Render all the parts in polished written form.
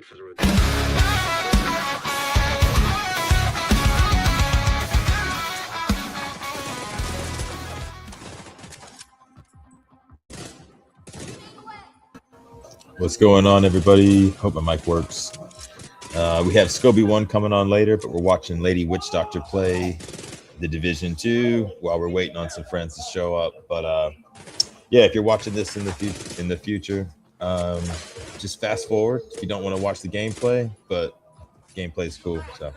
What's going on, everybody? Hope my mic works. We have Skobie Won coming on later, but we're watching Lady Witch Doctor play the Division 2 while we're waiting on some friends to show up. But yeah, if you're watching this in the future, just fast forward if you don't want to watch the gameplay, but gameplay is cool. So.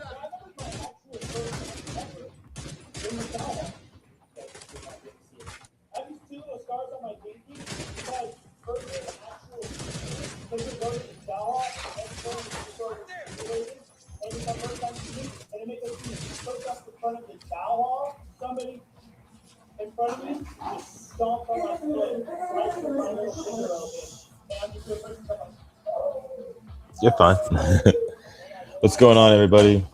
You're fine. What's going on, everybody?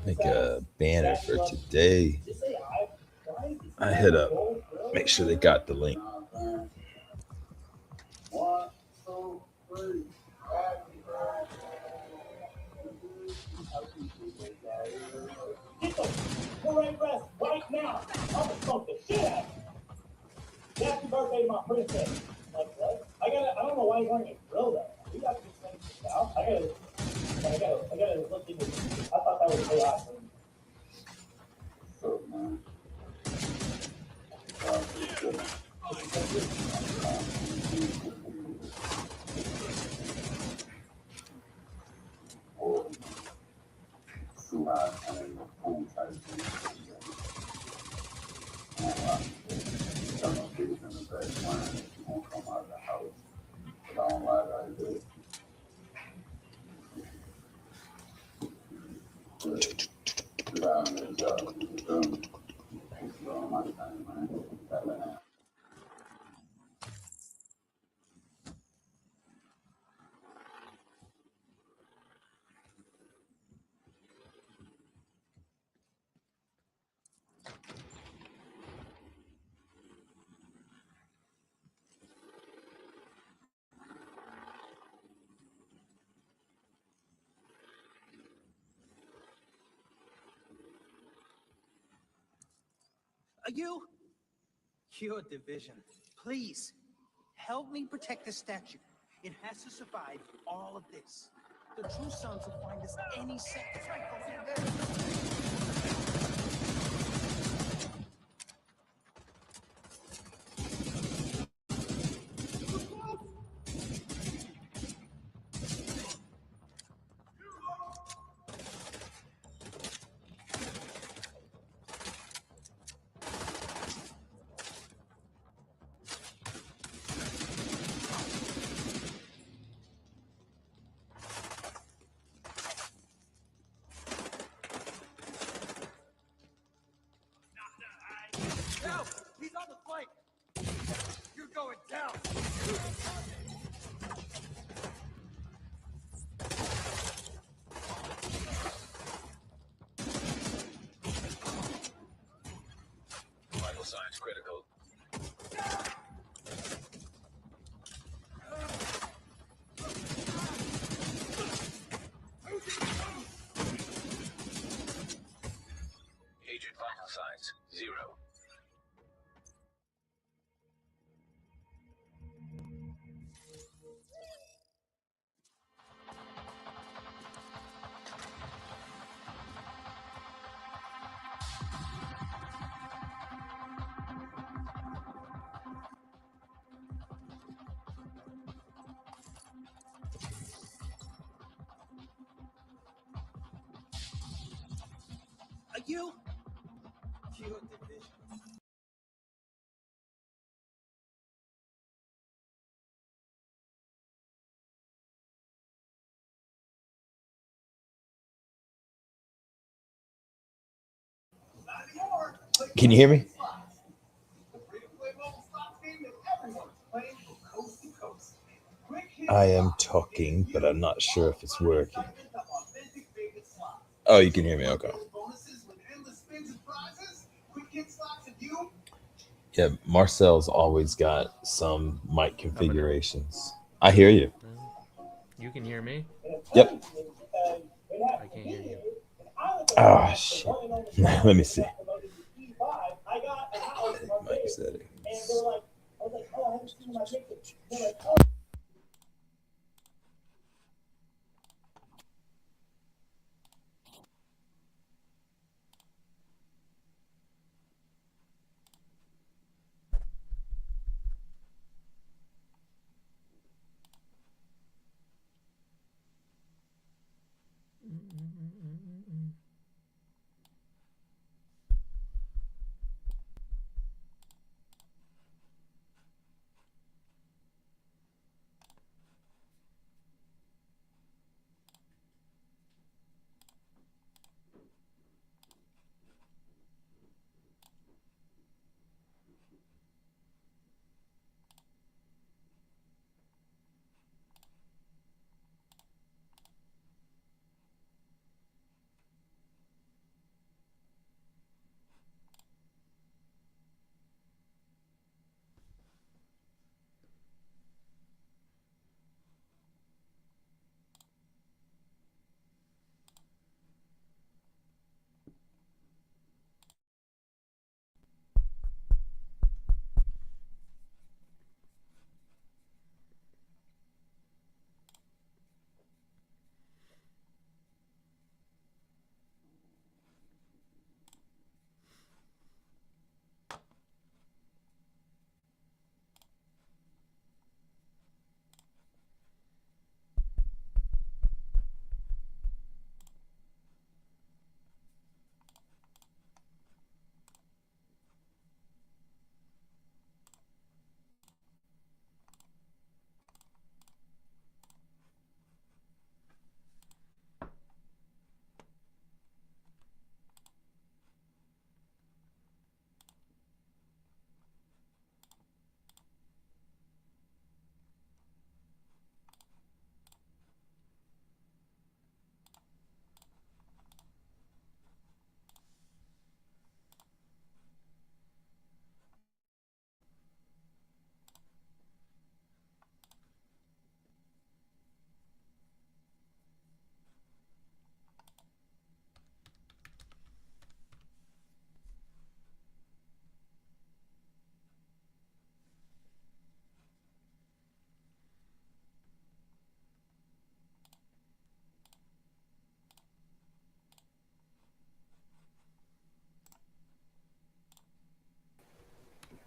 Make a banner for today. I hit up. Make sure they got the link. Right now, I'm gonna smoke the shit out of you. Happy birthday to my princess. Like what? I don't know why he's wearing a grill though. We got to explain this out. I gotta look into this. I thought that was chaos. So man. Are you? Your division. Please, help me protect the statue. It has to survive all of this. The true sons will find us any second. No, he's on the flank. You're going down. Vital signs critical. Agent vital signs 0. Are you? Your division. Can you hear me? I am talking, but I'm not sure if it's working. Oh, you can hear me? Okay. Yeah, Marcel's always got some mic configurations. I hear you. No. You can hear me. Yep. I can't hear you. Oh shit. Let me see. Mic settings.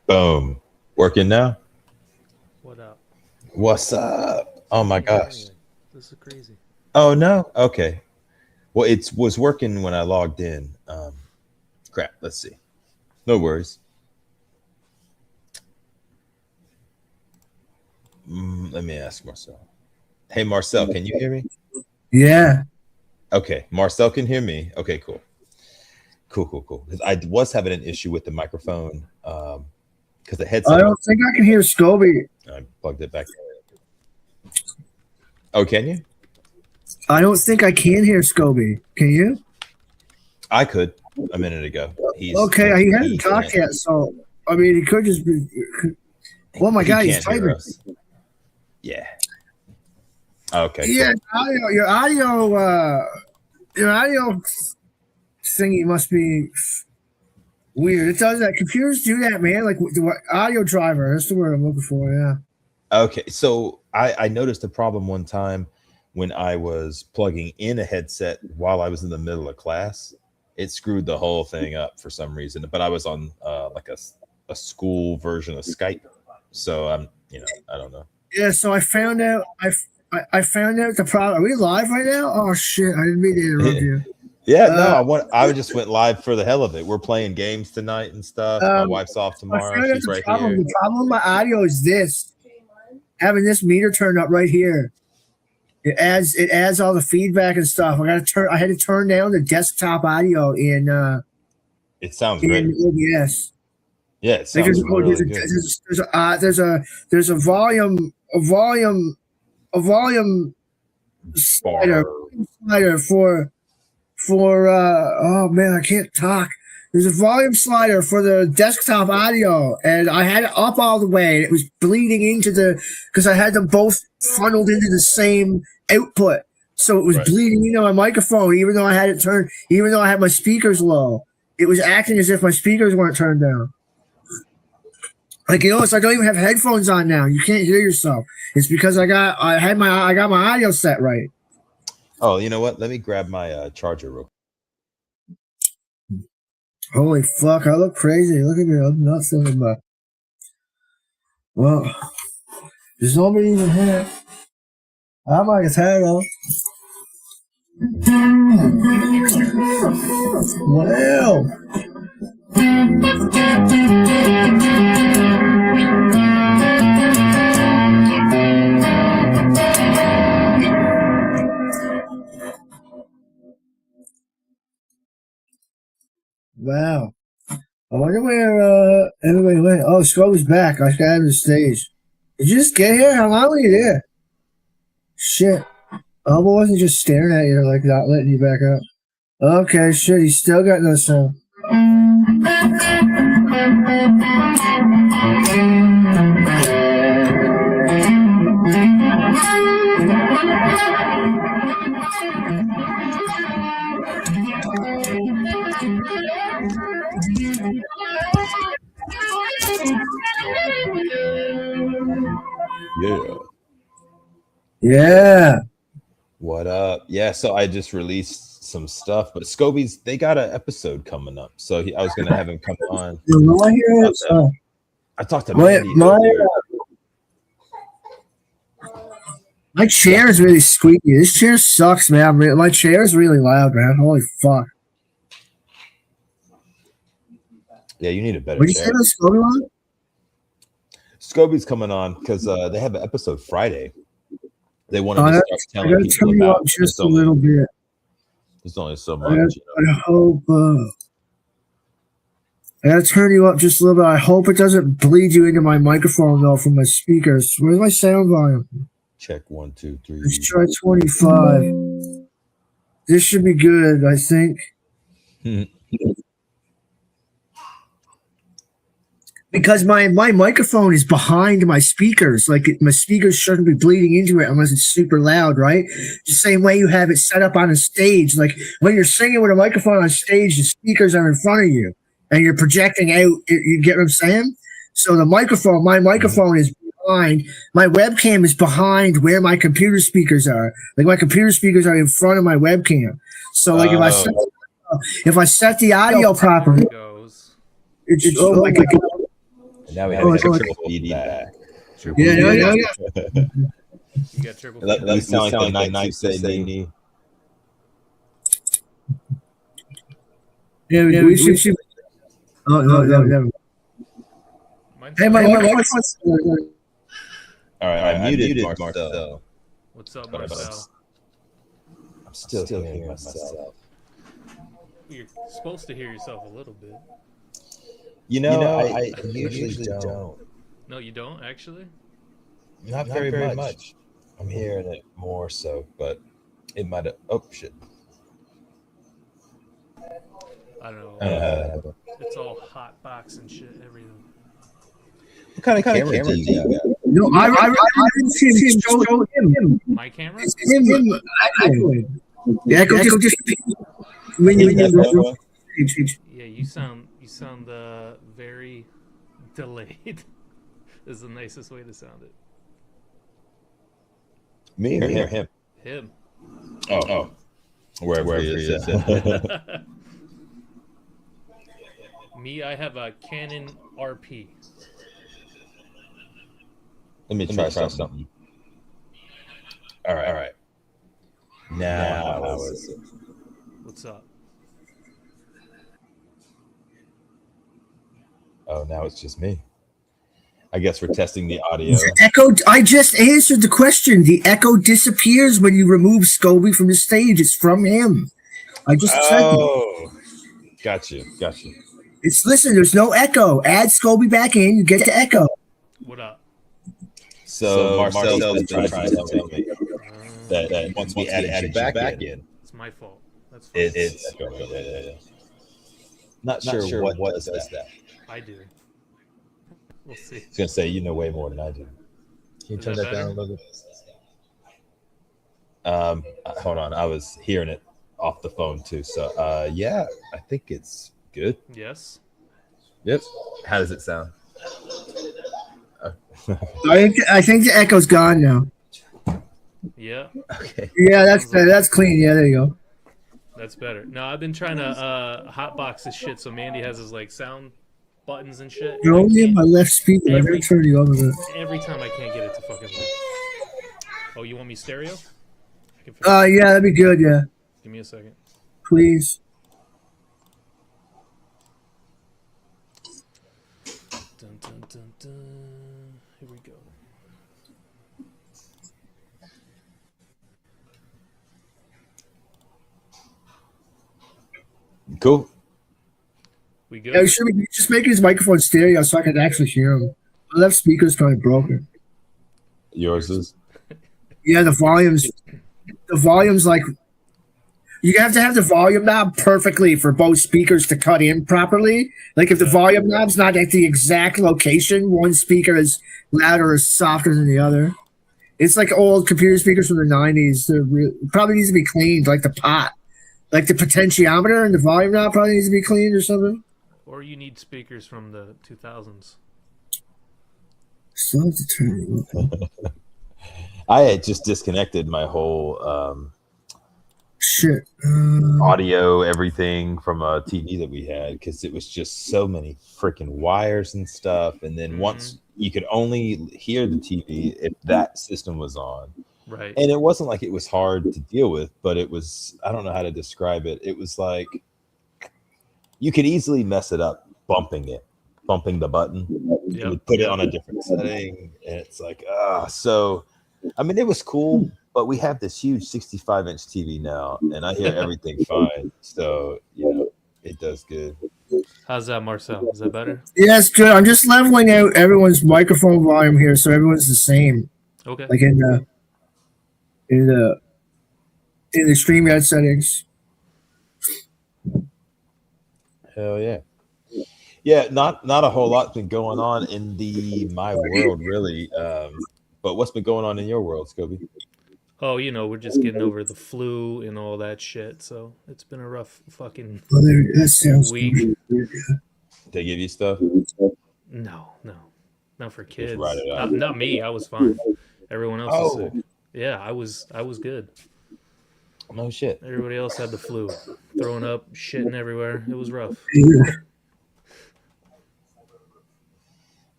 Boom. Working now? What up? What's up? Oh my Can't hear gosh. anything. This is crazy. Oh no? Okay. Well, it was working when I logged in. Crap. Let's see. No worries. Let me ask Marcel. Hey, Marcel, can you hear me? Yeah. Okay, Marcel can hear me. Okay, cool. Cool. Because I was having an issue with the microphone because the I headset. don't think I can hear Skobie. I plugged it back. Oh, can you? I don't think I can hear Skobie. Can you? I could a minute ago. Okay, he hasn't talked yet, so I mean, he could just be. Oh my He God, he's can't hear typing. us. Yeah. Okay. Yeah, Cool. your audio thingy must be weird. It does that. Computers do that, man. Like the audio driver. That's the word I'm looking for. Yeah. Okay. So I noticed a problem one time when I was plugging in a headset while I was in the middle of class. It screwed the whole thing up for some reason. But I was on like a school version of Skype, so I don't know. Yeah. So I found out. I found out the problem. Are we live right now? Oh shit! I didn't mean to interrupt you. Yeah, no, I just went live for the hell of it. We're playing games tonight and stuff. My wife's off I tomorrow. found out She's the right problem. here. The problem with my audio is this: having this meter turned up right here. It adds all the feedback and stuff. I had to turn down the desktop audio It sounds great. in OBS. Yeah, it sounds really good. There's a volume Bar. slider for oh man, I can't talk. There's a volume slider for the desktop audio, and I had it up all the way. And it was bleeding into because I had them both funneled into the same output, so it was bleeding into my microphone, even though I had it turned, even though I had my speakers low. It was acting as if my speakers weren't turned down. Like, it's I don't even have headphones on now. You can't hear yourself. It's because I got my audio set right. Oh, you know what? Let me grab my charger real quick. Holy fuck, I look crazy. Look at me. I'm not thinking about. Well, there's nobody even here. I'm like a tarot. Well. Wow. I wonder where everybody went. Oh, Skobie's back. I got on the stage. Did you just get here? How long were you there? Shit. Elbow wasn't just staring at you, like not letting you back up. Okay, shit. He's still got no sound. Yeah. Yeah. What up? Yeah, so I just released some stuff, but Skobie's, they got an episode coming up, so I was gonna have him come on. I talked to my chair is really squeaky. This chair sucks, man. My chair is really loud, man. Holy fuck. Yeah, you need a better What did you chair. say about Skobie Won? Skobie's coming on because they have an episode Friday. They wanted to start I telling gotta people turn you about up just a little bit. There's only so much. You know? I hope. I gotta turn you up just a little bit. I hope it doesn't bleed you into my microphone though from my speakers. Where's my sound volume? Check 1, 2, 3. Let's try 25. This should be good, I think. Because my microphone is behind my speakers. Like, my speakers shouldn't be bleeding into it unless it's super loud, right? The same way you have it set up on a stage. Like, when you're singing with a microphone on stage, the speakers are in front of you and you're projecting out. You get what I'm saying? So my microphone is behind. My webcam is behind where my computer speakers are. Like, my computer speakers are in front of my webcam. So like, if I set the audio properly, it's just, oh my God. And now we have triple feedback. Yeah. You got triple That sound like the night say knee. Yeah, we should. Oh, no. Hey, my microphone's. All right, I muted Marcel. What's up, Marcel? I'm still hearing myself. You're supposed to hear yourself a little bit. You know, I usually don't. No, you don't, actually? Not very much. I'm hearing it more so, but it might have... Oh, shit. I don't know. It's all hot box and shit, everything. What kind of camera do you got? No, I didn't see him show him. My camera? It's him. The echo just... When you Yeah, you sound very delayed. Is the nicest way to sound it. Me or him? Him. Oh. Wherever he is. Me, I have a Canon RP. Let me try something. All right. Now, what's up? Oh, now it's just me. I guess we're testing the audio. The echo. I just answered the question. The echo disappears when you remove Skobie from the stage. It's from him. I just said it. Oh, got you. Listen. There's no echo. Add Skobie back in. You get the echo. What up? So Marcel's been trying to tell me that once we added you back in, It's my fault. That's fine. it's Not sure what does that. I do. We'll see. I was gonna say you know way more than I do. Can you Is turn that that down a better? little bit? Hold on. I was hearing it off the phone too. So, yeah, I think it's good. Yes. Yep. How does it sound? I think the echo's gone now. Yeah. Okay. Yeah, that's Sounds like that's clean. Yeah, there you go. that's better. No, I've been trying to hotbox this shit so Mandy has his like sound buttons and shit, and You're I only in can't. my left speaker. I gotta Every turn you over a bit. every time I can't get it to fucking work. Oh, you want me stereo? I can fix it. Yeah, that'd be good. Yeah, Give me a second. please. Dun, dun, dun, dun. Here we go. Cool. We Yeah, good? should we just make his microphone stereo so I can actually hear him? My left speaker's probably broken. Yours is. Yeah, the volume's like you have to have the volume knob perfectly for both speakers to cut in properly. Like if the volume knob's not at the exact location, one speaker is louder or softer than the other. It's like old computer speakers from the '90s. Probably needs to be cleaned, like the pot, like the potentiometer and the volume knob probably needs to be cleaned or something. Or you need speakers from the 2000s. Still have to turn it up. I had just disconnected my whole Shit. audio, everything from a TV that we had because it was just so many freaking wires and stuff. And then once you could only hear the TV if that system was on. Right. And it wasn't like it was hard to deal with, but it was, I don't know how to describe it. It was like you could easily mess it up bumping the button. You would put it on a different setting. And it's like, so, I mean, it was cool, but we have this huge 65-inch TV now, and I hear everything fine. So, it does good. How's that, Marcel? Is that better? Yeah, it's good. I'm just leveling out everyone's microphone volume here so everyone's the same. Okay. Like in the StreamYard settings. Hell yeah. Yeah, not a whole lot's been going on in my world, really. But what's been going on in your world, Skobie? Oh, we're just getting over the flu and all that shit. So it's been a rough fucking That sounds week. They give you stuff? No, not for kids. write it out. Not me. I was fine. Everyone else was sick. Yeah, I was good. No shit. Everybody else had the flu, throwing up, shitting everywhere. It was rough.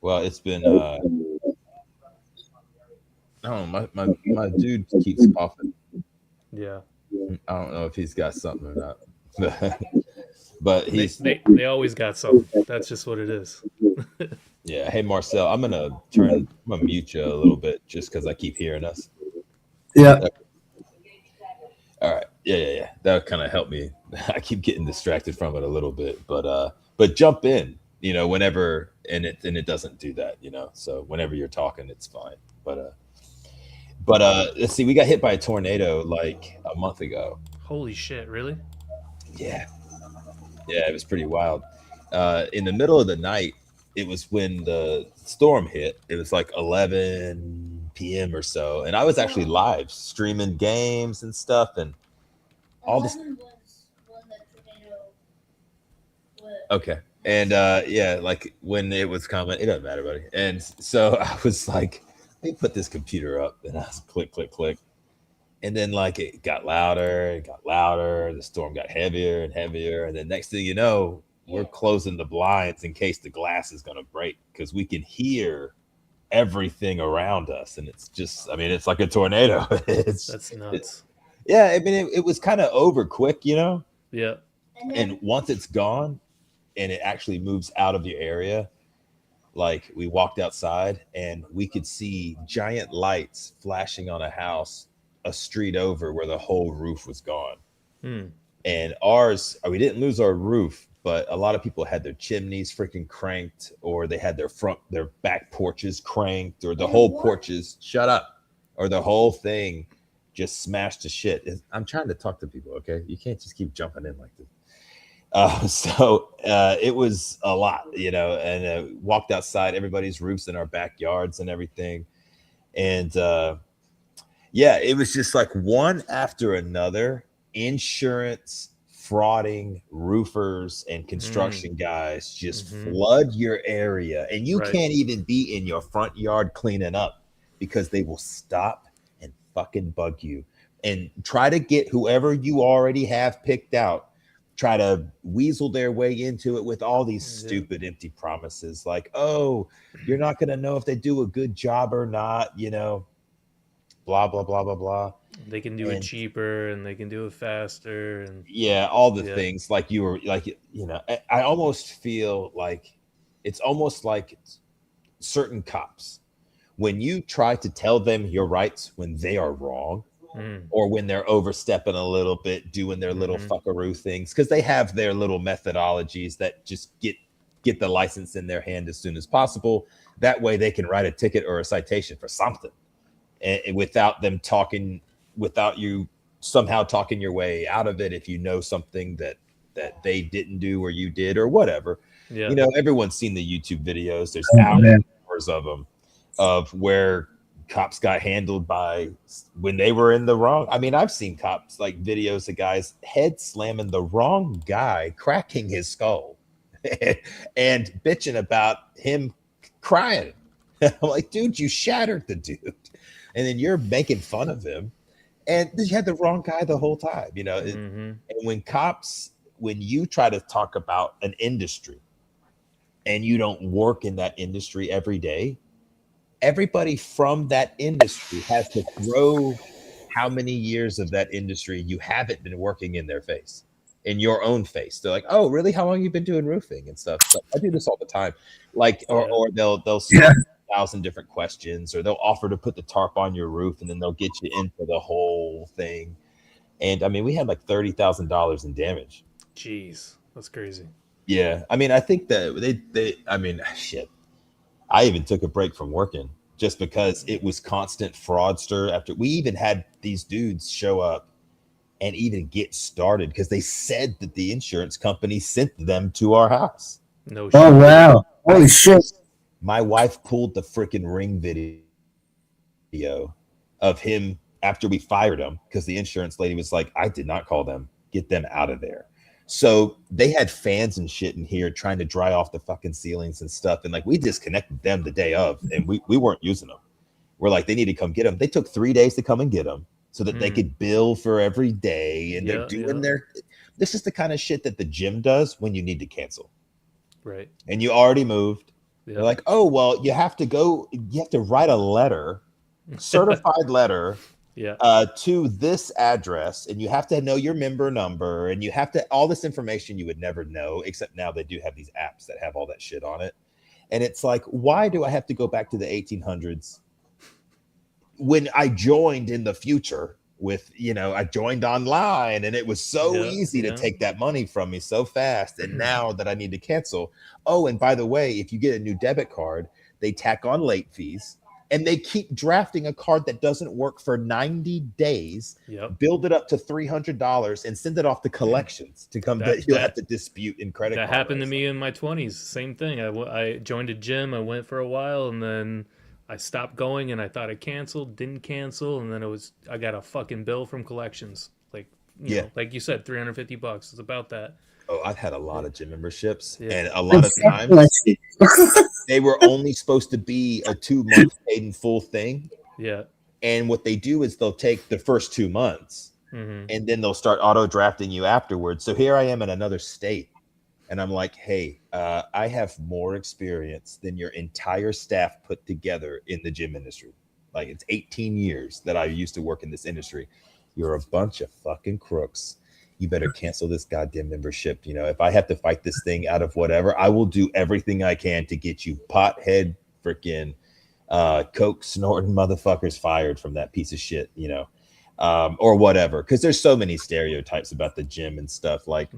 Well, it's been I don't know, my dude keeps coughing. Yeah. I don't know if he's got something or not. But they always got something. That's just what it is. Yeah. Hey Marcel, I'm gonna mute you a little bit just because I keep hearing us. Yeah. All right. Yeah. That would kind of help me. I keep getting distracted from it a little bit, but jump in, whenever, and it doesn't do that, So whenever you're talking, it's fine. But let's see. We got hit by a tornado like a month ago. Holy shit! Really? Yeah. It was pretty wild. In the middle of the night, it was when the storm hit. It was like 11 p.m. or so, and I was actually live streaming games and stuff, and all this. Okay, and like when it was coming, it doesn't matter, buddy. And so I was like, let me put this computer up, and I was click, and then like it got louder, the storm got heavier and heavier, and then next thing you know, we're closing the blinds in case the glass is going to break because we can hear everything around us, and it's just, I mean, it's like a tornado. That's nuts. I mean, it was kind of over quick, Yeah. And once it's gone and it actually moves out of your area, like we walked outside and we could see giant lights flashing on a house a street over where the whole roof was gone. And ours, we didn't lose our roof, but a lot of people had their chimneys freaking cranked, or they had their back porches cranked, or the whole porches, shut up, or the whole thing just smashed to shit. I'm trying to talk to people, okay? You can't just keep jumping in like this. It was a lot, and walked outside everybody's roofs in our backyards and everything. And yeah, it was just like one after another. Insurance frauding roofers and construction guys just flood your area, and you Right. can't even be in your front yard cleaning up because they will stop and fucking bug you and try to get whoever you already have picked out, try to weasel their way into it with all these Yeah. stupid empty promises like, oh, you're not going to know if they do a good job or not, blah blah blah blah blah. They can do it And cheaper and they can do it faster and yeah, all the yeah. things like you were like, I almost feel like it's almost like certain cops, when you try to tell them your rights when they are wrong, Mm. or when they're overstepping a little bit, doing their little fuckaroo things, because they have their little methodologies that just get the license in their hand as soon as possible. That way they can write a ticket or a citation for something, and without them talking, without you somehow talking your way out of it, if you know something that they didn't do or you did or whatever. Yeah. Everyone's seen the YouTube videos. There's Oh, man. hours of them, of where cops got handled by when they were in the wrong. I mean, I've seen cops, like videos of guys head slamming the wrong guy, cracking his skull and bitching about him crying. I'm like, dude, you shattered the dude, and then you're making fun of him, and you had the wrong guy the whole time. And when you try to talk about an industry and you don't work in that industry every day, everybody from that industry has to throw how many years of that industry you haven't been working in their face, in your own face. They're like, oh, really? How long you been doing roofing and stuff? So I do this all the time. Like, or they'll Yeah. start 1,000 different questions, or they'll offer to put the tarp on your roof, and then they'll get you into the whole thing. And I mean, we had like $30,000 in damage. Jeez, that's crazy. Yeah, I mean, I think that I mean, shit. I even took a break from working just because it was constant fraudster. After we even had these dudes show up and even get started because they said that the insurance company sent them to our house. No Oh, shit. wow. Holy shit. My wife pulled the freaking ring video of him after we fired him because the insurance lady was like, I did not call them. Get them out of there. So they had fans and shit in here trying to dry off the fucking ceilings and stuff. And like, we disconnected them the day of, and we weren't using them. We're like, they need to come get them. They took 3 days to come and get them so that they could bill for every day. And they're doing this is the kind of shit that the gym does when you need to cancel. Right. And you already moved. Yeah. They're like, oh, well, you have to write a letter, certified letter, to this address, and you have to know your member number, and you have to all this information you would never know, except now they do have these apps that have all that shit on it. And it's like, why do I have to go back to the 1800s when I joined in the future with, I joined online, and it was so easy to take that money from me so fast. And now that I need to cancel. Oh, and by the way, if you get a new debit card, they tack on late fees. And they keep drafting a card that doesn't work for 90 days, build it up to $300, and send it off to collections to come. You'll have to dispute in credit. That happened to me in my 20s. Same thing. I joined a gym. I went for a while, and then I stopped going, and I thought I canceled, didn't cancel, and then I got a fucking bill from collections. Like, you know, like you said, $350. It's about that. Oh, I've had a lot of gym memberships, and a lot of times they were only supposed to be a 2-month paid in full thing. Yeah. And what they do is they'll take the first 2 months, and then they'll start auto drafting you afterwards. So here I am in another state, and I'm like, hey, I have more experience than your entire staff put together in the gym industry. Like, it's 18 years that I used to work in this industry. You're a bunch of fucking crooks. You better cancel this goddamn membership. If I have to fight this thing out of whatever, I will do everything I can to get you pothead freaking coke snorting motherfuckers fired from that piece of shit, or whatever. Because there's so many stereotypes about the gym and stuff. Like,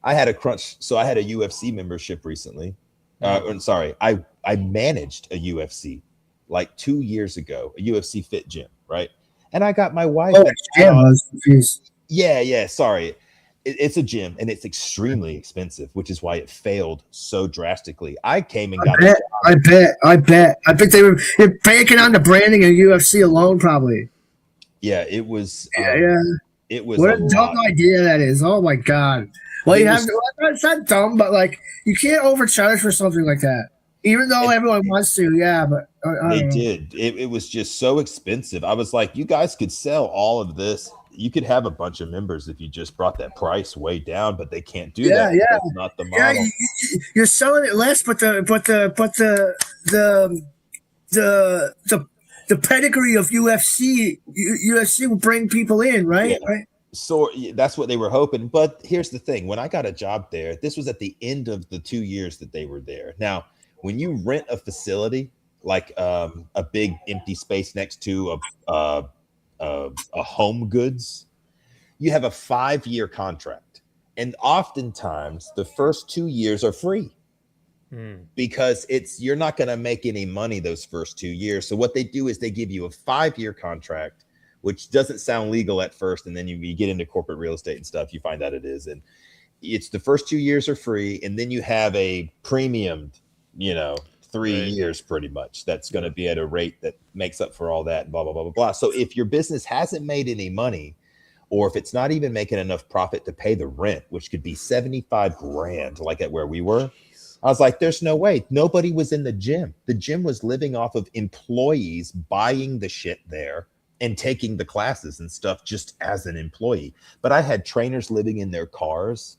I had a crunch. So I had a UFC membership recently. I'm sorry. I managed a UFC like 2 years ago, a UFC fit gym, right? And I got my wife. Yeah, sorry. it's a gym and it's extremely expensive, which is why it failed so drastically. I came and got a I bet they're banking on the branding of UFC alone, probably. yeah, it was Yeah. it was What a a dumb lot. idea that is. Oh my god. Well, They you have was to. Well, it's not dumb, but like you can't overcharge for something like that. Even though and everyone wants to, yeah. But I they don't know. did. It was just so expensive. I was like, you guys could sell all of this. You could have a bunch of members if you just brought that price way down, but they can't do Yeah, that. yeah, That's not the yeah. model. You're selling it less, but the the the pedigree of UFC will bring people in, Yeah. right? Right. So that's what they were hoping. But here's the thing: when I got a job there, this was at the end of the 2 years that they were there. Now, when you rent a facility like a big empty space next to a home goods, you have a 5-year contract, and oftentimes the first 2 years are free because you're not going to make any money those first 2 years. So what they do is they give you a 5-year contract, which doesn't sound legal at first, and then you get into corporate real estate and stuff, you find out it is, and it's the first 2 years are free, and then you have a premiumed, 3 years pretty much. That's going to be at a rate that makes up for all that, and blah blah blah blah blah. So if your business hasn't made any money, or if it's not even making enough profit to pay the rent, which could be 75 grand, like at where we were, I was like, there's no way. Nobody was in the gym. The gym was living off of employees buying the shit there and taking the classes and stuff just as an employee. But I had trainers living in their cars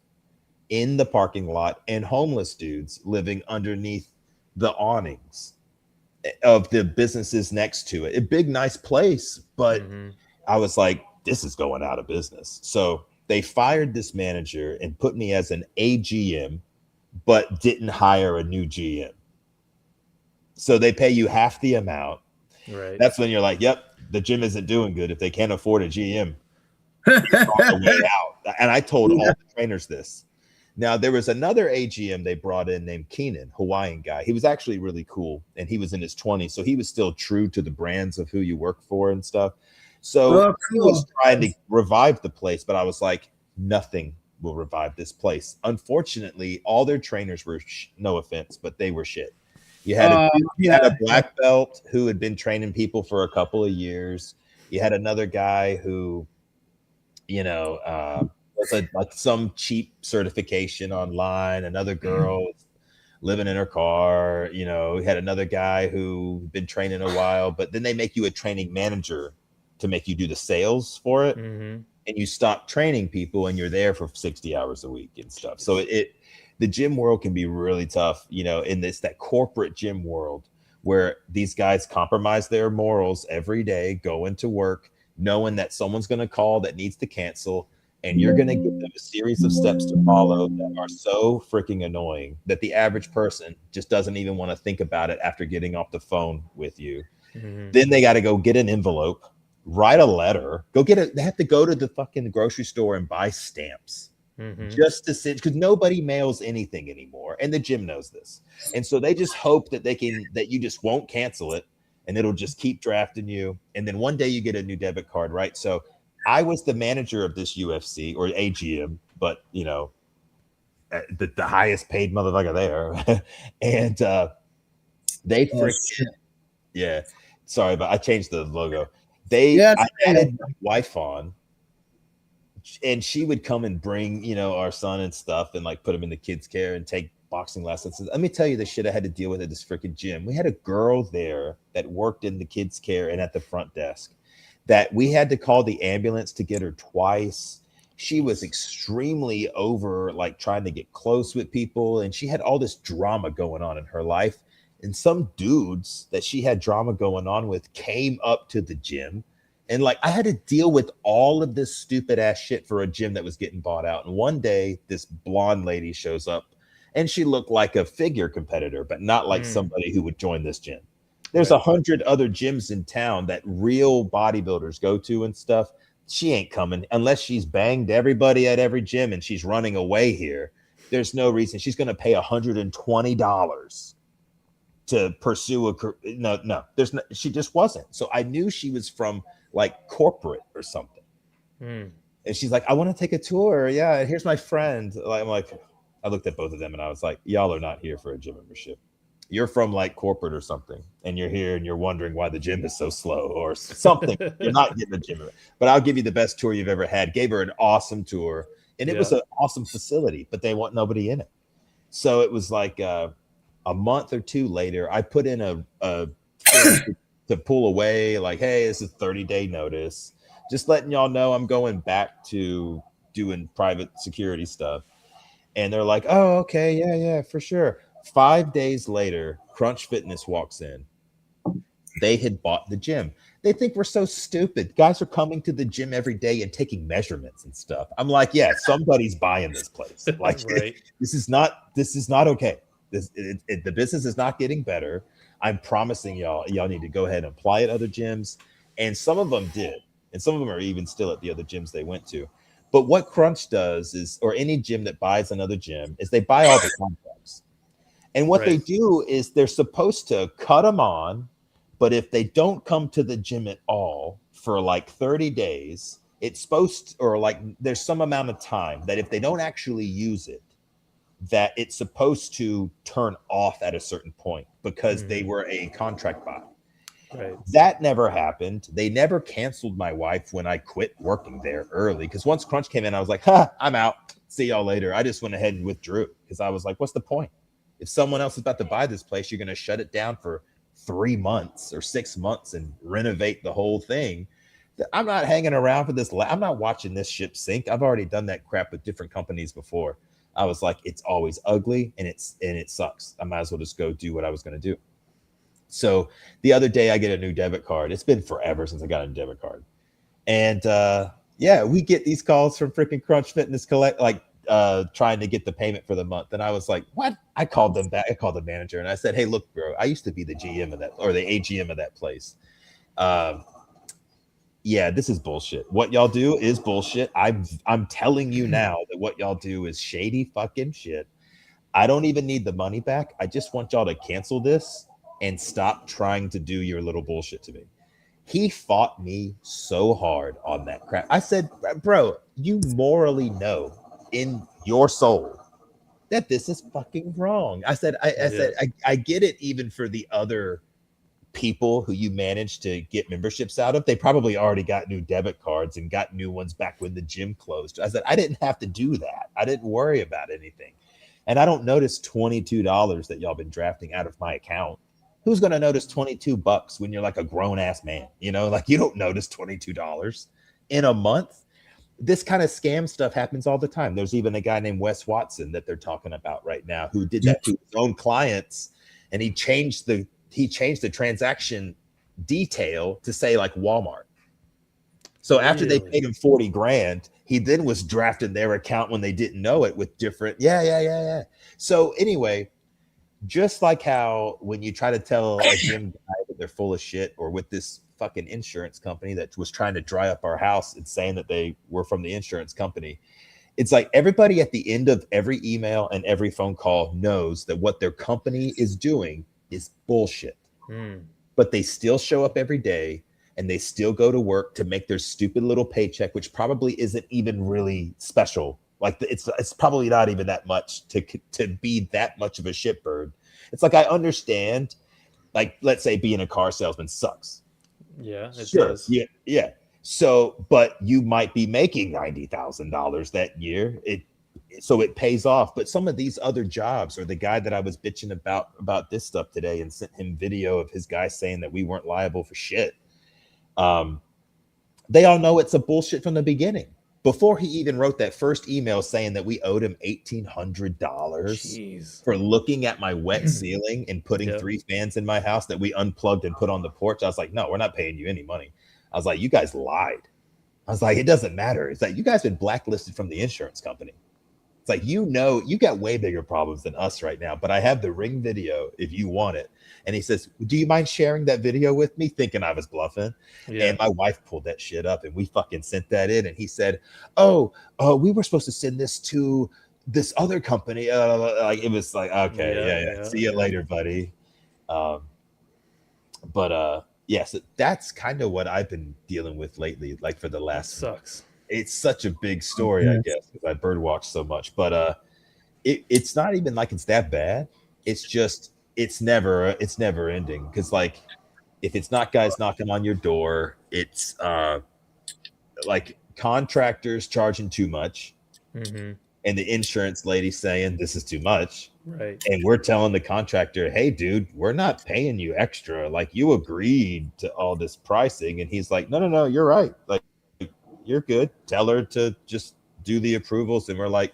in the parking lot and homeless dudes living underneath the awnings of the businesses next to it. A big, nice place. But I was like, this is going out of business. So they fired this manager and put me as an AGM, but didn't hire a new GM. So they pay you half the amount. Right. That's when you're like, yep, the gym isn't doing good if they can't afford a GM. It's on the way out. And I told all the trainers this. Now, there was another AGM they brought in named Keenan, Hawaiian guy. He was actually really cool, and he was in his 20s, so he was still true to the brands of who you work for and stuff. So he was trying to revive the place, but I was like, nothing will revive this place. Unfortunately, all their trainers were, no offense, but they were shit. You had a black belt who had been training people for a couple of years. You had another guy who, was like some cheap certification online. Another girl living in her car. We had another guy who had been training a while, but then they make you a training manager to make you do the sales for it. And you stop training people and you're there for 60 hours a week and stuff. So the gym world can be really tough, in that corporate gym world where these guys compromise their morals every day, going to work, knowing that someone's going to call that needs to cancel, and you're going to give them a series of steps to follow that are so freaking annoying that the average person just doesn't even want to think about it after getting off the phone with you. Then they got to go get an envelope, write a letter, they have to go to the fucking grocery store and buy stamps just to sit, because nobody mails anything anymore. And the gym knows this. And so they just hope that that you just won't cancel it and it'll just keep drafting you. And then one day you get a new debit card, right? So I was the manager of this UFC or AGM, but the highest paid motherfucker there. And they freaking, yeah. Sorry, but I changed the logo. I added my wife on, and she would come and bring, our son and stuff and like put him in the kids' care and take boxing lessons. Let me tell you the shit I had to deal with at this freaking gym. We had a girl there that worked in the kids' care and at the front desk that we had to call the ambulance to get her twice. She was extremely over, like trying to get close with people. And she had all this drama going on in her life. And some dudes that she had drama going on with came up to the gym. And like, I had to deal with all of this stupid ass shit for a gym that was getting bought out. And one day this blonde lady shows up and she looked like a figure competitor, but not like somebody who would join this gym. There's 100 other gyms in town that real bodybuilders go to and stuff. She ain't coming unless she's banged everybody at every gym and she's running away here. There's no reason she's going to pay $120 to pursue she just wasn't. So I knew she was from like corporate or something. And And she's like, I want to take a tour. Yeah, here's my friend. Like, I'm like, I looked at both of them and I was like, y'all are not here for a gym membership. You're from like corporate or something, and you're here and you're wondering why the gym is so slow or something. You're not getting a gym membership. But I'll give you the best tour you've ever had. Gave her an awesome tour, and it was Yeah. an awesome facility, but they want nobody in it. So it was like a month or two later, I put in a thing to pull away, like, hey, this is 30-day notice. Just letting y'all know I'm going back to doing private security stuff. And they're like, oh, okay, yeah, yeah, for sure. 5 days later, Crunch Fitness walks in. They had bought the gym. They think we're so stupid. Guys are coming to the gym every day and taking measurements and stuff. I'm like, yeah, somebody's buying this place. Like, Right. this is not okay. The business is not getting better. I'm promising y'all need to go ahead and apply at other gyms. And some of them did. And some of them are even still at the other gyms they went to. But what Crunch does is, or any gym that buys another gym, is they buy all the contracts. And what they Right. do is they're supposed to cut them on, but if they don't come to the gym at all for like 30 days, it's supposed to, or like there's some amount of time that if they don't actually use it, that it's supposed to turn off at a certain point because they were a contract buy. Right. That never happened. They never canceled my wife when I quit working there early. Because once Crunch came in, I was like, I'm out. See y'all later. I just went ahead and withdrew because I was like, what's the point? If someone else is about to buy this place, you're going to shut it down for 3 months or 6 months and renovate the whole thing. I'm not hanging around for this. I'm not watching this ship sink. I've already done that crap with different companies before. I was like, it's always ugly and it sucks. I might as well just go do what I was going to do. So the other day I get a new debit card. It's been forever since I got a debit card. And yeah, we get these calls from freaking Crunch Fitness Collect, like trying to get the payment for the month. And I was like, what? I called them back. I called the manager and I said, hey, look, bro, I used to be the GM of that, or the AGM of that place. Yeah, this is bullshit. What y'all do is bullshit. I'm telling you now that what y'all do is shady fucking shit. I don't even need the money back. I just want y'all to cancel this and stop trying to do your little bullshit to me. He fought me so hard on that crap. I said, bro, you morally know in your soul that this is fucking wrong. I said, I get it even for the other people who you managed to get memberships out of. They probably already got new debit cards and got new ones back when the gym closed. I said, I didn't have to do that. I didn't worry about anything. And I don't notice $22 that y'all been drafting out of my account. Who's going to notice $22 when you're like a grown ass man? You know, like you don't notice $22 in a month. This kind of scam stuff happens all the time. There's even a guy named Wes Watson that they're talking about right now who did that to his own clients, and he changed the transaction detail to say like Walmart. So after they paid him 40 grand, he then was drafting their account when they didn't know it with different. Yeah. So anyway, just like how when you try to tell a gym guy that they're full of shit, or with this fucking insurance company that was trying to dry up our house and saying that they were from the insurance company, it's like everybody at the end of every email and every phone call knows that what their company is doing is bullshit. But they still show up every day and they still go to work to make their stupid little paycheck, which probably isn't even really special. Like it's probably not even that much to be that much of a shitbird. It's like, I understand, like, let's say being a car salesman sucks. Yeah, it Sure. does. Yeah. So, but you might be making $90,000 that year. So it pays off. But some of these other jobs, or the guy that I was bitching about this stuff today and sent him video of his guy saying that we weren't liable for shit. They all know it's a bullshit from the beginning. Before he even wrote that first email saying that we owed him $1,800 for looking at my wet ceiling and putting 3 fans in my house that we unplugged and put on the porch, I was like, no, we're not paying you any money. I was like, you guys lied. I was like, it doesn't matter. It's like, you guys been blacklisted from the insurance company. It's like, you know, you got way bigger problems than us right now, but I have the ring video if you want it. And he says, do you mind sharing that video with me? Thinking I was bluffing. Yeah. And my wife pulled that shit up and we fucking sent that in. And he said, oh, we were supposed to send this to this other company. Like, it was like, okay, yeah. See you later, buddy. But so that's kind of what I've been dealing with lately, like for the last it's such a big story, I guess, because I birdwatch so much. But it's not even like it's that bad. It's just it's never ending. Because like if it's not guys knocking on your door, it's like contractors charging too much, Mm-hmm. and the insurance lady saying this is too much. Right. And we're telling the contractor, hey, dude, we're not paying you extra. Like you agreed to all this pricing. And he's like, no, no, no, you're right. Like you're good. Tell her to just do the approvals. And we're like,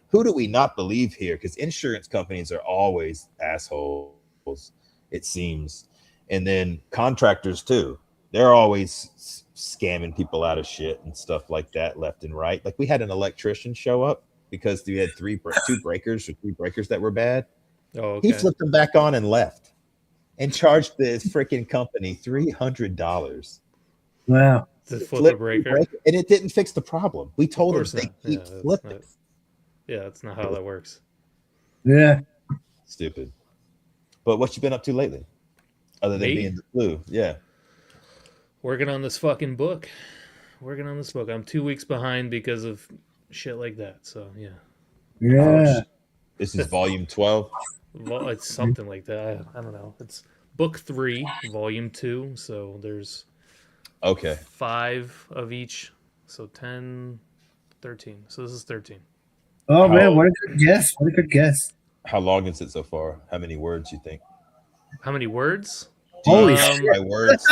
who do we not believe here? Because insurance companies are always assholes, it seems. And then contractors too. They're always scamming people out of shit and stuff like that left and right. Like we had an electrician show up because we had two breakers or three breakers that were bad. Oh, He okay. flipped them back on and left and charged the freaking company $300. Wow. To flip a Flip the breaker. breaker, and it didn't fix the problem. We Of told him course they not. keep That's flipping. not. Yeah, that's not how that works. Yeah. Stupid. But what you been up to lately? Other than Me? being the flu? Yeah. Working on this fucking book. Working on this book. I'm 2 weeks behind because of shit like that. So yeah, Yeah. This is volume 12. It's something like that. I don't know. It's book 3, volume 2. So there's Okay. 5 of each. So 10, 13. So this is 13. Oh How- man, what a good guess. What a good guess. How long is it so far? How many words you think? How many words? Holy Um, shit. By words?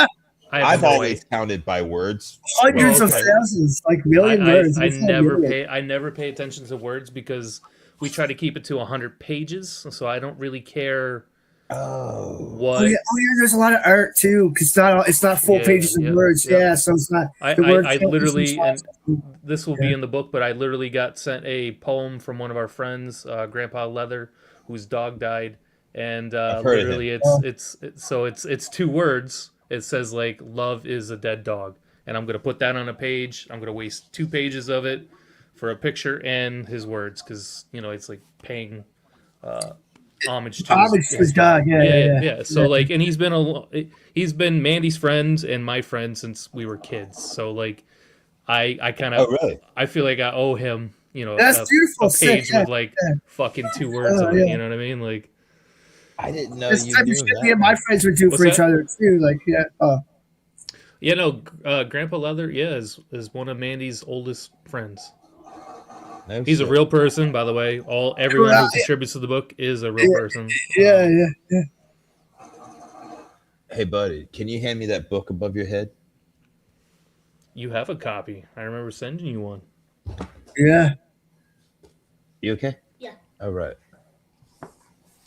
I have I've no always idea. counted by words. Hundreds Well, of okay. thousands, like million words. I That's not never million. pay attention to words because we try to keep it to 100 pages, so I don't really care Oh. what Oh yeah, there's a lot of art too, because it's not full Yeah, pages of yeah, words. yeah. Yeah, so it's not I, the word I count is literally, and responsible. this will be in the book, but I literally got sent a poem from one of our friends, Grandpa Leather, whose dog died, and I've heard of literally him. it's 2 words. It says like love is a dead dog, and I'm gonna put that on a page. I'm gonna waste 2 pages of it for a picture and his words because it's like paying homage to Homage to his dog. Yeah. So like, and he's been Mandy's friend and my friend since we were kids. So like, I kind of Oh, really? I feel like I owe him, That's beautiful. a Sick, page yeah, with like yeah. fucking 2 words Oh, on it. yeah. You know what I mean? Like, I didn't know This you type of knew shit that. me and my friends would do What's for each that? other too. Like, yeah. Grandpa Leather, is one of Mandy's oldest friends. No He's a shit. real person, by the way. Everyone who Yeah. contributes to the book is a real person. Yeah, Um, yeah. Hey, buddy, can you hand me that book above your head? You have a copy. I remember sending you one. Yeah. You okay? Yeah. All right.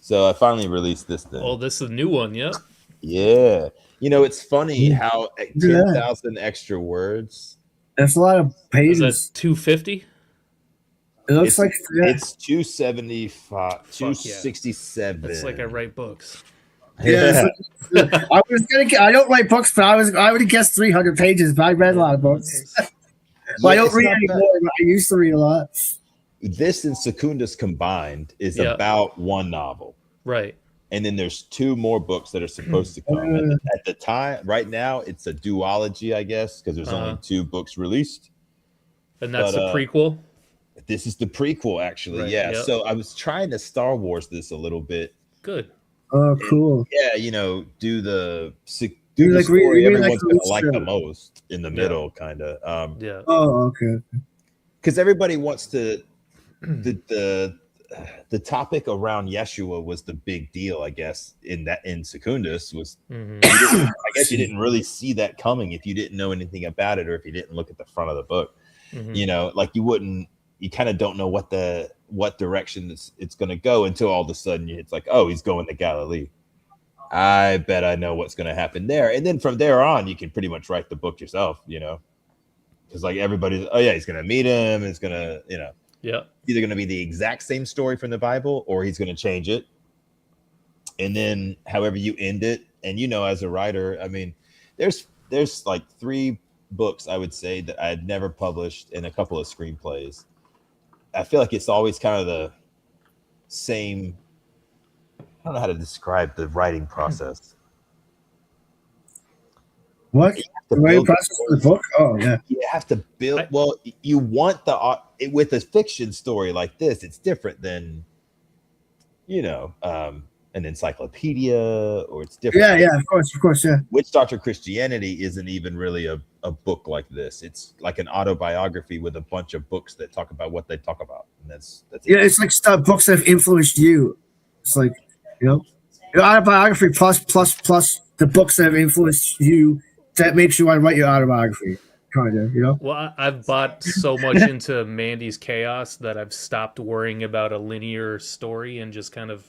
So I finally released this thing. Oh, this is a new one. Yep. Yeah. It's funny how Yeah. 10,000 extra words. That's a lot of Is pages. that 250? It looks It's, like yeah. it's 275, yeah. 267. That's like I write books. Yeah, I was gonna. I don't write books, but I would have guessed 300 pages. But I read a lot of books. Well, I Yeah, don't it's read not bad. anymore, but I used to read a lot. This and Secundus combined is Yeah. about one novel. Right. And then there's 2 more books that are supposed to come. At the time, right now, it's a duology, I guess, because there's only 2 books released. And that's But, the prequel. This is the prequel, actually. Right, Yeah. yep. So I was trying to Star Wars this a little bit. Good. Oh, cool. Yeah, do the You the like read- story you read like everyone's gonna the like the show. most in the middle, kind of. Yeah. Oh, okay. Because everybody wants to the topic around Yeshua was the big deal, I guess. In Secundus was hmm I guess you didn't really see that coming if you didn't know anything about it or if you didn't look at the front of the book. hmm Like you kind of don't know what direction it's going to go until all of a sudden it's like, oh, he's going to Galilee. I bet I know what's going to happen there. And then from there on, you can pretty much write the book yourself, because like everybody's, oh yeah, he's going to meet him. It's going to, Yeah. either going to be the exact same story from the Bible or he's going to change it. And then however you end it, and as a writer, I mean, there's like 3 books I would say that I had never published and a couple of screenplays. I feel like it's always kind of the same. I don't know how to describe the writing process. What? You have The to writing build the process for the story. book? Oh yeah. You have to build. I- Well, you want with a fiction story like this. It's different than you know an encyclopedia, or it's different. Yeah, yeah, of course, yeah. Witch Doctor Christianity isn't even really a book like this. It's like an autobiography with a bunch of books that talk about what they talk about, and that's it. Yeah, it's like stuff books that have influenced you. It's like, you know, your autobiography plus the books that have influenced you that makes you want to write your autobiography. Kind of, you know? Well, I've bought so much into Mandy's chaos that I've stopped worrying about a linear story and just kind of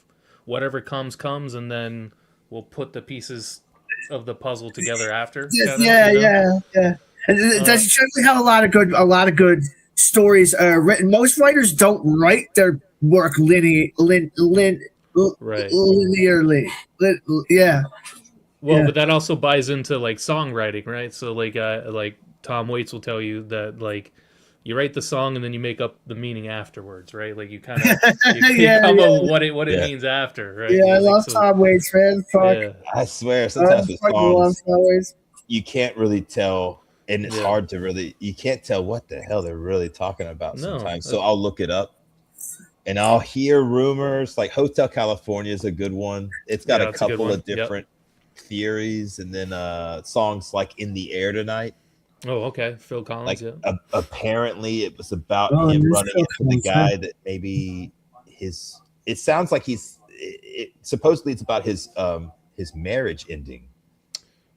whatever comes, and then we'll put the pieces of the puzzle together after. Yes, Kinda, yeah, you know? yeah. And Uh, that's generally how a lot of good stories are written. Most writers don't write their work Right. linearly. Yeah, Well, yeah. but that also buys into like songwriting, right? So like Tom Waits will tell you that like you write the song and then you make up the meaning afterwards, right? Like you kind of you Yeah, come yeah, up with what it Yeah, means after, right? yeah. I Like love so, Tom Waits, man. Fuck. yeah, I swear. I Sometimes with fucking love songs, Tom Waits. you can't really tell, and it's yeah. hard to really. You can't tell what the hell they're really talking about No, sometimes. So I'll look it up, and I'll hear rumors. Like Hotel California is a good one. It's got yeah, a that's a good couple one. of Yep. different theories, and then songs like "In the Air Tonight." Oh, okay. Phil Collins. Like Yeah. apparently, it was about Oh, him and this running Phil into the Collins, huh? guy that maybe his. It sounds like supposedly it's about his marriage ending.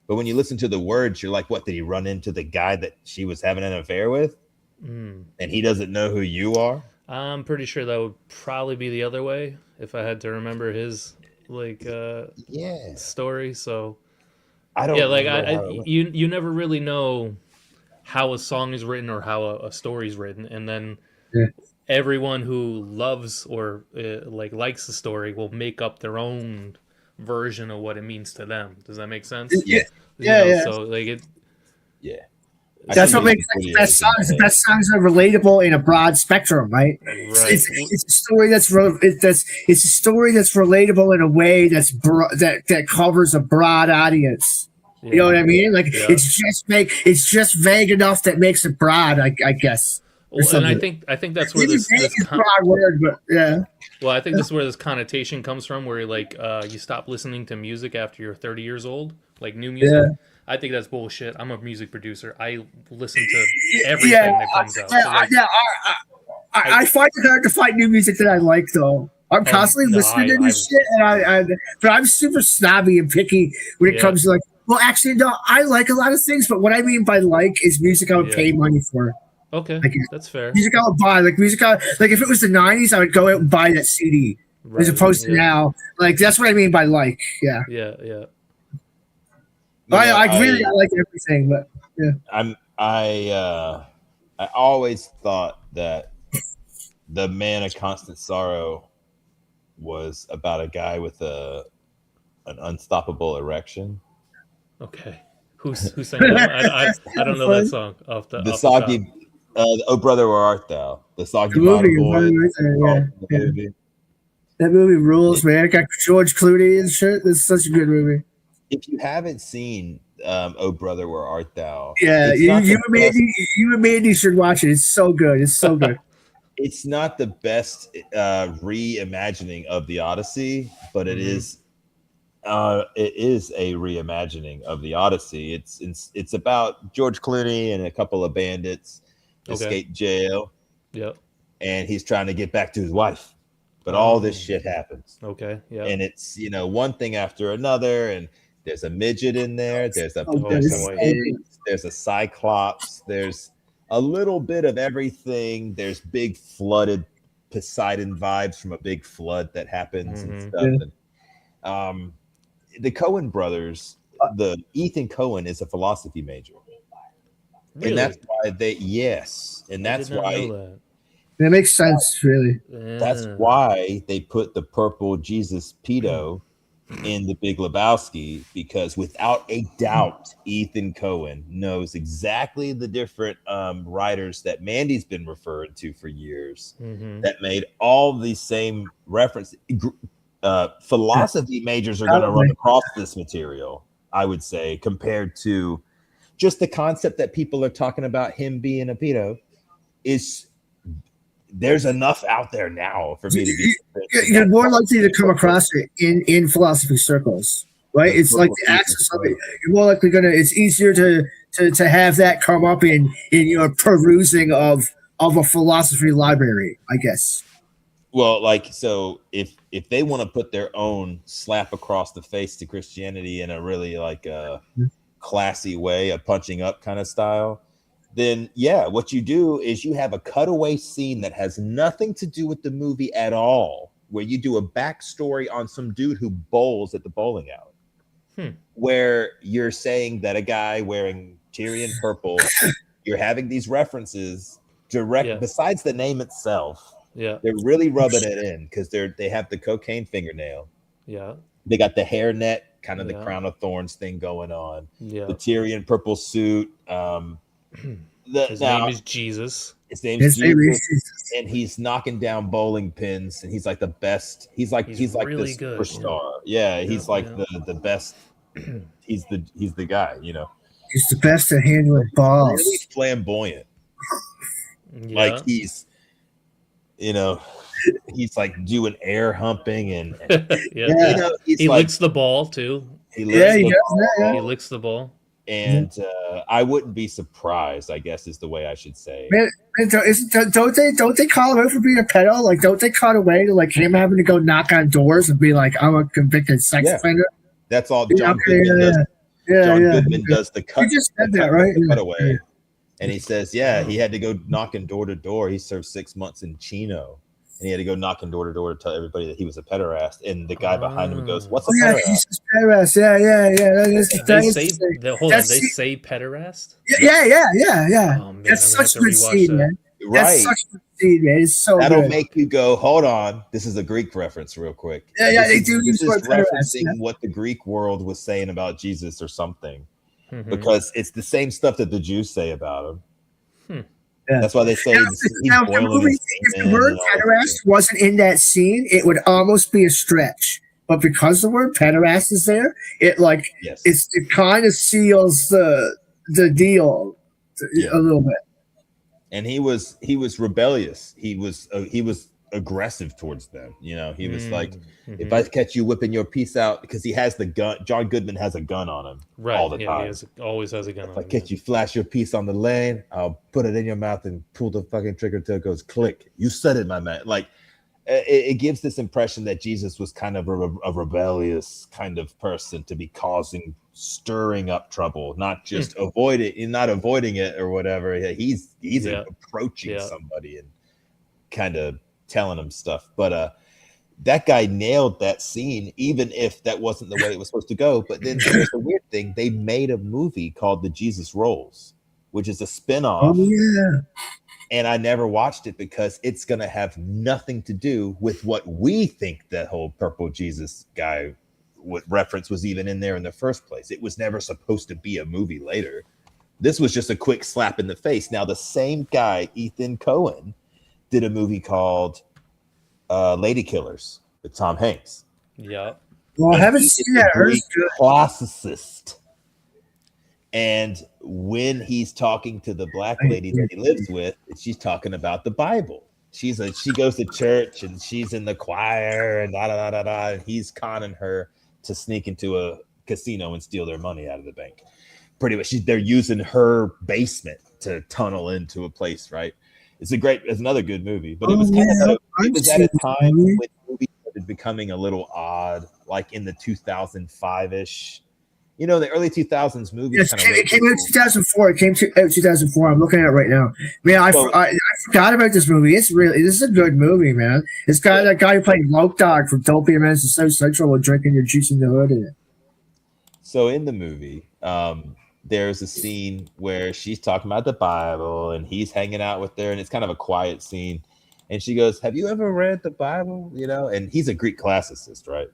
But when you listen to the words, you're like, what? Did he run into the guy that she was having an affair with, Mm. and he doesn't know who you are? I'm pretty sure that would probably be the other way if I had to remember his like Yeah, story. So I yeah, don't like remember how it went. you never really know how a song is written or how a story is written, and then Yeah. everyone who loves or like likes the story will make up their own version of what it means to them. Does that make sense? Yeah, Yeah, You yeah, know, yeah. so like it, yeah. I That's see what makes music like, the best videos in songs. my The head. best songs are relatable in a broad spectrum, right? right? It's a story it's a story that's relatable in a way that covers a broad audience. You know Yeah, what I mean? Like yeah. it's just vague enough that makes it broad. I guess or Well, and I something. think that's where Maybe this vague this is a broad word, but yeah. well, I think this is where this connotation comes from, where like you stop listening to music after you're 30 years old, like new music. Yeah. I think that's bullshit. I'm a music producer. I listen to Yeah, everything that comes out. So like, I find it hard to find new music that I like, though. I'm constantly no, listening to new I shit, and but I'm super snobby and picky when it yeah, comes to like. Well, actually, no, I like a lot of things, but what I mean by like is music I would yeah. pay money for. Okay, Like that's fair. music I would buy, like music like if it was the '90s, I would go out and buy that CD. As Right. opposed to Yeah. now, like that's what I mean by like. Yeah, Yeah. Yeah. You know, I really I like everything, but yeah. I'm I always thought that the Man of Constant Sorrow was about a guy with an unstoppable erection. Okay. Who sang that? I don't know that song The off the top. soggy, Oh Brother, Where Art Thou? The Soggy The movie, Bottom Boys. yeah, The yeah. movie. That movie rules, man. It got George Clooney and shit. It's such a good movie. If you haven't seen Oh Brother, Where Art Thou? Yeah, It's not the best. you and Mandy should watch it. It's so good. It's so good. It's not the best reimagining of the Odyssey, but Mhm. it is a reimagining of the Odyssey. It's about George Clooney and a couple of bandits Okay. escape jail, Yep. and he's trying to get back to his wife, but all this shit happens, Okay. Yeah. and it's one thing after another, and there's a midget in there, there's a Oh, there's it's some boy. pigs, there's a cyclops, there's a little bit of everything. There's big flooded Poseidon vibes from a big flood that happens and Mhm. stuff. And the Coen brothers, the Ethan Coen is a philosophy major, Really? and that's why and I that's did not why know that. It makes sense, really. that's Yeah. why they put the purple Jesus pedo in The Big Lebowski, because without a doubt, Ethan Coen knows exactly the different writers that Mandy's been referring to for years Mhm. that made all these same references. Philosophy majors are going to run Probably. across this material, I would say, compared to just the concept that people are talking about him being a pedo is there's enough out there now for me to be. You're more likely to come across it in philosophy circles, right? It's like the access of it. You're more likely it's easier to have that come up in your perusing of a philosophy library, I guess. Well, like, so if they want to put their own slap across the face to Christianity in a really like classy way, a punching up kind of style, then yeah, what you do is you have a cutaway scene that has nothing to do with the movie at all, where you do a backstory on some dude who bowls at the bowling alley, where you're saying that a guy wearing Tyrian purple, you're having these references direct besides the name itself. Yeah, they're really rubbing it in because they have the cocaine fingernail. Yeah, they got the hairnet, kind of the crown of thorns thing going on. Yeah, the Tyrian purple suit. His name is Jesus. His name's Jesus, and he's knocking down bowling pins, and he's like the best. He's like really the superstar. Yeah, he's like the best. He's the guy. You know, he's the best at handling balls. Really flamboyant. Like he's. You know, he's like doing air humping and you know, he licks the ball too. He licks he licks the ball. And I wouldn't be surprised, I guess is the way I should say. Man, don't they call him out for being a pedo? Like, don't they cut away to like him having to go knock on doors and be like, I'm a convicted sex offender? That's all John Goodman does. John Goodman does the cut. You just said that, right? Cutaway. And he says, he had to go knocking door to door. He served 6 months in Chino. And he had to go knocking door to door to tell everybody that he was a pederast. And the guy behind him goes, "What's a pederast?" He's a pederast. They say pederast? Yeah. Oh, man, that's such a good scene, man. Right. That's such a good scene, man. It's so That'll good. make you go, hold on. This is a Greek reference real quick. They do This is referencing pederast, what the Greek world was saying about Jesus or something. Because it's the same stuff that the Jews say about him. Yeah. That's why they say if the word pederast wasn't in that scene, it would almost be a stretch. But because the word pederast is there, it it kind of seals the deal a little bit. And he was rebellious. He was aggressive towards them. You know, he was like, if I catch you whipping your piece out, because he has the gun. John Goodman has a gun on him all the time. He always has a gun on him. If I catch you flash your piece on the lane, I'll put it in your mouth and pull the fucking trigger until it goes click. You said it, my man. Like it gives this impression that Jesus was kind of a rebellious kind of person to be stirring up trouble, not just not avoiding it or whatever. He's approaching somebody and kind of telling him stuff. But that guy nailed that scene, even if that wasn't the way it was supposed to go. But then there's the weird thing. They made a movie called The Jesus Rolls, which is a spinoff. Oh, yeah. And I never watched it because it's going to have nothing to do with what we think that whole purple Jesus guy reference was even in there in the first place. It was never supposed to be a movie later. This was just a quick slap in the face. Now, the same guy, Ethan Cohen, did a movie called Lady Killers with Tom Hanks. Yeah. Well, I haven't seen that. Greek classicist. And when he's talking to the black lady that he lives with, she's talking about the Bible. She goes to church and she's in the choir and and he's conning her to sneak into a casino and steal their money out of the bank. Pretty much, they're using her basement to tunnel into a place, right? It's another good movie, but it was it was at a time when movies started becoming a little odd, like in the 2005-ish. You know, the early 2000s movies. Yes, it came out in 2004. It came out 2004. I'm looking at it right now. Man, I forgot about this movie. This is a good movie, man. It's got that guy who played Loke Dog from Don't Be a Menace to South Central with drinking your juice in the hood in it. So in the movie, there's a scene where she's talking about the Bible and he's hanging out with her, and it's kind of a quiet scene. And she goes, "Have you ever read the Bible?" You know, and he's a Greek classicist, right?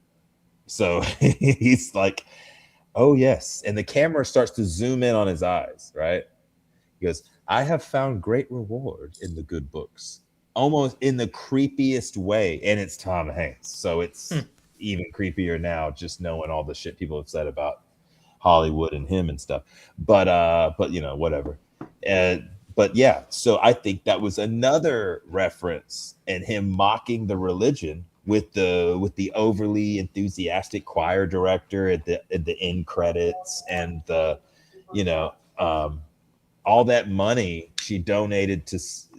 So he's like, "Oh, yes." And the camera starts to zoom in on his eyes, right? He goes, "I have found great reward in the good books," almost in the creepiest way. And it's Tom Hanks. So it's even creepier now, just knowing all the shit people have said about Hollywood and him and stuff. But you know, whatever. And but yeah, so I think that was another reference and him mocking the religion with the overly enthusiastic choir director at the end credits and the you know all that money she donated to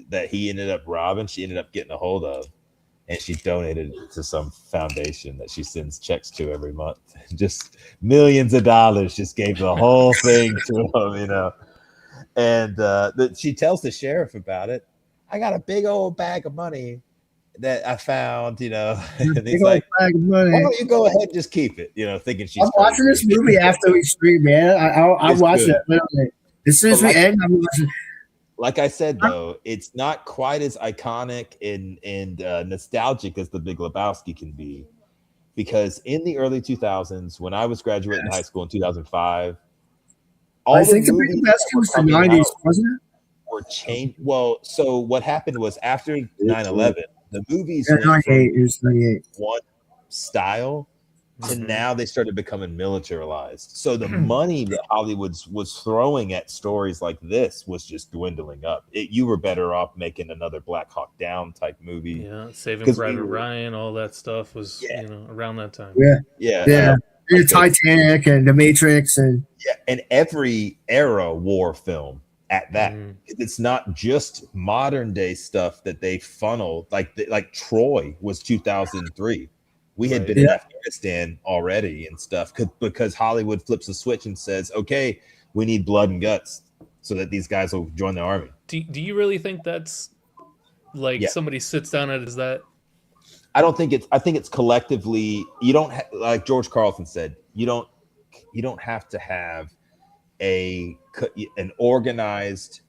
that he ended up robbing, she ended up getting a hold of, and she donated it to some foundation that she sends checks to every month. Just millions of dollars, just gave the whole thing to him, you know. And she tells the sheriff about it. I got a big old bag of money that I found, you know. And Big he's old like, bag of why money. don't you go ahead and just keep it, you know, thinking she's I'm watching this crazy. movie after we stream, man. I'm It's watching good. it literally. As soon But as we end, I'm watching. like I said, though, it's not quite as iconic and nostalgic as The Big Lebowski can be, because in the early 2000s, when I was graduating high school in 2005, I all the think the Big movies that Lebowski were was the coming '90s, out wasn't were changed. Well, so what happened was after it? 9/11, the movies Yeah, went from '98. It was '98. one style to Mhm. now they started becoming militarized. So the money that Hollywood was throwing at stories like this was just dwindling up. You were better off making another Black Hawk Down type movie Yeah, Saving because we Private were, Ryan, all that stuff was, yeah, around that time. Yeah, yeah, yeah. And like the Titanic and the Matrix and yeah, and every era war film at that. Mhm. It's not just modern day stuff that they funnel like Troy was 2003. We had Right. been in yeah. Afghanistan already and stuff because Hollywood flips a switch and says, "Okay, we need blood and guts so that these guys will join the army." Do you really think that's like Yeah, somebody sits down and is that? I don't think it's. I think it's collectively. You don't like George Carlson said. You don't have to have a an organized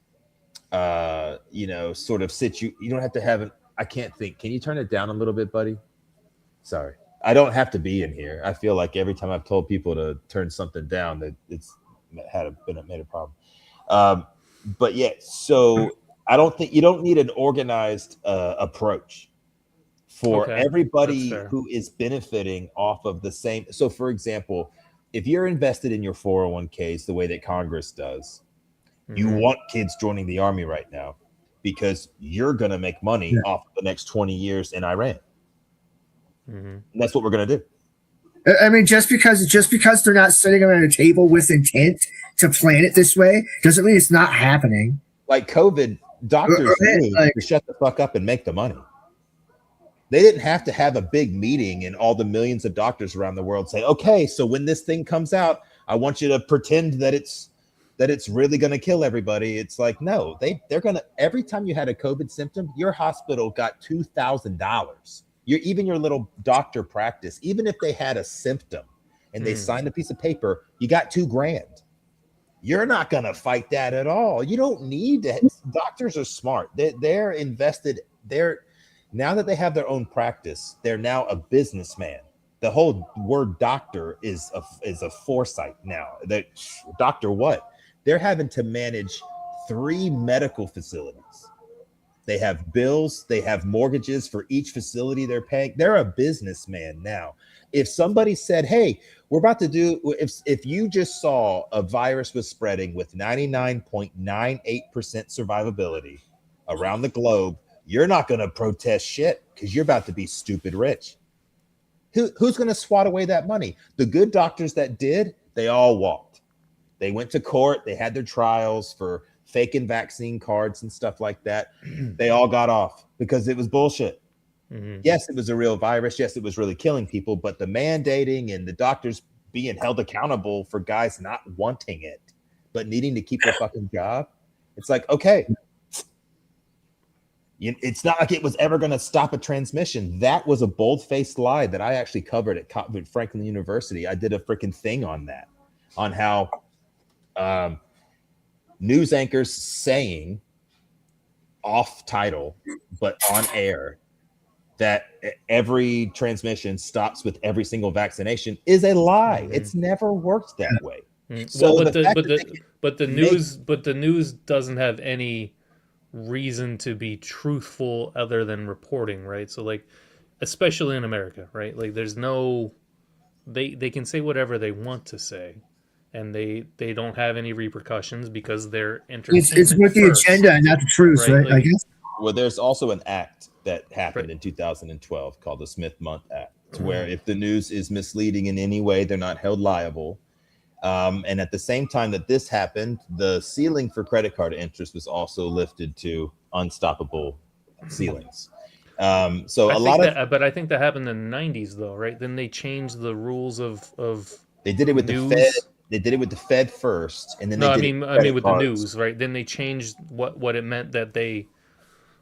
sort of you don't have to have an I can't think. Can you turn it down a little bit, buddy? Sorry. I don't have to be in here. I feel like every time I've told people to turn something down that it's made a problem. Um, but yeah, so I don't think you don't need an organized approach for Okay, that's everybody fair. who is benefiting off of the same. So for example, if you're invested in your 401ks the way that Congress does, you Mhm. want kids joining the army right now because you're going to make money Yeah. off of the next 20 years in Iran. Mhm. And that's what we're going to do. I mean, just because they're not sitting around a table with intent to plan it this way doesn't mean it's not happening. Like COVID, doctors knew Like, to shut the fuck up and make the money. They didn't have to have a big meeting and all the millions of doctors around the world say, okay, so when this thing comes out, I want you to pretend that it's really going to kill everybody. It's like, no, they're going to, every time you had a COVID symptom, your hospital got $2,000. Even your little doctor practice, even if they had a symptom and they signed a piece of paper, you got $2,000. You're not going to fight that at all. You don't need to. Doctors are smart. They're invested. Now that they have their own practice, they're now a businessman. The whole word doctor is a foresight now. That doctor what? They're having to manage 3 medical facilities. They have bills, they have mortgages for each facility they're paying. They're a businessman now. If somebody said, hey, we're about to do, if you just saw a virus was spreading with 99.98% survivability around the globe, you're not going to protest shit because you're about to be stupid rich. Who's going to swat away that money? The good doctors that did, they all walked. They went to court. They had their trials for faking vaccine cards and stuff like that. They all got off because it was bullshit. Mhm. Yes, it was a real virus. Yes, it was really killing people, but the mandating and the doctors being held accountable for guys not wanting it, but needing to keep their fucking job. It's like, okay, it's not like it was ever going to stop a transmission. That was a bold-faced lie that I actually covered at Franklin University. I did a freaking thing on that, on how news anchors saying off title, but on air, that every transmission stops with every single vaccination is a lie. Mhm. It's never worked that way. Well, So the fact that the news doesn't have any reason to be truthful other than reporting, right? So like, especially in America, right? Like, there's no, they can say whatever they want to say, and they don't have any repercussions because they're It's entertainment with the first, agenda and not the truth, right? right? I Like, guess. Well, there's also an act that right. happened in 2012 called the Smith-Month Act, to where if the news is misleading in any way, they're not held liable. And at the same time that this happened, the ceiling for credit card interest was also lifted to unstoppable ceilings. So I a think lot of that, but I think that happened in the '90s, though, right? Then they changed the rules of they did it with the Fed. news. They did it with the Fed first, and then No, they did it with I mean credit with the cards. news, right? Then they changed what it meant that they.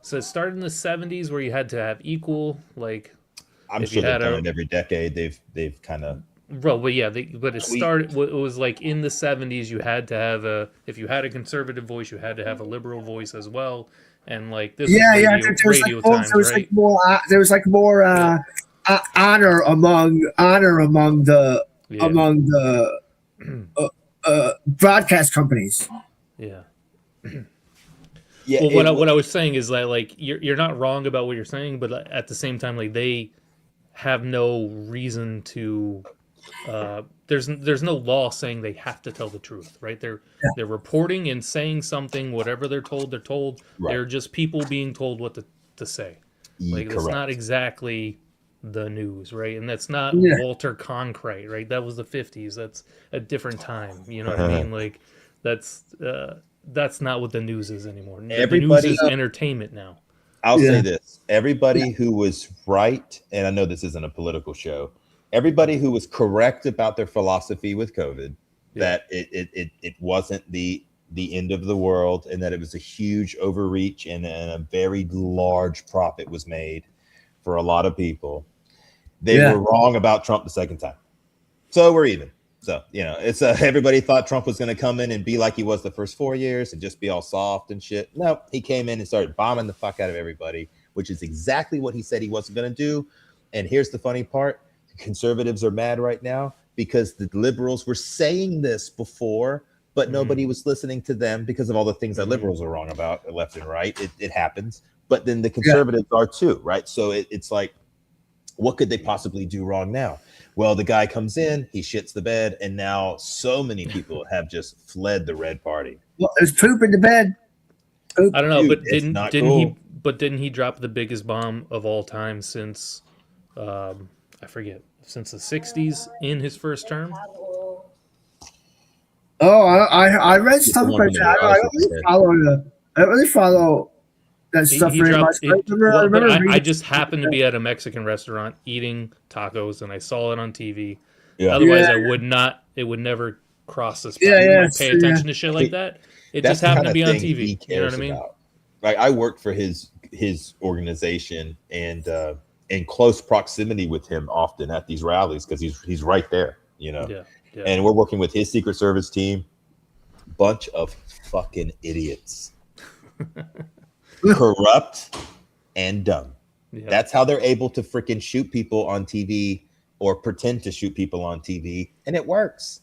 So it started in the '70s where you had to have equal, like, I'm if you sure they've had done a it every decade. They've kind of Bro, but yeah, but it tweaked. started. It was like in the '70s. You had to have a. If you had a conservative voice, you had to have a liberal voice as well. And like this was Yeah, yeah. radio times, right? There was like more Yeah, honor yeah, among the broadcast companies. yeah. Yeah, Well, it what I was saying is that like you're not wrong about what you're saying, but at the same time, like they have no reason to. There's no law saying they have to tell the truth, right? They're reporting and saying something, whatever they're told, they're told. right. They're just people being told what to say. Like that's not Correct. exactly the news, right? And that's not Yeah, Walter Cronkite, right? That was the '50s. That's a different time. You know what I mean? Like that's not what the news is anymore. The news Everybody, is entertainment now. I'll say yeah, this: everybody who was right, and I know this isn't a political show. Everybody who was correct about their philosophy with COVID, Yeah, that it wasn't the end of the world, and that it was a huge overreach, and a very large profit was made for a lot of people. They yeah. were wrong about Trump the second time. So we're even. So, it's everybody thought Trump was going to come in and be like he was the first 4 years and just be all soft and shit. No, he came in and started bombing the fuck out of everybody, which is exactly what he said he wasn't going to do. And here's the funny part. Conservatives are mad right now because the liberals were saying this before, but nobody was listening to them because of all the things that liberals are wrong about left and right. It happens. But then the Yeah. conservatives are too, right? So it's like, what could they possibly do wrong now? Well, the guy comes in, he shits the bed, and now so many people have just fled the red party. Well, there's poop in the bed. Poop. I don't know, Dude, but it's not cool. didn't he drop the biggest bomb of all time since I forget, since the '60s in his first term? Oh, I read It's the stuff one about from the that. I Rouse don't that they really said. follow I don't really follow that stuff He very much. dropped it. I Well, but remember I reading. just happened to be at a Mexican restaurant eating tacos, and I saw it on TV. Yeah. Otherwise, Yeah, I would not. It would never cross this yeah, path. yeah, I pay yeah. attention to shit like that. It That's just the happened kind to of be on thing he TV. You know what cares I mean? about. Like, I worked for his organization, and in close proximity with him often at these rallies because he's right there, Yeah, yeah. and we're working with his Secret Service team. Bunch of fucking idiots, corrupt and dumb. Yeah. That's how they're able to freaking shoot people on TV or pretend to shoot people on TV, and it works.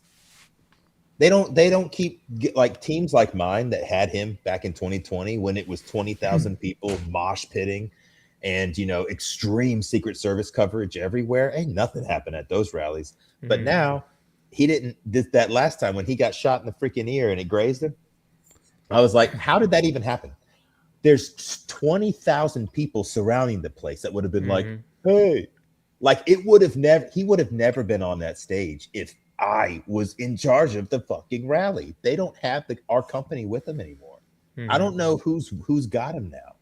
They don't keep like teams like mine that had him back in 2020 when it was 20,000 people mosh pitting and extreme Secret Service coverage everywhere. Ain't nothing happened at those rallies. But Mhm. now he didn't that last time when he got shot in the freaking ear and it grazed him. I was like, how did that even happen? There's 20,000 people surrounding the place that would have been like, Mhm. hey, like he would have never been on that stage if I was in charge of the fucking rally. They don't have our company with them anymore. I don't know who's got him now,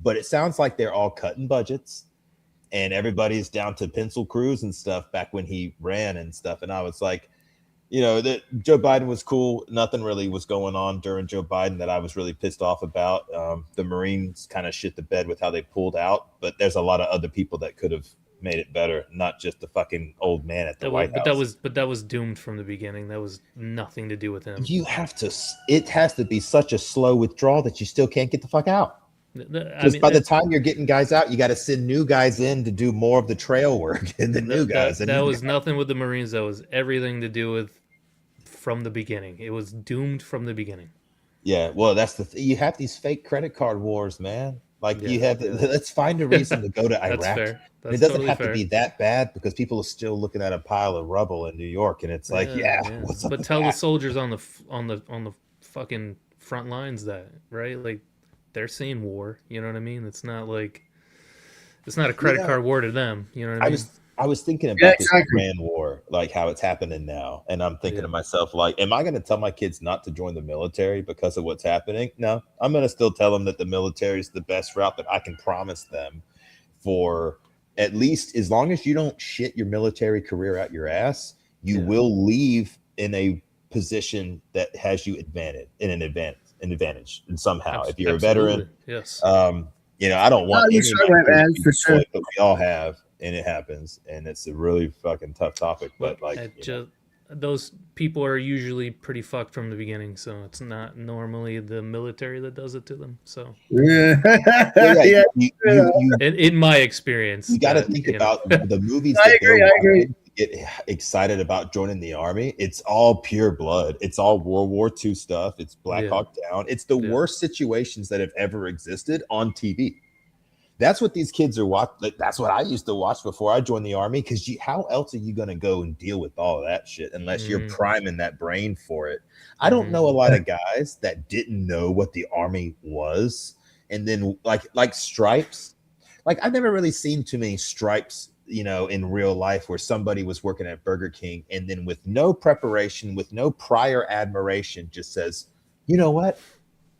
but it sounds like they're all cutting budgets and everybody's down to pencil crews and stuff back when he ran and stuff. And I was like, that Joe Biden was cool. Nothing really was going on during Joe Biden that I was really pissed off about. The Marines kind of shit the bed with how they pulled out, but there's a lot of other people that could have made it better, not just the fucking old man at the White House. That was doomed from the beginning. That was nothing to do with him. It has to be such a slow withdrawal that you still can't get the fuck out. Because by the time you're getting guys out, you got to send new guys in to do more of the trail work and the new guys. That was nothing with the Marines. That was everything to do with from the beginning. It was doomed from the beginning. Yeah, well, that's you have these fake credit card wars, man. Like Yeah, you have to, yeah. let's find a reason to go to That's Iraq. fair. And it That's doesn't totally have to fair. be that bad because people are still looking at a pile of rubble in New York, and it's like, Yeah, yeah, yeah. what's up But with tell the that? soldiers on the fucking front lines that, right? Like they're seeing war. You know what I mean? It's not like it's not a You credit know, card war to them. You know what I I mean? was thinking Yeah, about this exactly. Iran war, like how it's happening now, and I'm thinking Yeah. to myself, like, am I going to tell my kids not to join the military because of what's happening? No, I'm going to still tell them that the military is the best route that I can promise them for at least as long as you don't shit your military career out your ass, you Yeah. will leave in a position that has you advantage and somehow. If you're a veteran, Absolutely. Yes. I don't Oh, want you're any of so my right, kids man, to be for sure. deployed, but we all have, and it happens, and it's a really fucking tough topic. But But like, it just those people are usually pretty fucked from the beginning, so it's not normally the military that does it to them. So, Yeah, well, yeah, yeah, in my experience, you got to that think about the movies I that they're agree. I agree. watching to get excited about joining the army. It's all pure blood. It's all World War II stuff. It's Black yeah, Hawk Down. It's the yeah, worst situations that have ever existed on TV. That's what these kids are watching. Like, that's what I used to watch before I joined the army. Because how else are you going to go and deal with all of that shit unless you're mm, priming that brain for it? I don't hmm know a lot of guys that didn't know what the army was, and then like Stripes. Like I've never really seen too many Stripes, in real life where somebody was working at Burger King and then with no preparation, with no prior admiration, just says, you know what?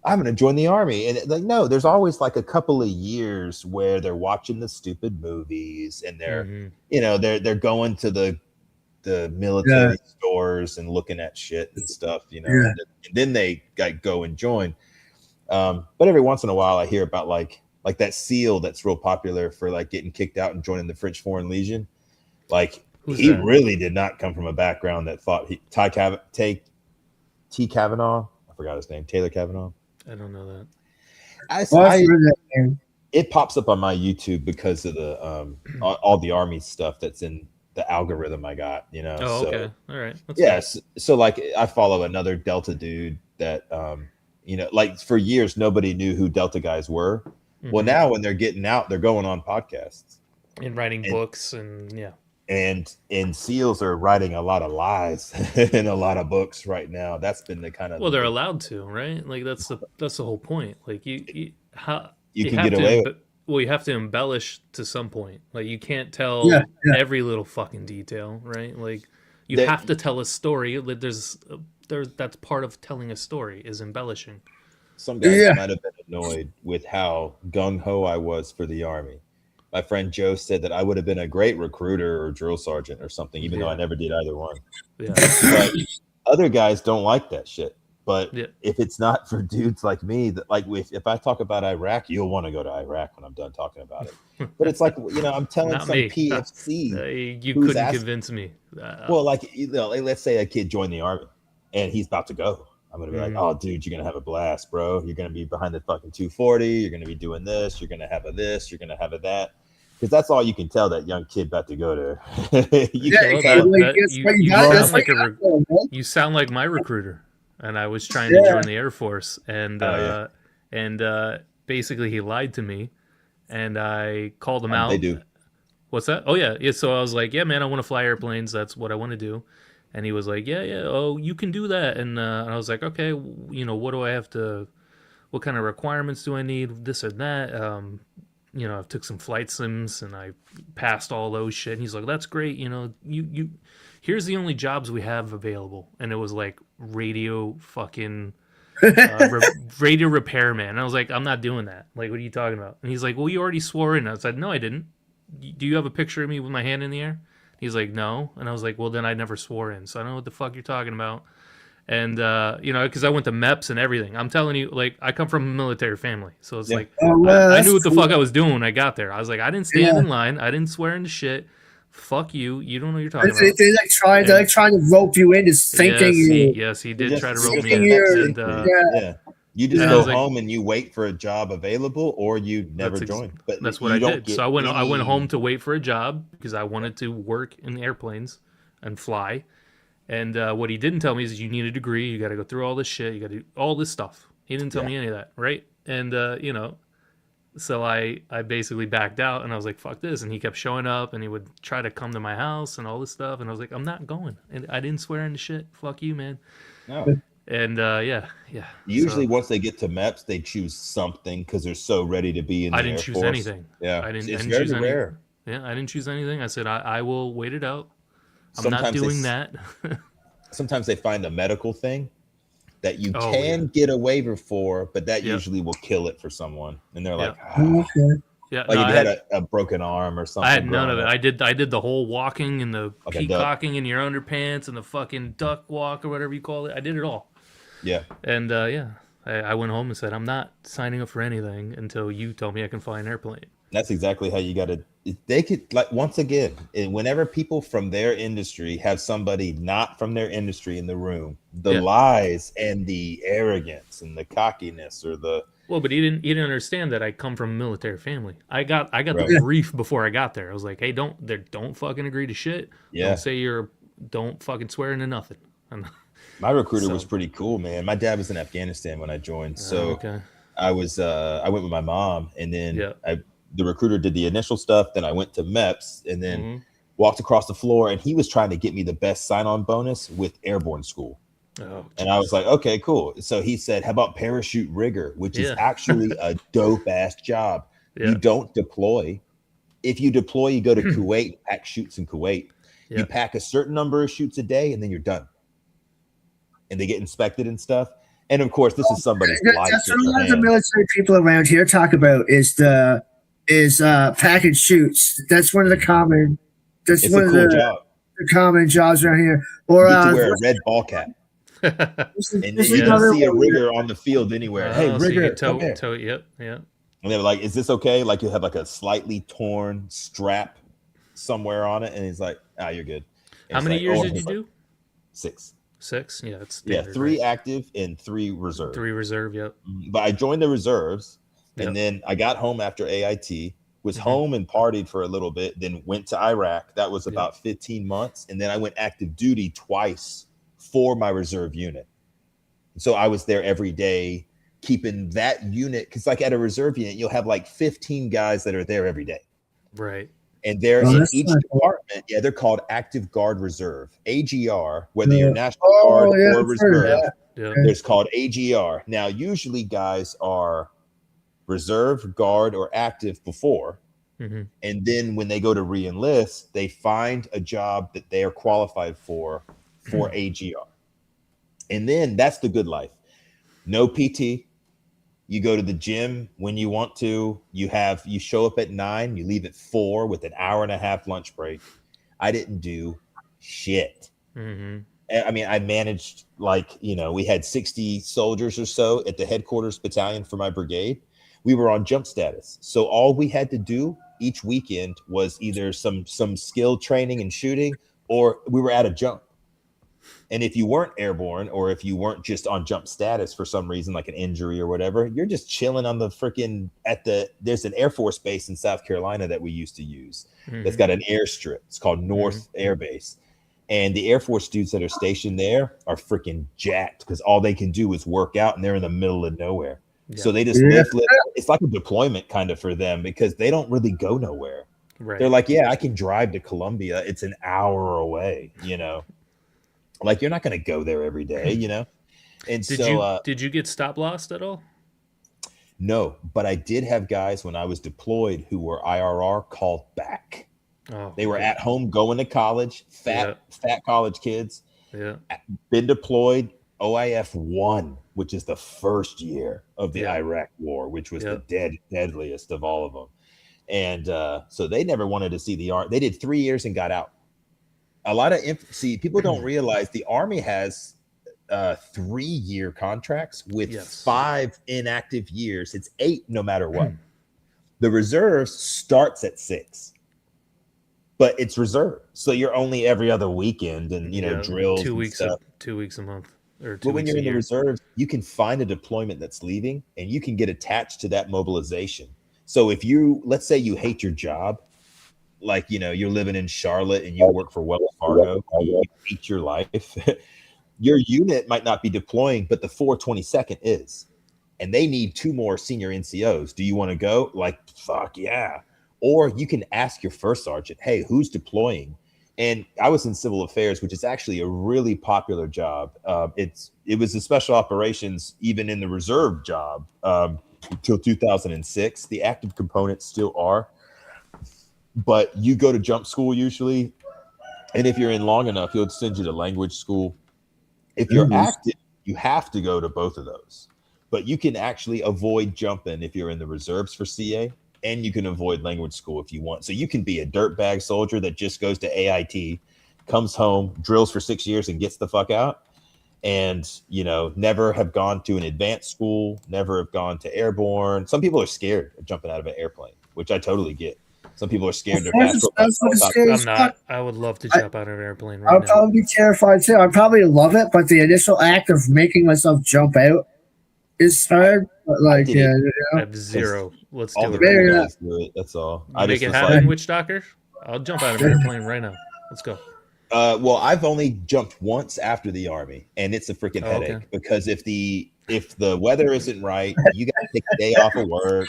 I'm going to join the army. And like, no, there's always like a couple of years where they're watching the stupid movies and they're, hmm they're going to the Yeah, military stores and looking at shit and stuff, yeah. and then they go and join. But every once in a while I hear about like that SEAL that's real popular for like getting kicked out and joining the French Foreign Legion. Like Who's he that? really did not come from a background that thought T Kavanaugh. I forgot his name. Taylor Kavanaugh. I don't know that. Well, I've I heard that name. it pops up on my YouTube because of the all the army stuff that's in the algorithm I got, Oh, So okay, all right, that's fair. yes, so like I follow another Delta dude that like for years nobody knew who Delta guys were. Well, hmm now when they're getting out, they're going on podcasts. And writing And books and yeah, and SEALs are writing a lot of lies in a lot of books right now. That's been the kind of well, the they're big allowed to, right? Like that's the whole point. Like you how you you can have get to away with. well, you have to embellish to some point. Like you can't Yeah, tell yeah, every little fucking detail, right? Like you That have to tell a story. Like, there's that's part of telling a story is embellishing. some guys yeah. might have been annoyed with how gung ho I was for the army. My friend Joe said that I would have been a great recruiter or drill sergeant or something, even though I Yeah, never did either one. yeah, But other guys don't like that shit. But yeah. if it's not for dudes like me, that like if I talk about Iraq, you'll want to go to Iraq when I'm done talking about it. But it's like I'm telling Not some me. PFC You who's couldn't asked. convince me. Well, like like, let's say a kid joined the army and he's about to go. I'm gonna be like, mm, oh, dude, you're gonna have a blast, bro. You're gonna be behind the fucking 240. You're gonna be doing this. You're gonna have a this. You're gonna have a that. Because that's all you can tell that young kid about to go there. You Yeah, can't well, tell him. that that's what you you got. That's sound what like you got for 'em, man. you sound like my recruiter, and I was trying to Yeah, join the Air Force, Oh yeah, and basically he lied to me, and I called him they out. do. What's that? Oh yeah, yeah. So I was like, yeah, man, I want to fly airplanes. That's what I want to do. And he was like, yeah, yeah. Oh, you can do that. And I was like, okay, what do I have to? What kind of requirements do I need? This or that. I took some flight sims and I passed all those shit. And he's like, that's great. Here's the only jobs we have available. And it was like radio fucking radio repairman. And I was like, I'm not doing that. Like, what are you talking about? And he's like, well, you already swore in. I said, no, I didn't. Do you have a picture of me with my hand in the air? He's like, no. And I was like, well, then I never swore in. So I don't know what the fuck you're talking about. And, because I went to MEPS and everything. I'm telling you, like, I come from a military family. So it's Yeah. like, oh, well, I that's knew what the cool. fuck I was doing when I got there. I was like, I didn't stand Yeah. in line. I didn't swear into shit. Fuck you. You don't know what you're talking They, about. they like trying, they're And like trying to rope you into thinking yes, he They did try to just rope it's me the thinking in. next you're, big And, thing. yeah, Yeah. You just and I go was like, home and you wait for a job available, or you never join. But that's what you I don't did. So get I went home any. to wait for a job because I wanted to work in airplanes and fly. And what he didn't tell me is you need a degree. You got to go through all this shit. You got to do all this stuff. He didn't tell Yeah. me any of that, right? And So I basically backed out and I was like, fuck this. And he kept showing up and he would try to come to my house and all this stuff. And I was like, I'm not going. And I didn't swear into shit. Fuck you, man. No. And yeah. Usually, So once they get to MEPS, they choose something because they're so ready to be in the I didn't Air choose Force. anything. Yeah, I it's didn't very choose any. rare. Yeah, I didn't choose anything. I said I will wait it out. I'm not Sometimes doing they, that. sometimes they find a medical thing that you Oh, can yeah. get a waiver for, but that Yep. usually will kill it for someone. And they're like, Yep. Okay. Yeah, like no, if I you had had a broken arm or something. I had none of growing it. up, I did the whole walking and the like a duck. peacocking in your underpants and the fucking duck walk or whatever you call it. I did it all. Yeah. And yeah, I went home and said, I'm not signing up for anything until you tell me I can fly an airplane. That's exactly how you got to. They could, like, once again, whenever people from their industry have somebody not from their industry in the room, the Yeah. lies and the arrogance and the cockiness or the Well, but he didn't understand that I come from a military family. I got Right. the brief before I got there. I was like, hey, don't fucking agree to shit. Yeah. Don't fucking swear into nothing. My recruiter was So- pretty cool, man. My dad was in Afghanistan when I joined, so okay. I went with my mom, and then Yeah. the recruiter did the initial stuff. Then I went to MEPS, and then Mhm. walked across the floor, and he was trying to get me the best sign-on bonus with airborne school. Oh, And I was like, okay, cool. So he said, how about parachute rigger, which is Yeah. actually a dope ass job. Yeah. You don't deploy. If you deploy, you go to Kuwait, pack chutes in Kuwait. Yeah. You pack a certain number of chutes a day, and then you're done. And they get inspected and stuff. And of course, this is somebody's life. That's in what a your lot of the hands. military people around here talk about is package shoots. That's one of the common. That's It's one a of cool the, job. the common jobs around here. Or You get to wear a red ball cap, this and is you can another see a one. rigger on the field anywhere. Hey, Oh, so you rigger, could come here. tow. Yep. Yeah. And they were like, is this okay? Like, you have like a slightly torn strap somewhere on it. And he's like, you're good. And How it's many like, years I'm did you just like, do? 6. 6. Yeah, it's Yeah, standard, 3 right? active and 3 reserve. 3 reserve. Yep. But I joined the reserves, Yep. and then I got home after AIT, was Mhm. home and partied for a little bit, then went to Iraq. That was Yep. about 15 months. And then I went active duty twice for my reserve unit. So I was there every day, keeping that unit, because like at a reserve unit, you'll have like 15 guys that are there every day. Right. And they're Oh, in that's each not cool. department. Yeah, they're called Active Guard Reserve, AGR, whether Yeah. you're National Oh, Guard yeah, or I've heard of reserve. that. Yep. There's called AGR. Now, usually guys are reserve, guard, or active before. Mhm. And then when they go to re-enlist, they find a job that they are qualified for AGR. And then that's the good life. No PT. You go to the gym when you want to. You show up at 9, you leave at 4 with an hour and a half lunch break. I didn't do shit. Mhm. I mean, I managed, like, we had 60 soldiers or so at the headquarters battalion for my brigade. We were on jump status. So all we had to do each weekend was either some skill training and shooting, or we were at a jump. And if you weren't airborne, or if you weren't just on jump status for some reason, like an injury or whatever, you're just chilling on the freaking there's an Air Force base in South Carolina that we used to use. That's Mhm. got an airstrip. It's called North Air Base. And the Air Force dudes that are stationed there are freaking jacked because all they can do is work out, and they're in the middle of nowhere. Yeah. So they just Yeah. lift. It's like a deployment kind of for them because they don't really go nowhere. Right. They're like, yeah, I can drive to Columbia. It's an hour away, Like, you're not going to go there every day, And Did you get stop lost at all? no, but I did have guys when I was deployed who were IRR called back. Oh, They were yeah. at home going to college, fat college kids, Yeah. been deployed OIF 1, which is the first year of the Yeah. Iraq war, which was Yeah. the deadliest of all of them. And so they never wanted to see the Army. They did 3 years and got out. A lot of people don't realize the Army has 3-year contracts with Yes. 5 inactive years. It's 8 no matter what. The reserves starts at 6, but it's reserve, so you're only every other weekend, and drills. 2 and weeks. stuff. 2 weeks a month, or 2 But when weeks you're a in the year. reserves, you can find a deployment that's leaving, and you can get attached to that mobilization. So if let's say you hate your job, like, you're living in Charlotte and you work for Wells Fargo, you hate your life, your unit might not be deploying, but the 422nd is. and they need 2 more senior NCOs. Do you want to go? Like, fuck yeah. Or you can ask your first sergeant, hey, who's deploying? And I was in civil affairs, which is actually a really popular job. It was a special operations, even in the reserve job, till 2006. The active components still are, but you go to jump school usually, and if you're in long enough, he'll send you to language school. If you're active, you have to go to both of those, but you can actually avoid jumping if you're in the reserves for CA, and you can avoid language school if you want. So you can be a dirtbag soldier that just goes to AIT, comes home, drills for 6 years, and gets the fuck out. And, you know, never have gone to an advanced school, never have gone to airborne. Some people are scared of jumping out of an airplane, which I totally get. Some people are scared. They're That's fucking scary I'm as not. fuck. I would love to jump out of an airplane right I'd now. probably be terrified too. I'd probably love it, but the initial act of making myself jump out is hard. But like, did yeah, it. I have 0. Let's All do the it. Maybe cool not. guys do it. That's all. You I make just it was happen, like, Witch Doctor. I'll jump out of an airplane right now. Let's go. well, I've only jumped once after the Army, and it's a freaking Oh, headache okay. because if the weather isn't right, you got to take a day off of work.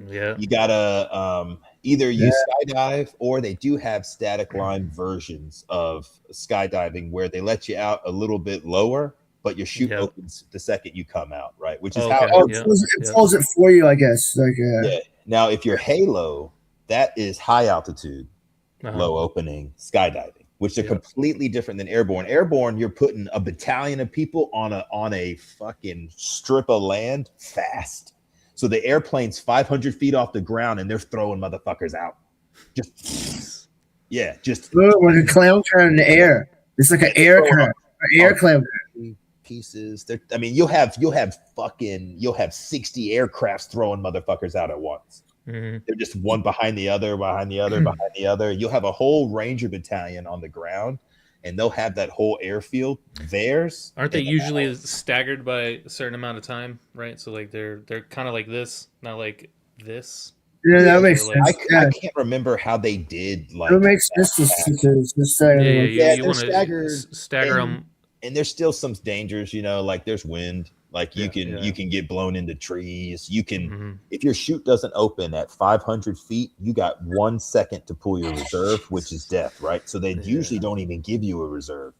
Yeah. You gotta either you skydive, or they do have static line versions of skydiving where they let you out a little bit lower, but your chute Yep. opens the second you come out, right? Which is Oh, how okay. Oh, Yeah. it pulls it for you, I guess. Like, yeah. Now, if you're Halo, that is high altitude, Uh-huh. low opening skydiving, which are Yep. completely different than airborne. Airborne, you're putting a battalion of people on a fucking strip of land fast. So the airplane's 500 feet off the ground, and they're throwing motherfuckers out. Just yeah, just when a clown car in the air, it's like an air car, an air clown. pieces. I mean, you'll have 60 aircrafts throwing motherfuckers out at once. Mm-hmm. They're just one behind the other, behind the other, behind the other. You'll have a whole Ranger battalion on the ground, and they'll have that whole airfield theirs. Aren't they usually staggered by a certain amount of time, right? So like they're kind of like this, not like this. Yeah, that makes Or, like, sense. Yeah, I can't remember how they did like it makes sense. Yeah, you they're want to staggered, stagger them. and there's still some dangers, you know, like there's wind, like you can get blown into trees. You can if your chute doesn't open at 500 feet, you got 1 second to pull your reserve, which is death, right? So they usually don't even give you a reserve.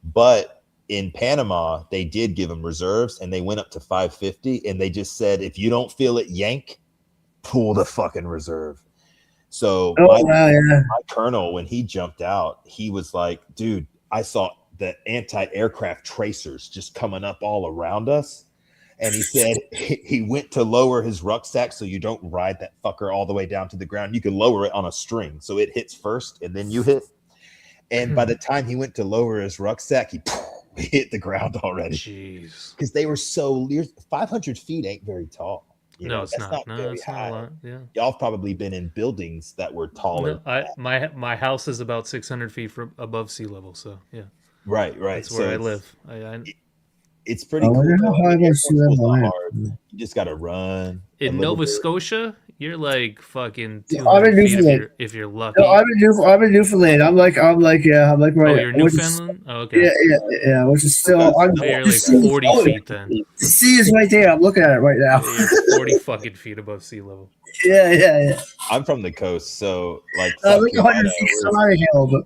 But in Panama, they did give them reserves, and they went up to 550, and they just said, if you don't feel it yank, pull the fucking reserve. So my colonel, when he jumped out, he was like, dude, I saw the anti-aircraft tracers just coming up all around us. And he said he went to lower his rucksack so you don't ride that fucker all the way down to the ground. You can lower it on a string so it hits first and then you hit. And by the time he went to lower his rucksack, he hit the ground already. Jeez. Because they were 500 feet ain't very tall. You know, No, it's not. No, very it's high. not a lot. Yeah. Y'all have probably been in buildings that were taller. No, my house is about 600 feet from above sea level, so yeah. Right. That's where I live. It's pretty cool. You just got to run. In Nova Scotia, you're like fucking I'm in 200 feet Newfoundland. if you're lucky. No, I'm in Newfoundland. I'm like right. Oh, you're Newfoundland? Oh, okay. Yeah. Which is still. You're like 40 feet then. The sea is right there. I'm looking at it right now. You're 40 fucking feet above sea level. Yeah. I'm from the coast, so like, like 100 feet on a hill, but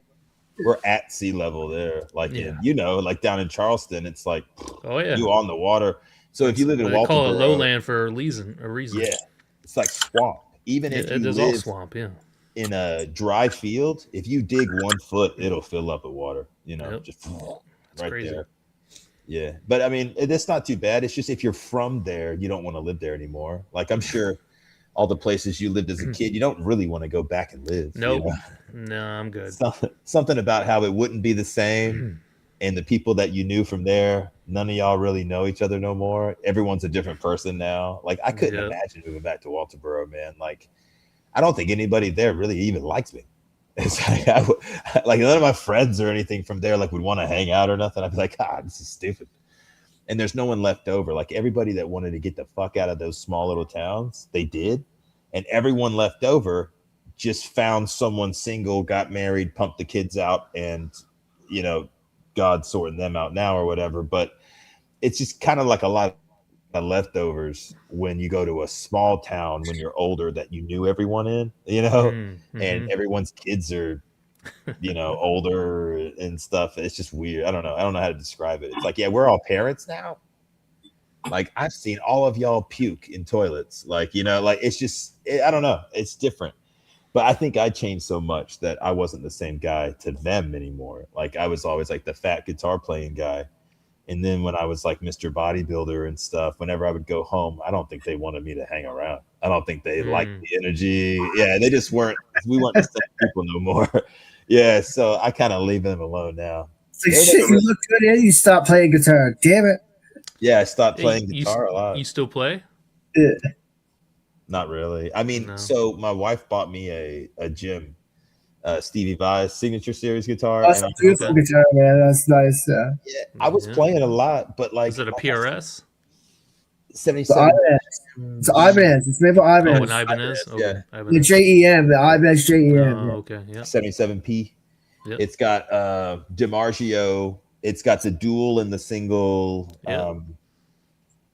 we're at sea level there. Like, like down in Charleston, it's like, you on the water. So if you live in Walterboro, they call it lowland for a reason. Yeah, it's like swamp. Even if you live all swamp, in a dry field, if you dig 1 foot, it'll fill up with water. You know, just right crazy. There. Yeah, but I mean, it's not too bad. It's just if you're from there, you don't want to live there anymore. Like, I'm sure all the places you lived as a kid, you don't really want to go back and live. Nope. You know? No, I'm good. Something about how it wouldn't be the same. And the people that you knew from there, none of y'all really know each other no more. Everyone's a different person now. Like, I couldn't imagine moving back to Walterboro, man. Like, I don't think anybody there really even likes me. It's like none of my friends or anything from there like would want to hang out or nothing. I'd be like, this is stupid. And there's no one left over. Like, everybody that wanted to get the fuck out of those small little towns, they did. And everyone left over just found someone single, got married, pumped the kids out, and, you know, God's sorting them out now or whatever. But it's just kind of like a lot of leftovers when you go to a small town when you're older that you knew everyone in, and everyone's kids are, older and stuff. It's just weird. I don't know. I don't know how to describe it. It's like, yeah, we're all parents now. Like I've seen all of y'all puke in toilets. Like, like it's just, I don't know. It's different. But I think I changed so much that I wasn't the same guy to them anymore. Like I was always like the fat guitar playing guy. And then when I was like Mr. Bodybuilder and stuff, whenever I would go home, I don't think they wanted me to hang around. I don't think they liked the energy. Yeah, they just weren't. We weren't the same people no more. Yeah, so I kind of leave them alone now. It's like, shit, you look good and you stop playing guitar. Damn it. Yeah, I stopped playing guitar a lot. You still play? Yeah. Not really. I mean, No. so my wife bought me a Jim Stevie Vai's signature series guitar. That's a beautiful guitar, man. That's nice. Yeah, I was playing a lot, but like, is it a PRS? 77. It's Ibanez. It's made for Ibanez. Oh, an Ibanez. Okay. Yeah. The JEM, the Ibanez JEM. Oh, okay. Yeah. 77P. Yep. It's got DiMaggio. It's got the dual and the single. Yeah.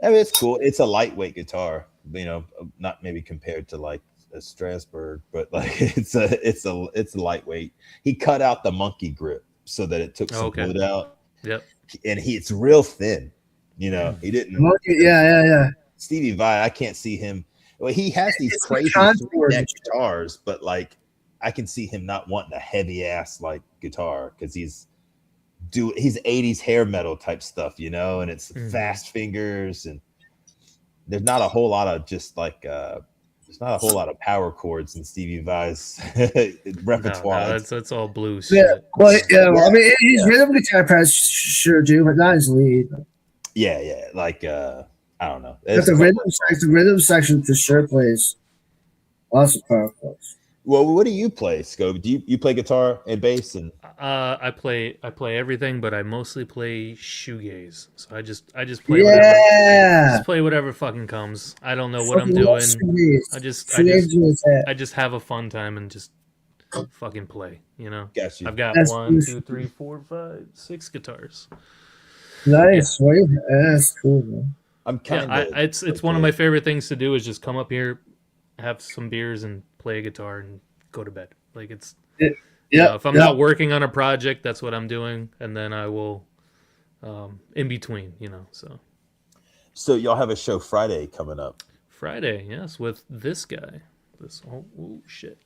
I mean, it's cool. It's a lightweight guitar. Not maybe compared to like a Strasbourg, but like it's lightweight. He cut out the monkey grip so that it took some wood out. Yep. And it's real thin. He didn't. Yeah. Stevie Vai, I can't see him. Well, he has these crazy neck guitars, but like I can see him not wanting a heavy ass like guitar because he's 80s hair metal type stuff, and it's fast fingers, and there's not a whole lot of just like there's not a whole lot of power chords in Stevie Vai's repertoire. No, that's all blues. Yeah, well, I mean, his rhythm guitar parts sure do, but not his lead. Yeah, like I don't know. The rhythm section for sure plays lots of power chords. Well, what do you play, Skobie? Do you play guitar and bass? And I play everything, but I mostly play shoegaze. So I just play whatever. Just play whatever fucking comes. I don't know what I'm doing. I just have a fun time and just fucking play. Got you. I've got 1, 2, 3, 4, 5, 6 guitars. Nice, yeah. That's cool, man. I'm kind of. It's one of my favorite things to do is just come up here, have some beers, and play a guitar and go to bed. Like it's if I'm not working on a project, that's what I'm doing, and then I will in between, so y'all have a show Friday coming up. Friday, yes, with this guy. Oh shit,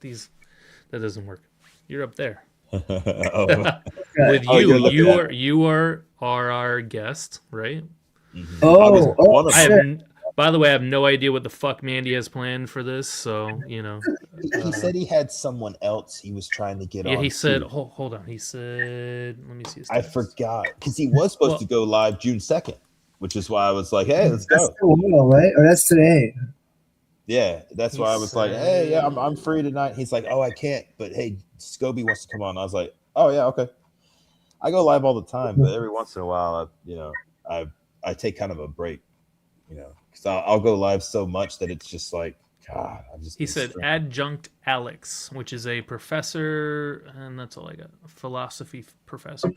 that doesn't work. You're up there. With you are our guest, right? Mm-hmm. By the way, I have no idea what the fuck Mandy has planned for this, so He said he had someone else he was trying to get on. Yeah, he said, hold on. He said, let me see his text. I forgot because he was supposed to go live June 2nd, which is why I was like, hey, let's go. That's tomorrow, right? Or that's today. Yeah, that's why I was like, hey, yeah, I'm free tonight. He's like, oh, I can't, but hey, Skobie wants to come on. I was like, oh yeah, okay. I go live all the time, but every once in a while, I take kind of a break, because I'll go live so much that it's just like, God, I'm just. He said adjunct Alex, which is a professor, and that's all I got. A philosophy professor.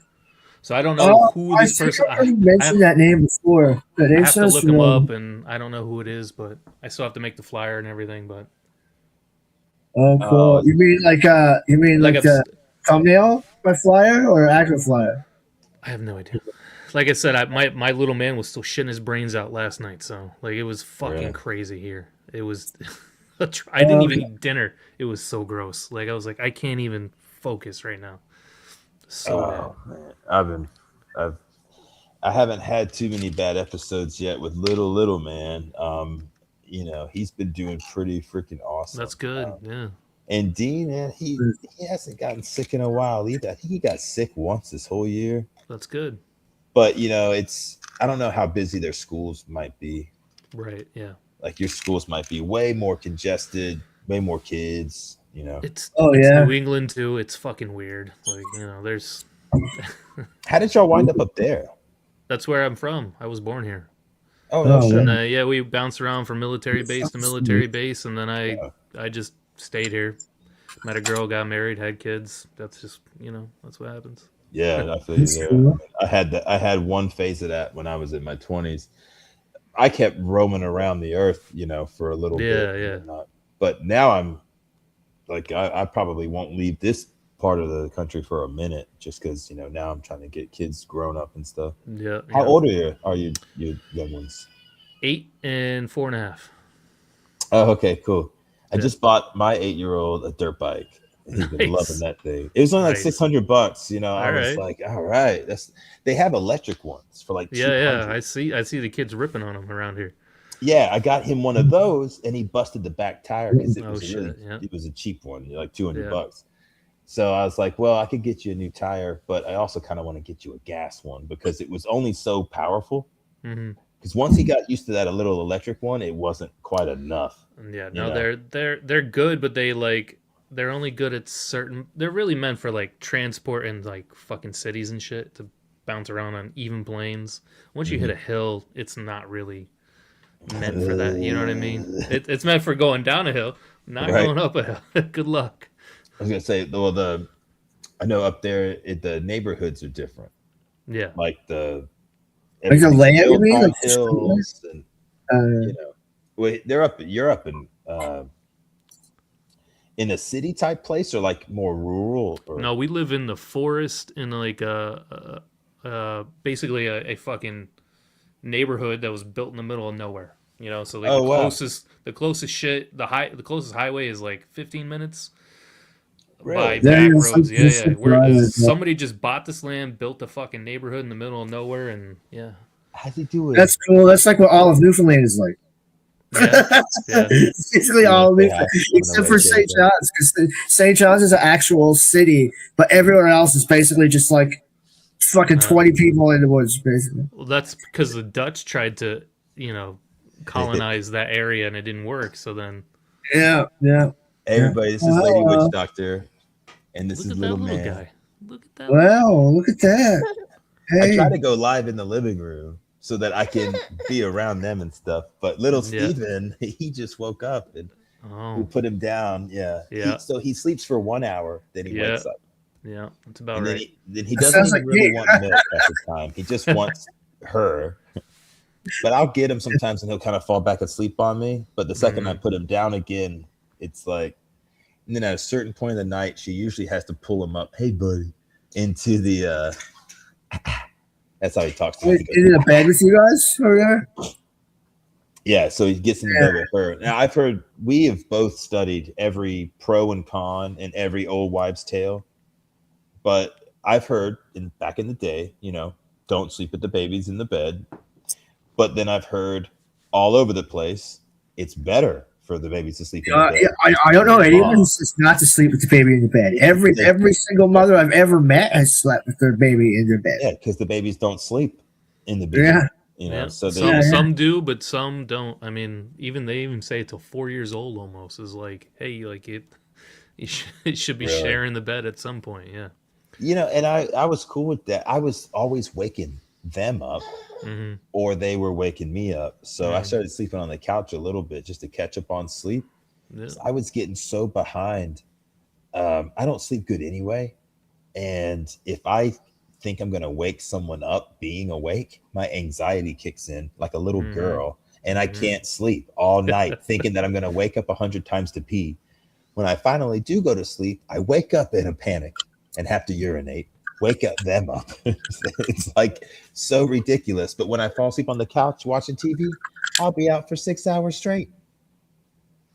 So I don't know who this person. I mentioned that name before. I have to look him up, and I don't know who it is, but I still have to make the flyer and everything. But oh, cool. You mean like a thumbnail by flyer or actual flyer? I have no idea. Like I said, my little man was still shitting his brains out last night, so like it was fucking crazy here. It was. I didn't even eat dinner. It was so gross. Like I was like, I can't even focus right now. So bad. Man. I haven't had too many bad episodes yet with little man. He's been doing pretty freaking awesome. That's good. Yeah. And Dean, man, he hasn't gotten sick in a while either. I think he got sick once this whole year. That's good. But I don't know how busy their schools might be. Right. Yeah. Like your schools might be way more congested, way more kids. It's New England too. It's fucking weird. Like there's. How did y'all wind up there? That's where I'm from. I was born here. Oh no! And we bounced around from military base to military base, and then I just stayed here. Met a girl, got married, had kids. That's just that's what happens. Yeah, I feel you there. I had one phase of that when I was in my 20s. I kept roaming around the earth, for a little bit Yeah, and yeah. whatnot. But now I'm like, I probably won't leave this part of the country for a minute just because, now I'm trying to get kids grown up and stuff. Yeah, How yeah. old are you, your young ones? 8 and 4.5. Oh, okay, cool. I Yeah. just bought my 8-year-old a dirt bike. And he's been loving Nice. that thing. It was only like Nice. $600. I All was right. like, all right, they have electric ones for like Yeah, yeah. 200. I see the kids ripping on them around here. Yeah, I got him one of those, and he busted the back tire because it Oh was shit. Yeah. it was a cheap one, like 200 Yeah. bucks. So I was like, well, I could get you a new tire, but I also kind of want to get you a gas one because it was only so powerful. Mm-hmm. Because once he got used to that a little electric one, it wasn't quite enough. Yeah. You No, know, they're good, but they're only good at certain. They're really meant for like transport in like fucking cities and shit to bounce around on even plains. Once you hit a hill, it's not really meant for that. You know what I mean? It's meant for going down a hill, not right? going up a hill. Good luck. I was gonna say, well, I know up there the neighborhoods are different. Yeah. Like Like the everything's layout, you built mean? on Like the street hills, and layout? you know, wait, you're up in a city type place or like more rural or No, we live in the forest in like basically a fucking neighborhood that was built in the middle of nowhere. So like oh wow, the closest shit, the closest highway is like 15 minutes by really? There back you go. roads. Yeah, yeah. Where Some somebody just bought this land, built a fucking neighborhood in the middle of nowhere, and yeah, How's he doing? That's cool. That's like what all of Newfoundland is like. yeah, yeah. Basically, Even all if of they have Newfoundland, to live in a except for lake every St. day. John's, because St. John's is an actual city, but everywhere else is basically just like fucking Uh, 20 people in the woods, basically. well, that's because the Dutch tried to, you know, colonize that area and it didn't work. So then, Yeah, yeah, yeah. Everybody, this is Lady Witch Well, Doctor, and this look is at that Little little Man. guy. Look at that little. well, look at that. I Hey, try to go live in the living room so that I can be around them and stuff. But little Yeah. Steven, he just woke up and we Oh, put him down. Yeah. yeah, So he sleeps for 1 hour, then he yeah, wakes up. yeah. That's about And right. then he that doesn't sounds like even really me. want milk at the time. He just wants her. But I'll get him sometimes and he'll kind of fall back asleep on me. But the second I Mhm. put him down again, it's like, and then at a certain point in the night, she usually has to pull him up. Hey, buddy, into the. That's how he talks to me. Is He goes, it in a bed with you guys over there? yeah, so he gets in the bed with her. Now I've heard we have both studied every pro and con and every old wives' tale, but I've heard back in the day, don't sleep with the babies in the bed. But then I've heard all over the place, it's better for the babies to sleep in the bed. Yeah, I don't know anyone Wrong. who says not to sleep with the baby in the bed. Every single mother I've ever met has slept with their baby in their bed. Yeah, because the babies don't sleep in the bed. Yeah, Yeah. So they Some do, but some don't. I mean, they even say till 4 years old almost is like, hey, like it should be Really? sharing the bed at some point. Yeah. and I was cool with that. I was always waking them up Hmm. or they were waking me up. So I Mhm. started sleeping on the couch a little bit just to catch up on sleep. Yeah. I was getting so behind. I don't sleep good anyway. And if I think I'm going to wake someone up being awake, my anxiety kicks in like a little Mhm. girl. And I Mhm. can't sleep all night thinking that I'm going to wake up 100 times to pee. When I finally do go to sleep, I wake up in a panic and have to urinate, wake up them up. It's like so ridiculous. But when I fall asleep on the couch watching TV, I'll be out for 6 hours straight.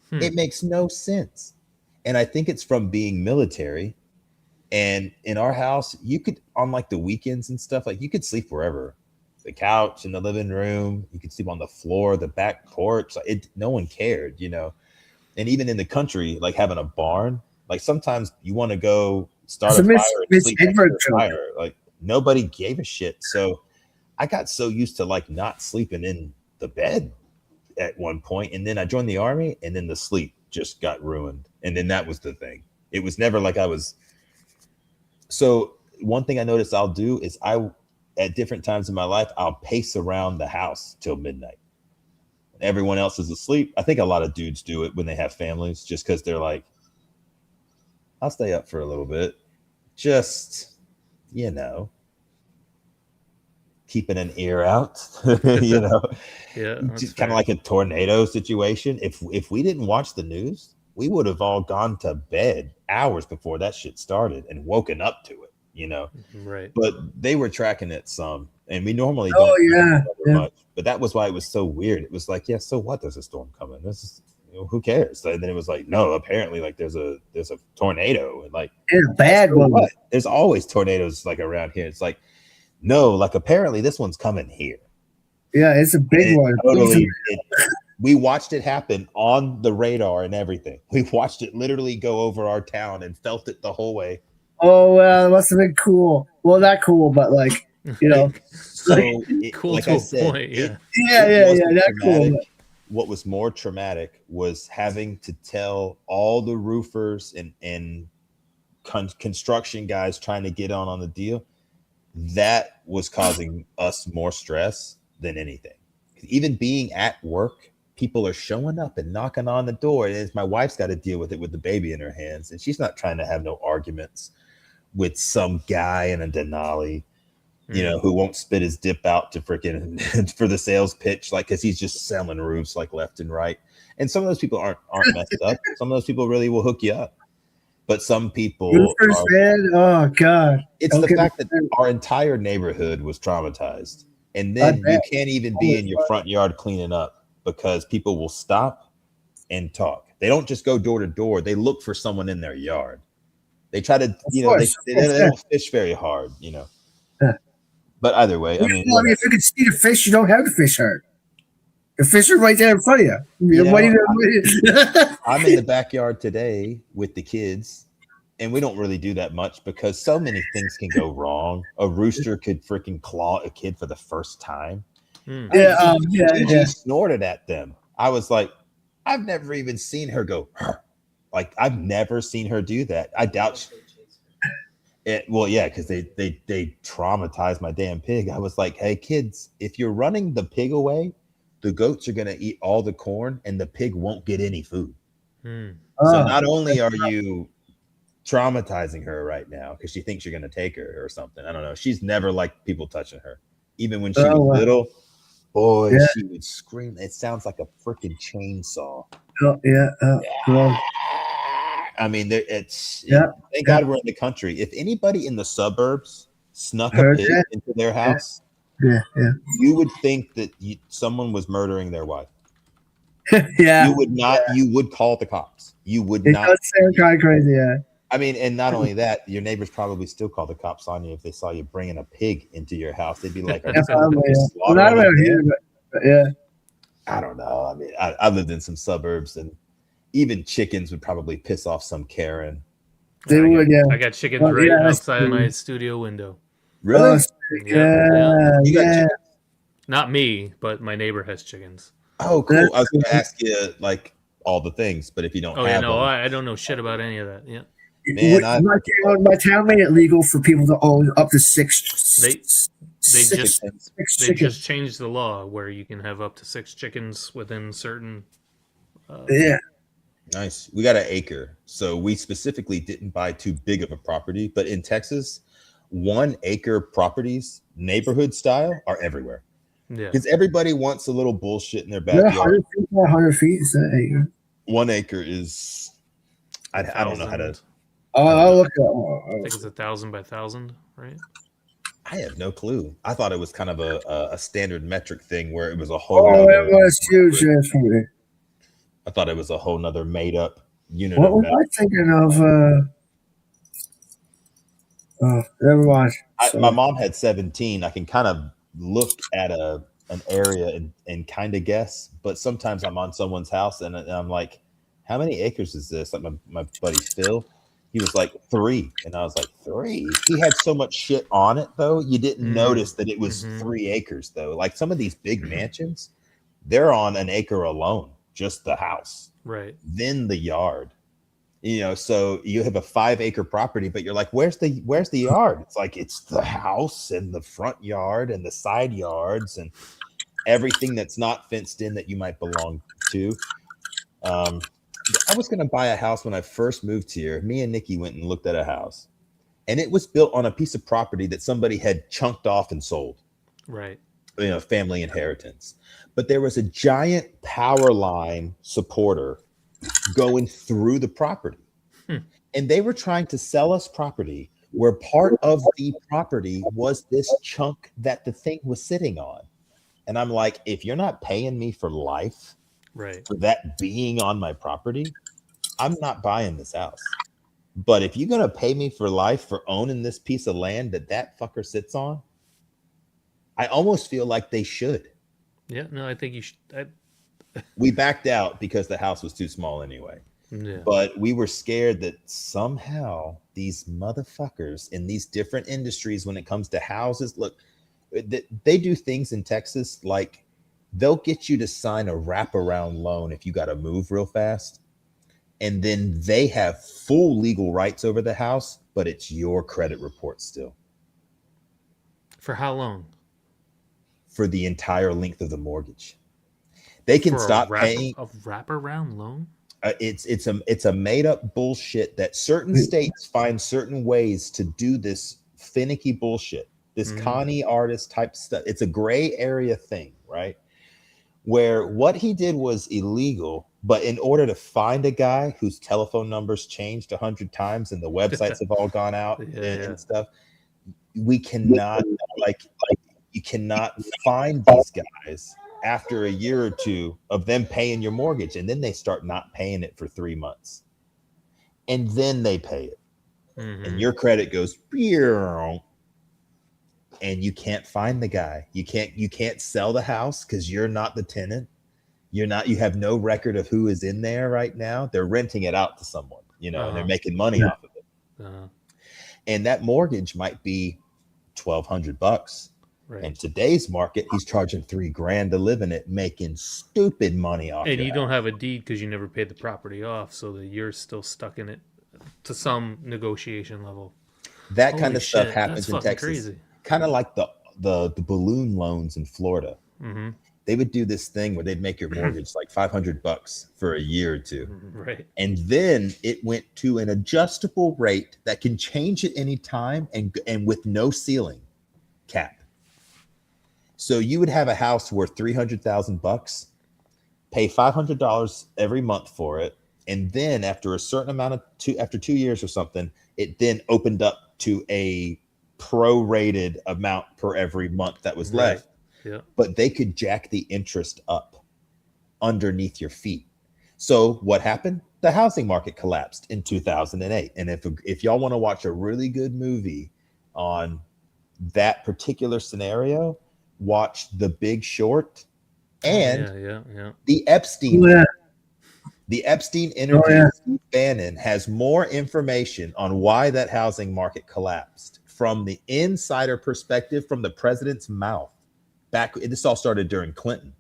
Hmm. It makes no sense. And I think it's from being military. And in our house, you could, on like the weekends and stuff, like you could sleep wherever, the couch, in the living room. You could sleep on the floor, the back porch. No one cared. And even in the country, like having a barn, like sometimes you want to go start it's a a fire and Miss sleep next to Edward the joke. fire. Like nobody gave a shit. So I got so used to like not sleeping in the bed at one point, and then I joined the army, and then the sleep just got ruined. And then that was the thing. It was never like I was. So one thing I noticed I'll do is at different times in my life, I'll pace around the house till midnight. Everyone else is asleep. I think a lot of dudes do it when they have families, just because they're like, I'll stay up for a little bit. Just, keeping an ear out, you know, Yeah, that's kind fair. of like a tornado situation. If we didn't watch the news, we would have all gone to bed hours before that shit started and woken up to it, you know. Right. But they were tracking it some, and we normally Oh don't track yeah, each other yeah. much. But that was why it was so weird. It was like, yeah, so what? There's a storm coming. This is, you know, who cares? And then it was like, no, apparently, like there's a tornado, and like, It's a yeah, bad so one. what? There's always tornadoes like around here. It's like, no, like apparently this one's coming here. Yeah, it's a big And one. we watched it happen on the radar and everything. We watched it literally go over our town and felt it the whole way. Oh well, it must have been cool. Well, not cool, but like you know, So, Cool like to I a said, point, yeah. yeah, wasn't not cool. traumatic. What was more traumatic was having to tell all the roofers and construction guys trying to get on the deal. That was causing us more stress than anything. Even being at work, people are showing up and knocking on the door, and my wife's got to deal with it with the baby in her hands, and she's not trying to have no arguments with some guy in a Denali, you know, who won't spit his dip out to freaking for the sales pitch, like, because he's just selling roofs like left and right. And some of those people aren't messed up. Some of those people really will hook you up. But some people Roofers, are, man. Oh god. it's the Okay. fact that our entire neighborhood was traumatized. And I then you bet. can't even be in your front yard cleaning up because people will stop and talk. They don't just go door to door. They look for someone in their yard. They try to, you know, they don't fish very hard, you know. Yeah. But either way, I mean, if you can see the fish, you don't have to fish hard. The fish are right there in front of you. You know, What are you I'm in the backyard today with the kids, and we don't really do that much because so many things can go wrong. A rooster could freaking claw a kid for the first time. Gigi snorted at them. I was like, I've never even seen her go. Like, I've never seen her do that. I doubt. Well, yeah, because they traumatized my damn pig. I was like, hey kids, if you're running the pig away, the goats are gonna eat all the corn, and the pig won't get any food. So not only are you traumatizing her right now because she thinks you're gonna take her or something. I don't know. She's never liked people touching her. Even when she was little, boy, she would scream. It sounds like a freaking chainsaw. I mean, thank God we're in the country. If anybody in the suburbs snuck a pig into their house, you would think that someone was murdering their wife. You would not. You would call the cops. You would not. Does sound kind of crazy, yeah. I mean, and not only that, your neighbors probably still call the cops on you if they saw you bringing a pig into your house. They'd be like, Not around here, but yeah. I don't know. I mean, I lived in some suburbs, and even chickens would probably piss off some Karen. They would, yeah. I got chickens right outside of my studio window. Really? You got chickens? Not me, but my neighbor has chickens. Oh, cool. I was going to ask you like all the things, but if you don't have them. I don't know shit about any of that. Yeah. Man, my town made it legal for people to own up to six. They chickens. just changed the law where you can have up to 6 chickens within certain. Nice. We got an acre, so we specifically didn't buy too big of a property. But in Texas, 1 acre properties, neighborhood style, are everywhere. Yeah. Because everybody wants a little bullshit in their backyard. 100 feet is that acre. 1 acre is. I don't know how to. I'll look I think it's 1,000 by 1,000, right? I have no clue. I thought it was kind of a standard metric thing where it was a whole. It was huge. I thought it was a whole nother made up unit. What was I thinking of? Never mind. My mom had 17. I can kind of look at an area and kind of guess, but sometimes I'm on someone's house and I'm like, how many acres is this? Like my buddy Phil, he was like 3, and I was like 3. He had so much shit on it though, you didn't notice that it was 3 acres though. Like some of these big mansions, they're on an acre alone, just the house, right? Then the yard, you know. So you have a 5 acre property, but you're like, where's the yard? It's like it's the house and the front yard and the side yards and everything that's not fenced in that you might belong to. I was going to buy a house when I first moved here. Me and Nikki went and looked at a house, and it was built on a piece of property that somebody had chunked off and sold. Right. family inheritance. But there was a giant power line supporter going through the property. Hmm. And they were trying to sell us property where part of the property was this chunk that the thing was sitting on. And I'm like, if you're not paying me for life Right. for that being on my property, I'm not buying this house. But if you're going to pay me for life for owning this piece of land that fucker sits on, I almost feel like they should. Yeah. No, I think you should. We backed out because the house was too small anyway. Yeah. But we were scared that somehow these motherfuckers in these different industries, when it comes to houses, look, they do things in Texas like they'll get you to sign a wraparound loan if you got to move real fast. And then they have full legal rights over the house, but it's your credit report still For how long? for the entire length of the mortgage. They can For stop paying. a wraparound loan? It's a made up bullshit that certain states find certain ways to do this finicky bullshit, this Connie artist type stuff. It's a gray area thing, right? Where what he did was illegal, but in order to find a guy whose telephone numbers changed 100 times and the websites have all gone out and stuff, we cannot you cannot find these guys after a year or two of them paying your mortgage, and then they start not paying it for 3 months, and then they pay it, and your credit goes, and you can't find the guy. You can't sell the house because you're not the tenant. You have no record of who is in there right now. They're renting it out to someone, and they're making money off of it. And that mortgage might be $1,200. Right. In today's market, he's charging $3,000 to live in it, making stupid money off. And you don't have a deed because you never paid the property off, so that you're still stuck in it to some negotiation level. That kind of stuff happens in Texas. Kind of like the balloon loans in Florida. Mm-hmm. They would do this thing where they'd make your mortgage like $500 for a year or two, right? And then it went to an adjustable rate that can change at any time, and with no ceiling cap. So you would have a house worth $300,000, pay $500 every month for it, and then after a certain amount of after 2 years or something, it then opened up to a prorated amount per every month that was left. Yeah. But they could jack the interest up underneath your feet. So what happened? The housing market collapsed in 2008. And if y'all want to watch a really good movie on that particular scenario, watch The Big Short and the Epstein. Yeah. The Epstein interview with Steve Bannon has more information on why that housing market collapsed from the insider perspective, from the president's mouth. This all started during Clinton,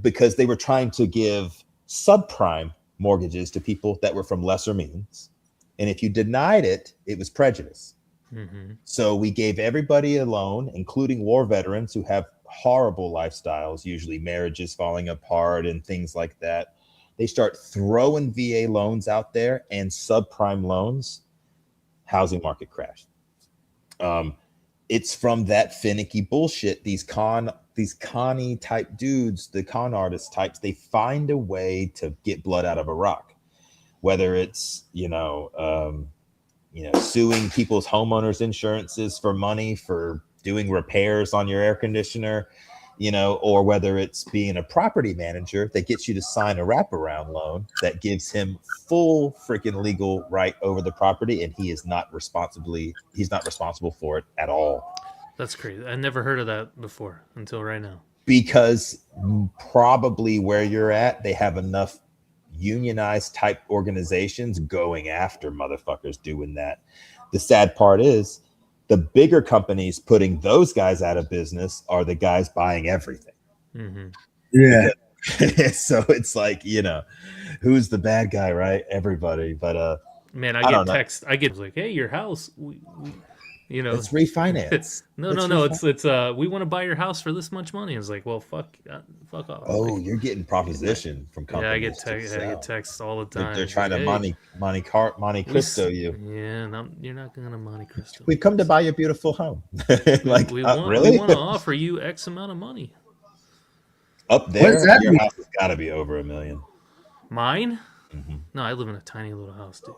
because they were trying to give subprime mortgages to people that were from lesser means. And if you denied it, it was prejudice. Mm-hmm. So we gave everybody a loan, including war veterans who have horrible lifestyles, usually marriages falling apart and things like that. They start throwing VA loans out there and subprime loans. Housing market crashed. It's from that finicky bullshit. These Connie type dudes, the con artist types, they find a way to get blood out of a rock. Whether it's suing people's homeowners insurances for money for doing repairs on your air conditioner, or whether it's being a property manager that gets you to sign a wraparound loan that gives him full freaking legal right over the property, and he's not responsible for it at all. That's crazy. I never heard of that before until right now. Because probably where you're at, they have enough unionized type organizations going after motherfuckers doing that. The sad part is the bigger companies putting those guys out of business are the guys buying everything. Mm-hmm. Yeah. So it's like, who's the bad guy, right? Everybody. But man, I get text. I get like, hey, your house. You know, Let's refinance. no, Let's no. refi- It's we want to buy your house for this much money. It's like, well, fuck off. Oh, Like, you're getting proposition from yeah, companies to I get sell. texts all the time. They're It's trying like, to hey, Monte Cristo you. yeah, no, you're not gonna Monte Cristo. We've come to buy your beautiful home. Like, We really? want to offer you X amount of money. Up What does there, that your mean? house has got to be over $1 million. Mine? Mhm. No, I live in a tiny little house, dude.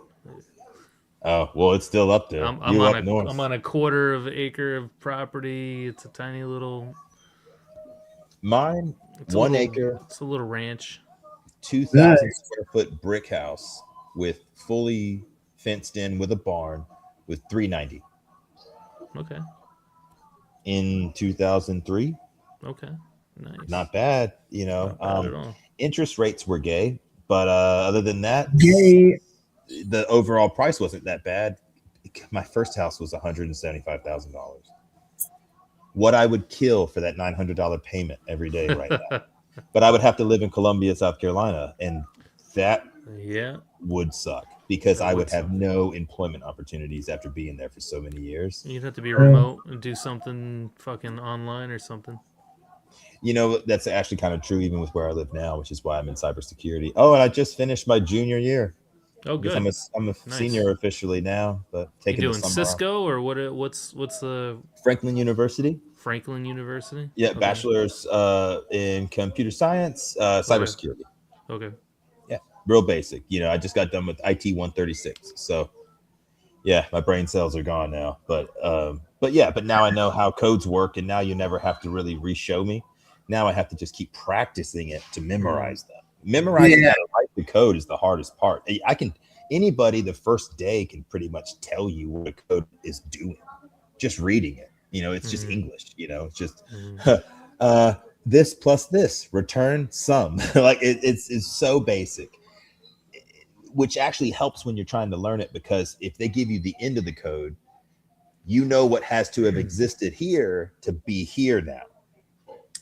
Oh, well, it's still up there. I'm You on up north. I'm on a quarter of an acre of property. It's a tiny little. Mine, It's 1 acre, It's a little ranch. 2,000 Nice. square foot brick house with fully fenced in with a barn with 390 Okay. in 2003. Okay. Nice. Not bad, you know. Not bad at all. Interest rates were gay, but other than that, Yay. the overall price wasn't that bad. My first house was $175,000. What I would kill for that $900 payment every day right now. But I would have to live in Columbia, South Carolina, and that Yeah. would suck because That I would would have suck. no employment opportunities after being there for so many years. You'd have to be remote and do something fucking online or something. You know, that's actually kind of true even with where I live now, which is why I'm in cybersecurity. Oh, and I just finished my junior year. Oh, Because good. I'm a Nice. senior officially now, but You taking the doing summer Cisco or what? What's the off. Franklin University. Franklin University? Yeah, Okay. bachelor's in computer science, cybersecurity. Okay. Yeah, real basic. You know, I just got done with IT 136, so yeah, my brain cells are gone now. But now I know how codes work, and now you never have to really re-show me. Now I have to just keep practicing it to memorize them. Memorizing how to write the code is the hardest part. Anybody the first day can pretty much tell you what a code is doing, just reading it. You know, it's just English. You know, it's just this plus this, return sum. Like it's so basic, which actually helps when you're trying to learn it, because if they give you the end of the code, you know what has to have existed here to be here now.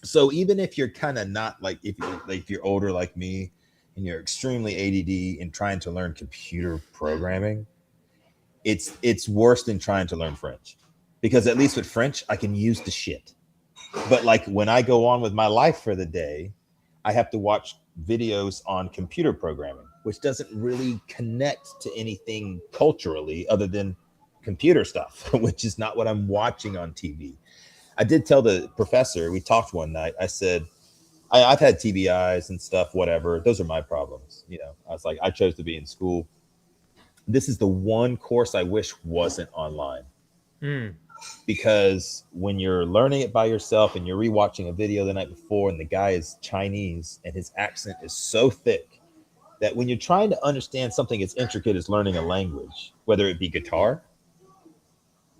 So even if you're kind of not like, if you're older like me and you're extremely ADD and trying to learn computer programming, it's worse than trying to learn French, because at least with French I can use the shit. But like when I go on with my life for the day, I have to watch videos on computer programming, which doesn't really connect to anything culturally other than computer stuff, which is not what I'm watching on TV. I did tell the professor, we talked one night, I said, I've had TBIs and stuff, whatever. Those are my problems. You know, I was like, I chose to be in school. This is the one course I wish wasn't online. Because when you're learning it by yourself and you're rewatching a video the night before and the guy is Chinese and his accent is so thick that when you're trying to understand something as intricate as learning a language, whether it be guitar,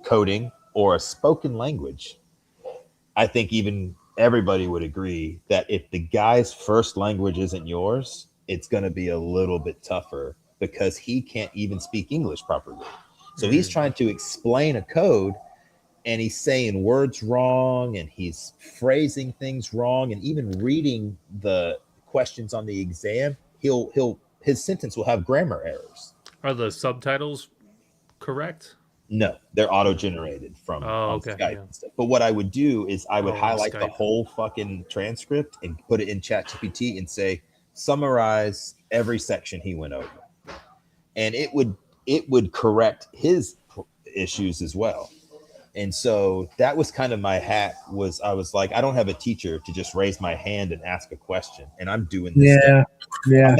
coding, or a spoken language, I think even everybody would agree that if the guy's first language isn't yours, it's going to be a little bit tougher because he can't even speak English properly. So he's trying to explain a code and he's saying words wrong and he's phrasing things wrong, and even reading the questions on the exam, his sentence will have grammar errors. Are the subtitles correct? No, they're auto-generated from on okay, Skype yeah. and stuff. But what I would do is I would on highlight the Skype. whole fucking transcript and put it in ChatGPT and say, summarize every section he went over. And it would correct his issues as well. And so that was kind of my hack. I was like, I don't have a teacher to just raise my hand and ask a question, and I'm doing this stuff. Yeah.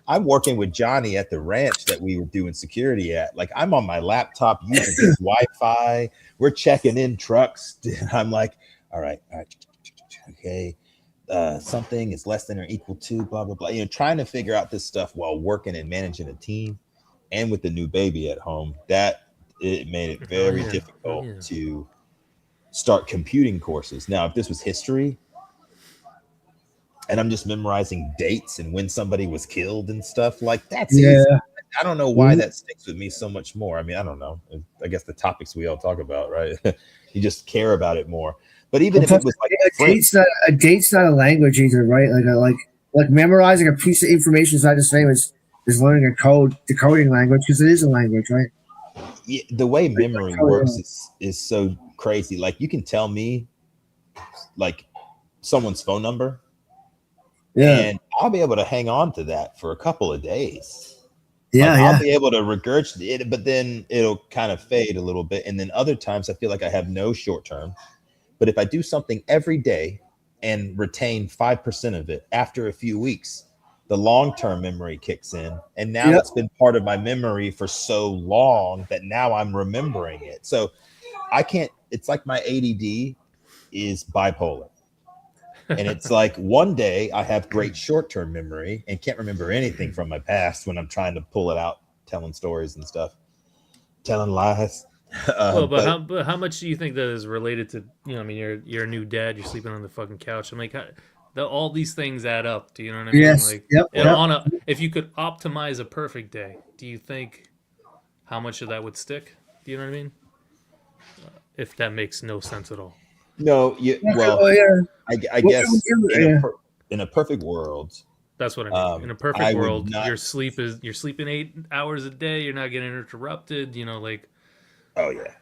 I'm working with Johnny at the ranch that we were doing security at. Like, I'm on my laptop using his Wi-Fi. We're checking in trucks. I'm like, all right, okay. Something is less than or equal to blah, blah, blah. You know, trying to figure out this stuff while working and managing a team, and with the new baby at home, that it made it very difficult to start computing courses. Now, if this was history, and I'm just memorizing dates and when somebody was killed and stuff, like that's easy. I don't know why that sticks with me so much more. I mean, I don't know. I guess the topics we all talk about, right? You just care about it more. But even if it was like a date's not a language either, right? Like memorizing a piece of information is not the same as learning a decoding language, because it is a language, right? the way memory Oh, works is so crazy. Like you can tell me like someone's phone number, yeah, and I'll be able to hang on to that for a couple of days. Like yeah, I'll yeah. be able to regurgitate it, but then it'll kind of fade a little bit. And then other times I feel like I have no short term. But if I do something every day and retain 5% of it after a few weeks, the long term memory kicks in. And now Yep. it's been part of my memory for so long that now I'm remembering it. So I can't, it's like my ADD is bipolar. And it's like one day I have great short term memory and can't remember anything from my past when I'm trying to pull it out, telling stories and stuff, telling lies. Well, But but how much do you think that is related to, you know? I mean, you're a new dad. You're sleeping on the fucking couch. I'm like, all these things add up. Do you know what I mean? Yes. Like, Yep. and Yep. on a if you could optimize a perfect day, do you think how much of that would stick? Do you know what I mean? If that makes no sense at all. no, well, Oh, yeah. I What- guess yeah. in a perfect world, That's what I mean. In a perfect I would world, not. you're sleeping 8 hours a day. You're not getting interrupted. You know, like Oh yeah.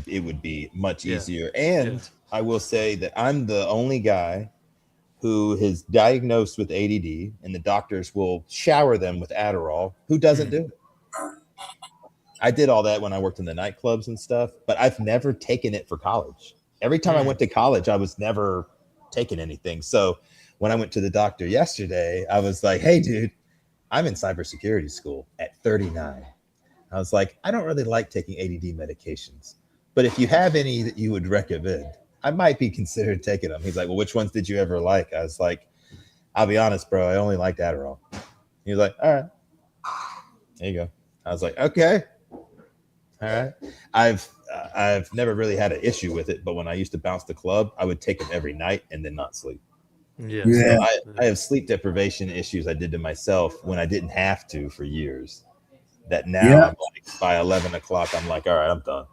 It would be much Yeah. easier. And I will say that I'm the only guy who is diagnosed with ADD, and the doctors will shower them with Adderall. Who doesn't do it? I did all that when I worked in the nightclubs and stuff, but I've never taken it for college. Every time I went to college, I was never taking anything. So when I went to the doctor yesterday, I was like, "Hey, dude, I'm in cybersecurity school at 39." I was like, "I don't really like taking ADD medications, but if you have any that you would recommend, I might be considered taking them." He's like, "Well, which ones did you ever like?" I was like, "I'll be honest, bro. I only liked Adderall." He was like, "All right, there you go." I was like, "Okay, all right." I've never really had an issue with it, but when I used to bounce the club, I would take them every night and then not sleep. yeah. Yeah. I have sleep deprivation issues I did to myself when I didn't have to for years. That now Yeah. I'm like by 11 o'clock, I'm like, all right, I'm done.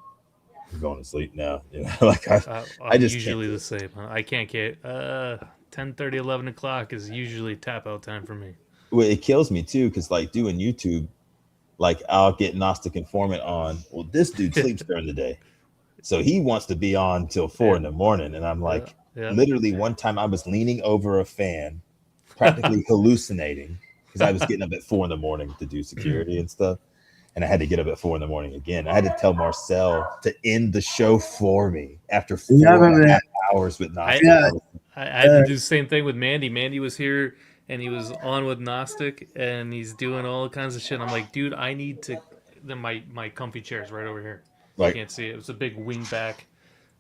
I'm going to sleep now. You know, like I I'm just usually can't. the same. I can't get 10:30, 11 o'clock is usually tap out time for me. Well, it kills me too, because like doing YouTube, like I'll get Gnostic Informant on. Well, this dude sleeps during the day, so he wants to be on till 4 in the morning, and I'm like, Yeah. literally one time I was leaning over a fan, practically hallucinating because I was getting up at 4 in the morning to do security and stuff. And I had to get up at 4 in the morning again. I had to tell Marcel to end the show for me after 4.5 hours with Gnostic. I had to do the same thing with Mandy. Mandy was here and he was on with Gnostic and he's doing all kinds of shit. I'm like, dude, I need to. Then my comfy chair is right over here. Like, You can't see it. It was a big wing back,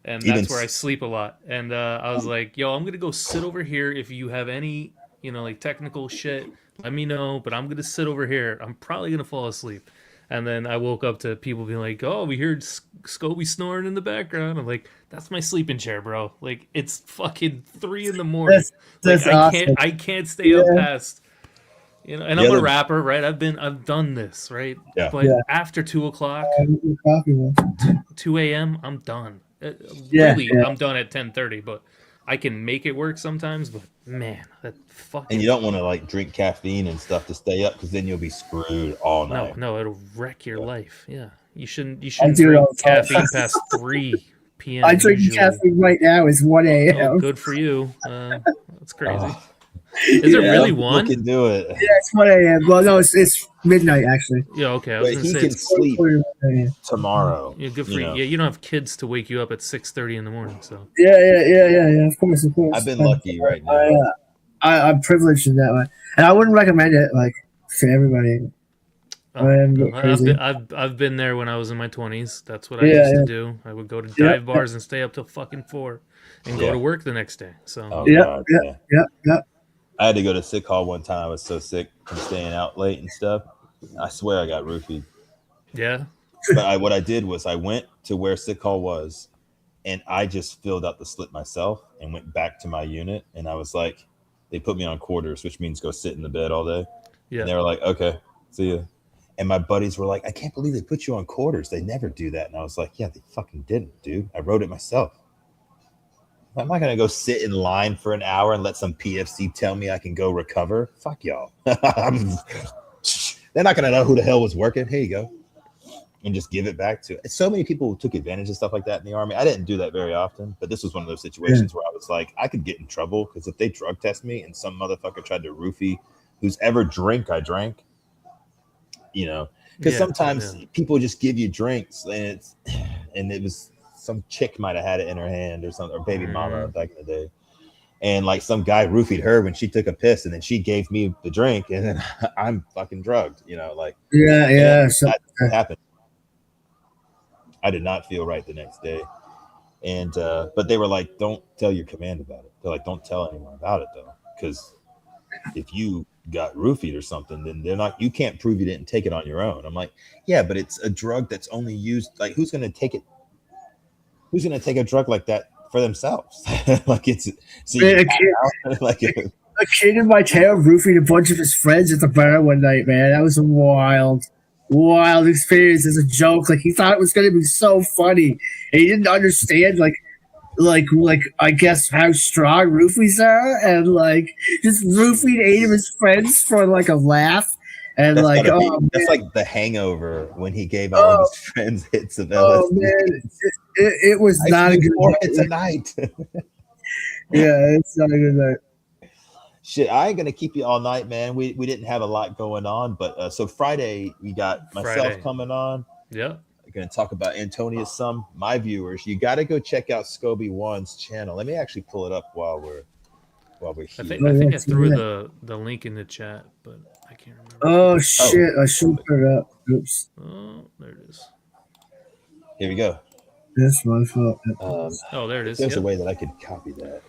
and Even that's where I s- sleep a lot. And I was like, yo, I'm gonna go sit over here. If you have any, like technical shit, let me know. But I'm gonna sit over here. I'm probably gonna fall asleep. And then I woke up to people being like, "Oh, we heard Skobie snoring in the background." I'm like, "That's my sleeping chair, bro. Like, it's fucking 3 in the morning. That's Like, awesome. I can't stay up past, And The I'm a other- rapper, right? I've done this, right? Yeah. But Yeah. after 2 o'clock, Coffee one. 2 a.m., I'm done. Yeah, Really, yeah. I'm done at 10:30. But I can make it work sometimes. But man, that fucking and you don't want to like drink caffeine and stuff to stay up, because then you'll be screwed all night. no, it'll wreck your life. Yeah, you shouldn't do it drink all the time. caffeine past 3 p.m. I'm drinking usually. caffeine right now. It's 1 Oh, a.m. good for you. That's crazy. Oh, Is it Yeah. really some people 1? can do it, Yeah, it's 1 a.m. Well, no, it's midnight actually. Yeah, okay. I was but gonna he say can it's sleep 1 a.m. tomorrow. good for you. know. Yeah, you don't have kids to wake you up at 6:30 in the morning, so. Yeah. Of course. I've been lucky right now. I'm privileged in that way, and I wouldn't recommend it like for everybody. I am a bit crazy. I've been there when I was in my 20s. That's what I Yeah, used to yeah. do. I would go to Yeah, dive bars and stay up till fucking 4 and go Yeah. to work the next day. So Oh, Yeah, God, yeah. I had to go to sick hall one time. I was so sick from staying out late and stuff. I swear I got roofied. yeah. But what I did was I went to where sick hall was, and I just filled out the slip myself and went back to my unit. And I was like, they put me on quarters, which means go sit in the bed all day. Yeah. And they were like, okay, see ya. And my buddies were like, I can't believe they put you on quarters. They never do that. And I was like, yeah, they fucking didn't, dude. I wrote it myself. I'm not going to go sit in line for an hour and let some PFC tell me I can go recover. Fuck y'all. They're not going to know who the hell was working. Here you go. and just give it back to. So many people took advantage of stuff like that in the army. I didn't do that very often, but this was one of those situations where I was like, I could get in trouble because if they drug test me and some motherfucker tried to roofie who's ever drink I drank, you know, because sometimes people just give you drinks and it was some chick might have had it in her hand or something, or baby mama back in the day. And like some guy roofied her when she took a piss, and then she gave me the drink, and then I'm fucking drugged, you know, like So, that happened. I did not feel right the next day, and but they were like, "Don't tell your command about it." They're like, "Don't tell anyone about it though, because if you got roofied or something, then they're not. You can't prove you didn't take it on your own." I'm like, "Yeah, but it's a drug that's only used. Like, who's gonna take it? Who's gonna take a drug like that for themselves? Like it's so man, a kid in my town roofied a bunch of his friends at the bar one night, man. That was a wild experience as a joke. Like he thought it was gonna be so funny. And he didn't understand like I guess how strong roofies are, and like just roofied 8 of his friends for like a laugh. And that's like that's like The Hangover when he gave all of his friends hits of LSD. Oh man, it was not a good hits a night. Yeah, it's not a good night. Shit, I ain't gonna keep you all night, man. We didn't have a lot going on, but so Friday we got myself coming on. Yeah, I'm gonna talk about Antonius some. My viewers, you got to go check out Skobie Won's channel. Let me actually pull it up while we're here. I think I threw the link in the chat, but I can't remember. Oh shit! I should put it up. Oops. Oh, there it is. Here we go. That's my fault. There it is. There's a way that I could copy that.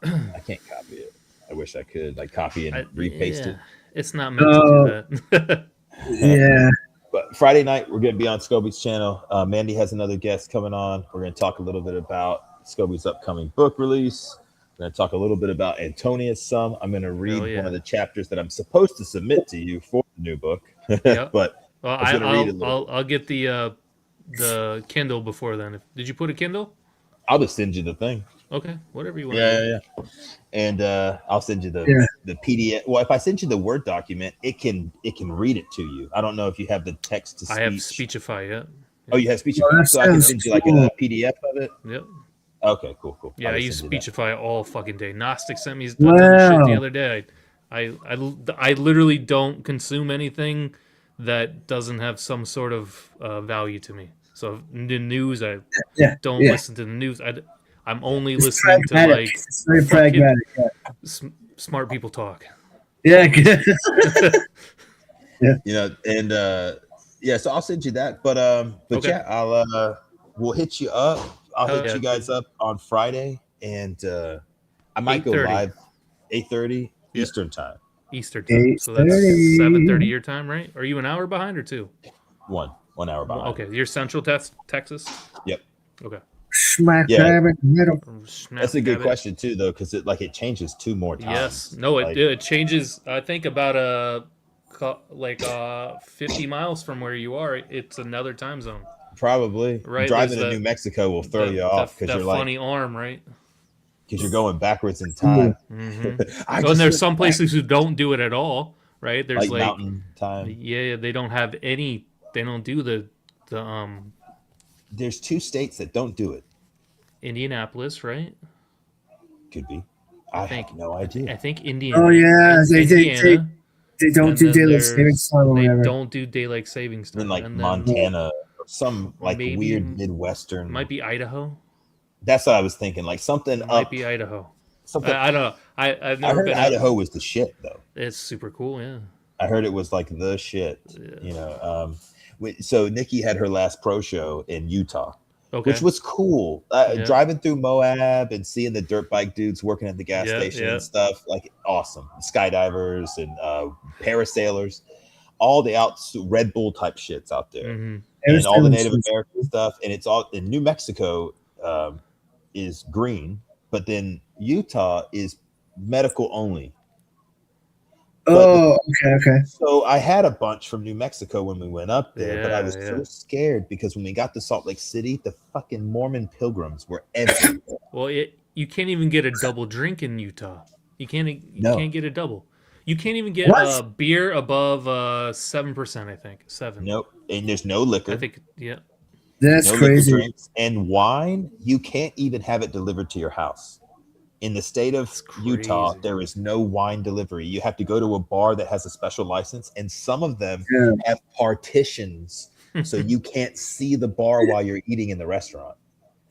I can't copy it. I wish I could, like, copy and repaste it. It's not meant to do that. Yeah. But Friday night, we're going to be on Skobie's channel. Mandy has another guest coming on. We're going to talk a little bit about Skobie's upcoming book release. We're going to talk a little bit about Antonius some. I'm going to read one of the chapters that I'm supposed to submit to you for the new book. Yep. But I'll get the Kindle before then. Did you put a Kindle? I'll just send you the thing. Okay, whatever you want. Yeah. And I'll send you the PDF. Well, if I send you the Word document, it can read it to you. I don't know if you have the text to speech. I have Speechify, yeah. Oh, you have Speechify, so I can send you like a PDF of it. Yep. Okay, cool. Yeah, I use Speechify all fucking day. Gnostic sent me shit the other day. I literally don't consume anything that doesn't have some sort of value to me. So the news, I don't listen to the news. I'm only listening to like it's very pragmatic. Smart people talk. Yeah. You know, and so I'll send you that. But okay. I'll we'll hit you up. I'll hit you guys up on Friday, and I might go live 8:30 Eastern time. Eastern time. So that's 7:30 your time, right? Are you an hour behind or 2? 1 hour behind. Okay, you're Central Texas. Yep. Okay. Smack dab in the middle. That's a good question too, though, because it changes 2 more times. Yes. No, it changes. I think about 50 miles from where you are. It's another time zone. Probably. Right. Driving to New Mexico will throw you off because you're like funny arm, right? Because you're going backwards in time. Mm-hmm. And there's some places who don't do it at all, right? There's like mountain time. Yeah, they don't have any. They don't do the There's 2 states that don't do it. Indianapolis, right? Could be. I have no idea. I think Indiana. Oh yeah, Indiana. They don't do daylight savings time or whatever. They don't do daylight savings time. And Montana or some like weird Midwestern. Might be Idaho. That's what I was thinking. Like something might be Idaho. Something. I don't know. I've never been. Idaho was the shit though. It's super cool. Yeah. I heard it was like the shit. Yeah. You know. So Nikki had her last pro show in Utah. Okay. Which was cool. Driving through Moab and seeing the dirt bike dudes working at the gas station and stuff, like awesome. Skydivers and parasailers, all the Red Bull type shits out there, and all the Native American stuff. And it's all in New Mexico is green, but then Utah is medical only. Oh, okay. So I had a bunch from New Mexico when we went up there, but I was so scared because when we got to Salt Lake City, the fucking Mormon pilgrims were everywhere. Well, you can't even get a double drink in Utah. You can't get a double. You can't even get What? beer above 7%. I think 7. Nope. And there's no liquor. I think yeah. That's No liquor crazy. drinks. And wine, you can't even have it delivered to your house. In the state of That's Utah, crazy. there is no wine delivery. You have to go to a bar that has a special license, and some of them Yeah. have partitions so you can't see the bar while you're eating in the restaurant.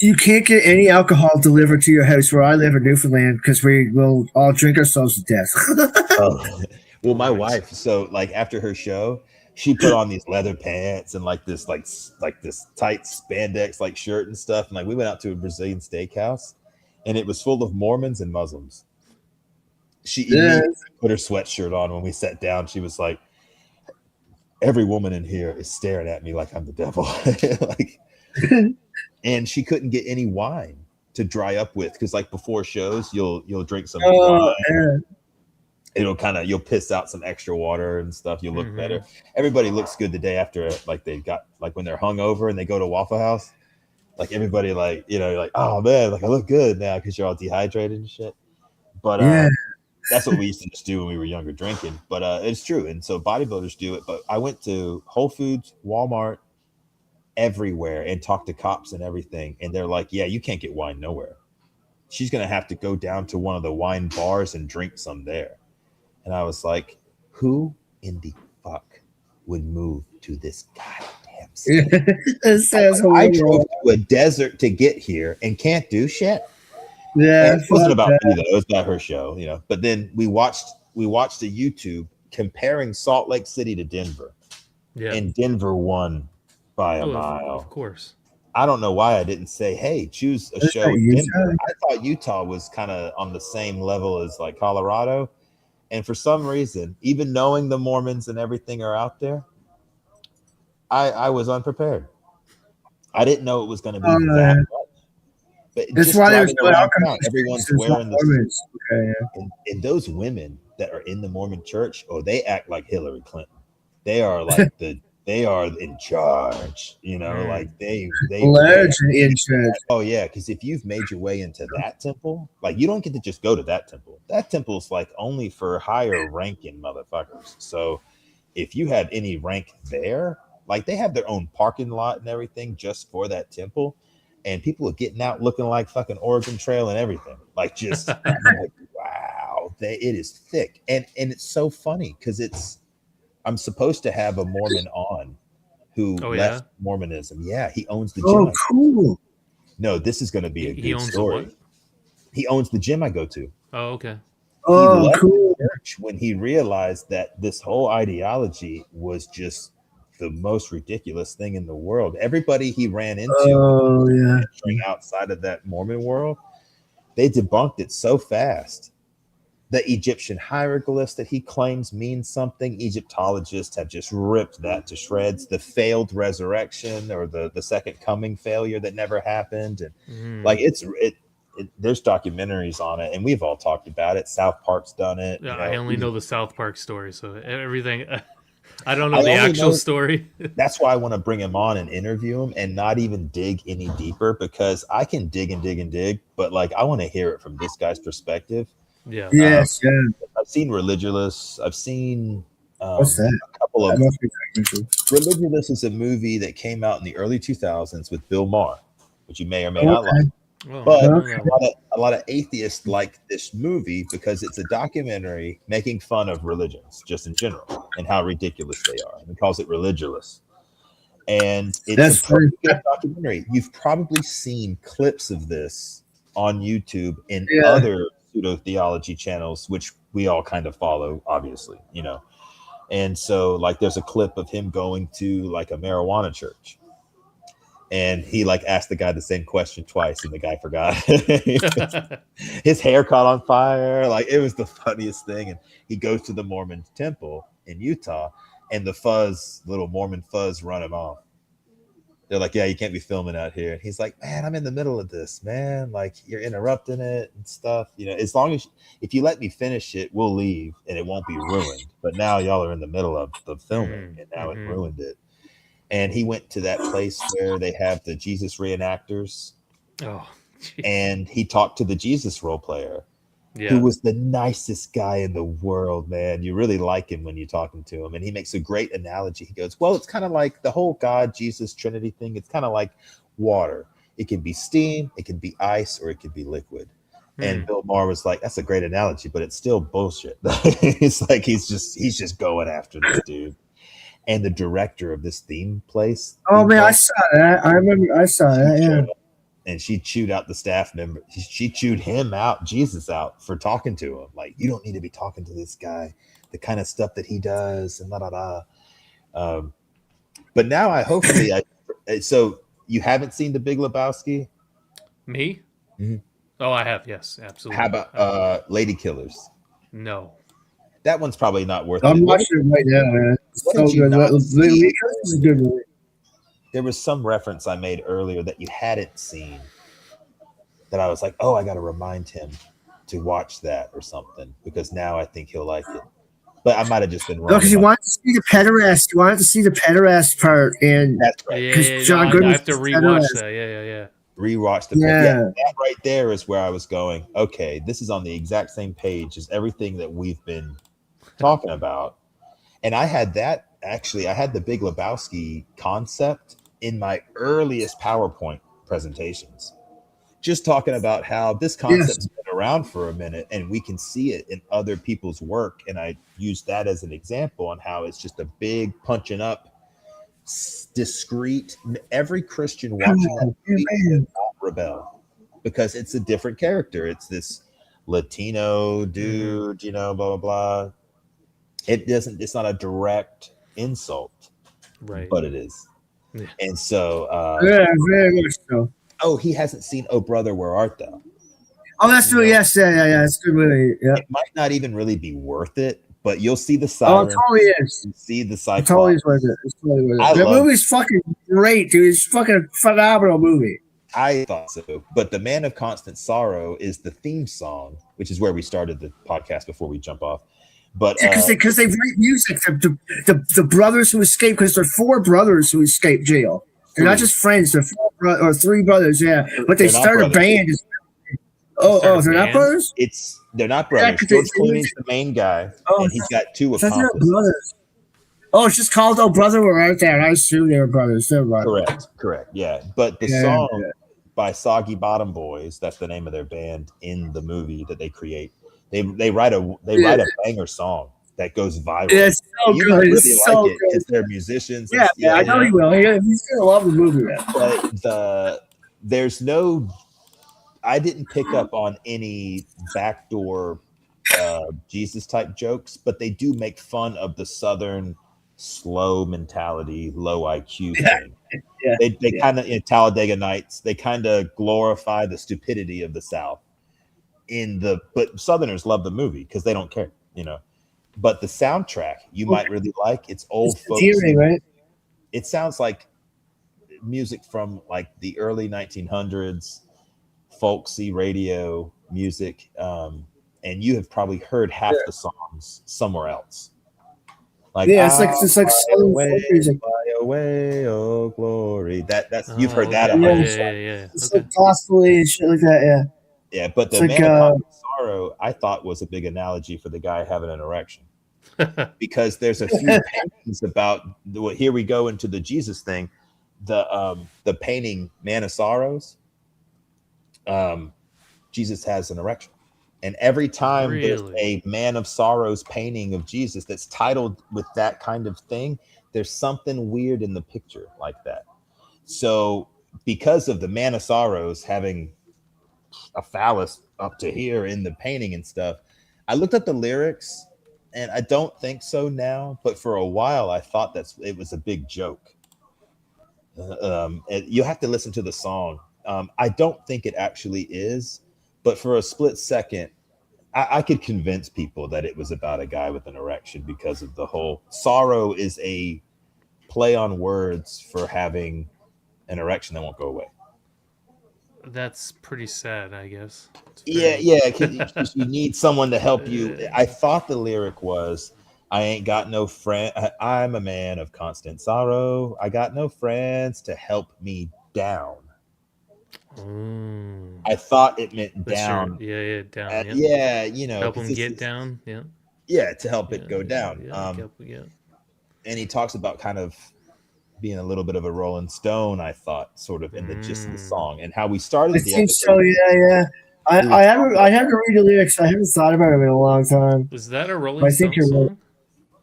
You can't get any alcohol delivered to your house where I live in Newfoundland because we will all drink ourselves to death. Oh, well, my Right. wife. So, like after her show, she put on these leather pants and like this, like this tight spandex like shirt and stuff. And like we went out to a Brazilian steakhouse, and it was full of Mormons and Muslims. She Yeah. immediately put her sweatshirt on when we sat down. She was like, "Every woman in here is staring at me like I'm the devil." Like, and she couldn't get any wine to dry up with because like before shows, you'll drink some wine. Oh, yeah. It'll kind of you'll piss out some extra water and stuff. You'll look Mhm. better. Everybody looks good the day after, like they got like when they're hungover and they go to Waffle House. Like everybody, like you're like, oh man, like I look good now because you're all dehydrated and shit. But Yeah. that's what we used to just do when we were younger drinking. But it's true, and so bodybuilders do it. But I went to Whole Foods, Walmart, everywhere, and talked to cops and everything, and they're like, yeah, you can't get wine nowhere. She's gonna have to go down to one of the wine bars and drink some there. And I was like, who in the fuck would move to this goddamn city? It says I drove horrible. to a desert to get here and can't do shit. Yeah. And it wasn't Fuck about that. me though; it was about her show, you know. But then we watched a YouTube comparing Salt Lake City to Denver, Yeah. and Denver won by a Oh, mile. of course. I don't know why I didn't say, hey, choose a Is show that in Utah? Denver. I thought Utah was kind of on the same level as like Colorado. And for some reason, even knowing the Mormons and everything are out there, I was unprepared. I didn't know it was going to be that much. But That's just why there's driving no around alcohol. town, everyone's There's no wearing the Mormons. Okay, yeah. and those women that are in the Mormon church, oh, they act like Hillary Clinton. They are like they are in charge, you know, like they Large and inches. oh yeah, because if you've made your way into that temple, like you don't get to just go to that temple. That temple's like only for higher ranking motherfuckers. So if you have any rank there, like they have their own parking lot and everything just for that temple. And people are getting out looking like fucking Oregon Trail and everything. Like just I'm like, wow, it is thick. And it's so funny because I'm supposed to have a Mormon on who left Mormonism. Yeah, he owns the gym. Oh, cool. No, this is going to be a He good owns story. what? He owns the gym I go to. Oh, okay. Oh, He left cool. the church when he realized that this whole ideology was just the most ridiculous thing in the world. Everybody he ran into outside of that Mormon world, they debunked it so fast. The Egyptian hieroglyphs that he claims mean something, Egyptologists have just ripped that to shreds. The failed resurrection or the second coming failure that never happened. And like there's documentaries on it, and we've all talked about it. South Park's done it. Yeah, You know, I only know the South Park story, so everything. I don't know the only actual know- story. That's why I want to bring him on and interview him and not even dig any deeper, because I can dig and dig and dig, but like I want to hear it from this guy's perspective. Yeah. Yes, yeah. I've seen Religulous. I've seen What's that? a couple of That must be technical. Religulous is a movie that came out in the early 2000s with Bill Maher, which you may or may not like. Oh, But I don't know that. a lot of atheists like this movie because it's a documentary making fun of religions just in general and how ridiculous they are. And it calls it Religulous. And it's a pretty good documentary. You've probably seen clips of this on YouTube and other pseudo theology channels, which we all kind of follow, obviously, you know. And so like there's a clip of him going to like a marijuana church. And he like asked the guy the same question twice, and the guy forgot. His hair caught on fire. Like it was the funniest thing. And he goes to the Mormon temple in Utah, and the little Mormon fuzz run him off. They're like, yeah, you can't be filming out here. And he's like, man, I'm in the middle of this, man. Like you're interrupting it and stuff. You know, as long as if you let me finish it, we'll leave and it won't be ruined. But now y'all are in the middle of the filming, and now it ruined it. And he went to that place where they have the Jesus reenactors. Oh, geez. And he talked to the Jesus role player. Yeah. who was the nicest guy in the world, man. You really like him when you're talking to him. And he makes a great analogy. He goes, well, it's kind of like the whole God, Jesus, Trinity thing. It's kind of like water. It can be steam, it can be ice, or it can be liquid. And Bill Maher was like, that's a great analogy, but it's still bullshit. It's like he's just going after this dude. And the director of this Oh theme man, I park, saw that. I remember I saw she that. Yeah. showed up and she chewed out the staff member. She chewed him out, Jesus out, for talking to him. Like, you don't need to be talking to this guy, the kind of stuff that he does, and la da da. Um, but now so you haven't seen The Big Lebowski? Me? Mhm. Oh, I have. Yes, How absolutely. about Lady Killers? No. That one's probably not worth I'm it. watching it right now, man. It's What so did you good. not see? This is a good movie. There was some reference I made earlier that you hadn't seen that I was like, oh, I got to remind him to watch that or something because now I think he'll like it. But I might have just been No, wrong because you about wanted to see the pederast. You wanted to see the pederast part, and that's Yeah, right. because yeah, no, John I Goodman's have to the rewatch pederast. that. Yeah. Rewatch Yeah. that right there is where I was going. Okay, this is on the exact same page as everything that we've been talking about. And I had I had the Big Lebowski concept in my earliest PowerPoint presentations. Just talking about how this Yes. concept's been around for a minute and we can see it in other people's work. And I used that as an example on how it's just a big punching up, discreet. Every Christian watching that Oh, movie will man. not rebel because it's a different character. It's this Latino Hmm. dude, blah, blah, blah. It's not a direct insult, Right. but it is. Yeah. And so, Yeah, very much so. oh, he hasn't seen Oh Brother, Where Art Thou? Oh, that's true. No. Yes, yeah. It's a good movie. Yeah. It might not even really be worth it, but you'll see the Oh, it siren, totally is. you see the It totally is cyclops. worth it. It's totally worth I it. The love movie's fucking great, dude. It's fucking phenomenal movie. I thought so. But The Man of Constant Sorrow is the theme song, which is where we started the podcast before we jump off. But Yeah, because they write music. The brothers who escape, because they're four brothers who escape jail. They're not three. just friends. They're or three brothers. Yeah, but they They're not start a brothers. band. Start a They're not band? brothers. They're not Yeah, brothers. 'cause George they Clooney's the main guy, Oh, and he's got two I thought they were accomplices. brothers. Oh, it's just called "Oh Brother, We're Right There." I assume they were brothers. Never mind. Correct. Yeah. But the Yeah. song by Soggy Bottom Boys, that's the name of their band in the movie that they create. They write a banger song that goes viral. It's so You good. might really It's like so it good. because they're musicians. Yeah, man, I know yeah. he will. He's gonna love the movie, man. But there's no. I didn't pick up on any backdoor Jesus type jokes, but they do make fun of the Southern slow mentality, low IQ thing. Yeah. They kind of in Talladega Nights, they kind of glorify the stupidity of the South but Southerners love the movie because they don't care, But the soundtrack you might really like. It's old It's folks. endearing, right? It sounds like music from like the early 1900s, folksy radio music, and you have probably heard half the songs somewhere else. Like Yeah, it's like fly southern away, folk music. fly away, oh glory. That's you've heard that Okay. 100. Yeah. It's Okay. like gospel-y and shit like that. Yeah. Yeah, but the It's like, Man of Constant Sorrow, I thought was a big analogy for the guy having an erection. Because there's a few paintings about here we go into the Jesus thing. The painting Man of Sorrows, Jesus has an erection. And every time there's a Man of Sorrows painting of Jesus that's titled with that kind of thing, there's something weird in the picture like that. So because of the Man of Sorrows having a phallus up to here in the painting and stuff, I looked at the lyrics and I don't think so now, but for a while I thought it was a big joke. You have to listen to the song. I don't think it actually is, but for a split second, I could convince people that it was about a guy with an erection because of the whole sorrow is a play on words for having an erection that won't go away. That's pretty sad, I guess. Yeah. You need someone to help you. I thought the lyric was, I ain't got no friend. I'm a man of constant sorrow. I got no friends to help me down. Oh. I thought it meant That's your, down. yeah, down. Yeah. Yeah, you know, Help 'cause him this get is- down. Yeah. yeah, to help Yeah. it go down. Yeah. And he talks about kind of being a little bit of a Rolling Stone, I thought, sort of in the gist of the song, and how we I started the think episode. so. Yeah. I haven't. I haven't read the lyrics. I haven't thought about it in a long time. Was that a But Rolling I think Stone you're right. song?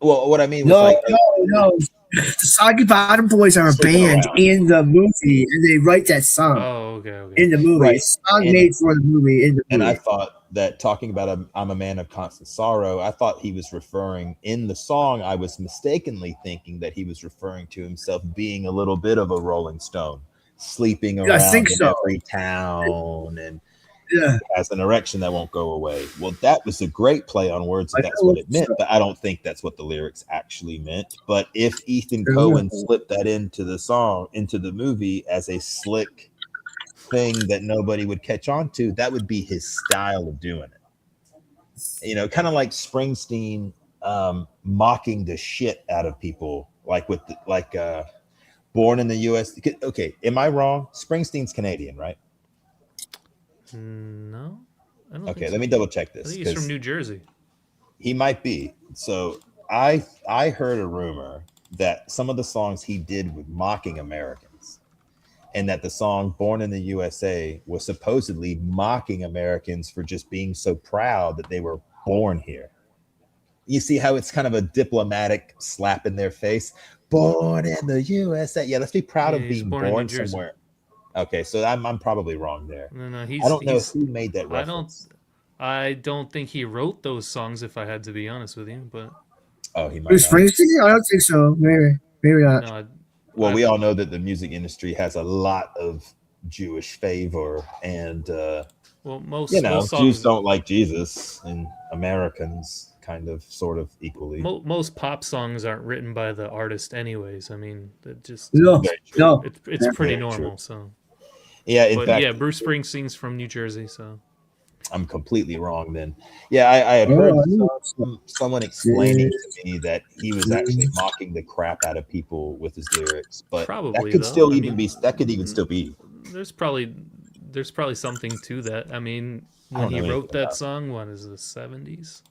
Well, what I mean was No, like no. The Soggy Bottom Boys are a Sleeping band Around. in the movie, and they write that song Oh, okay. in the movie. Right. It's a song And- made for the movie in the And I movie. thought that talking about I'm a man of constant sorrow, I thought he was referring in the song. I was mistakenly thinking that he was referring to himself being a little bit of a Rolling Stone, sleeping I around think in so. every town and Yeah, has an erection that won't go away. Well, that was a great play on words. I If that's know what it meant, so. but I don't think that's what the lyrics actually meant. But if Ethan Yeah. Cohen slipped that into the song, into the movie as a slick thing that nobody would catch on to, that would be his style of doing it. You know, kind of like Springsteen mocking the shit out of people, like with Born in the U.S. Okay, am I wrong? Springsteen's Canadian, right? No, I don't. Okay, think let so. me double check I this. think he's from 'cause New Jersey. He might be. So I heard a rumor that some of the songs he did were mocking Americans, and that the song "Born in the USA" was supposedly mocking Americans for just being so proud that they were born here. You see how it's kind of a diplomatic slap in their face. Born in the USA. Yeah, let's be proud Yeah, of he's being born in born New Jersey. somewhere. Okay, so I'm probably wrong there. No, I don't know who made that reference. I don't think he wrote those songs. If I had to be honest with you, but Oh, he might Bruce not. Springsteen? I don't think so. Maybe not. no. Well, we all know that the music industry has a lot of Jewish favor, and Well, most you know, most songs, Jews don't like Jesus, and Americans kind of, sort of equally. most pop songs aren't written by the artist, anyways. I mean, it just No, Very true. no. it's pretty Very normal. true. So, Yeah, in but fact, yeah, Bruce Springsteen's from New Jersey, so I'm completely wrong then. Yeah, I had Oh, heard I know. someone explaining to me that he was actually mocking the crap out of people with his lyrics, but Probably, that could though. still I even mean, be that could even still be. there's probably something to that. I mean, I when don't he know wrote anything that about it. song, what is it, the 70s,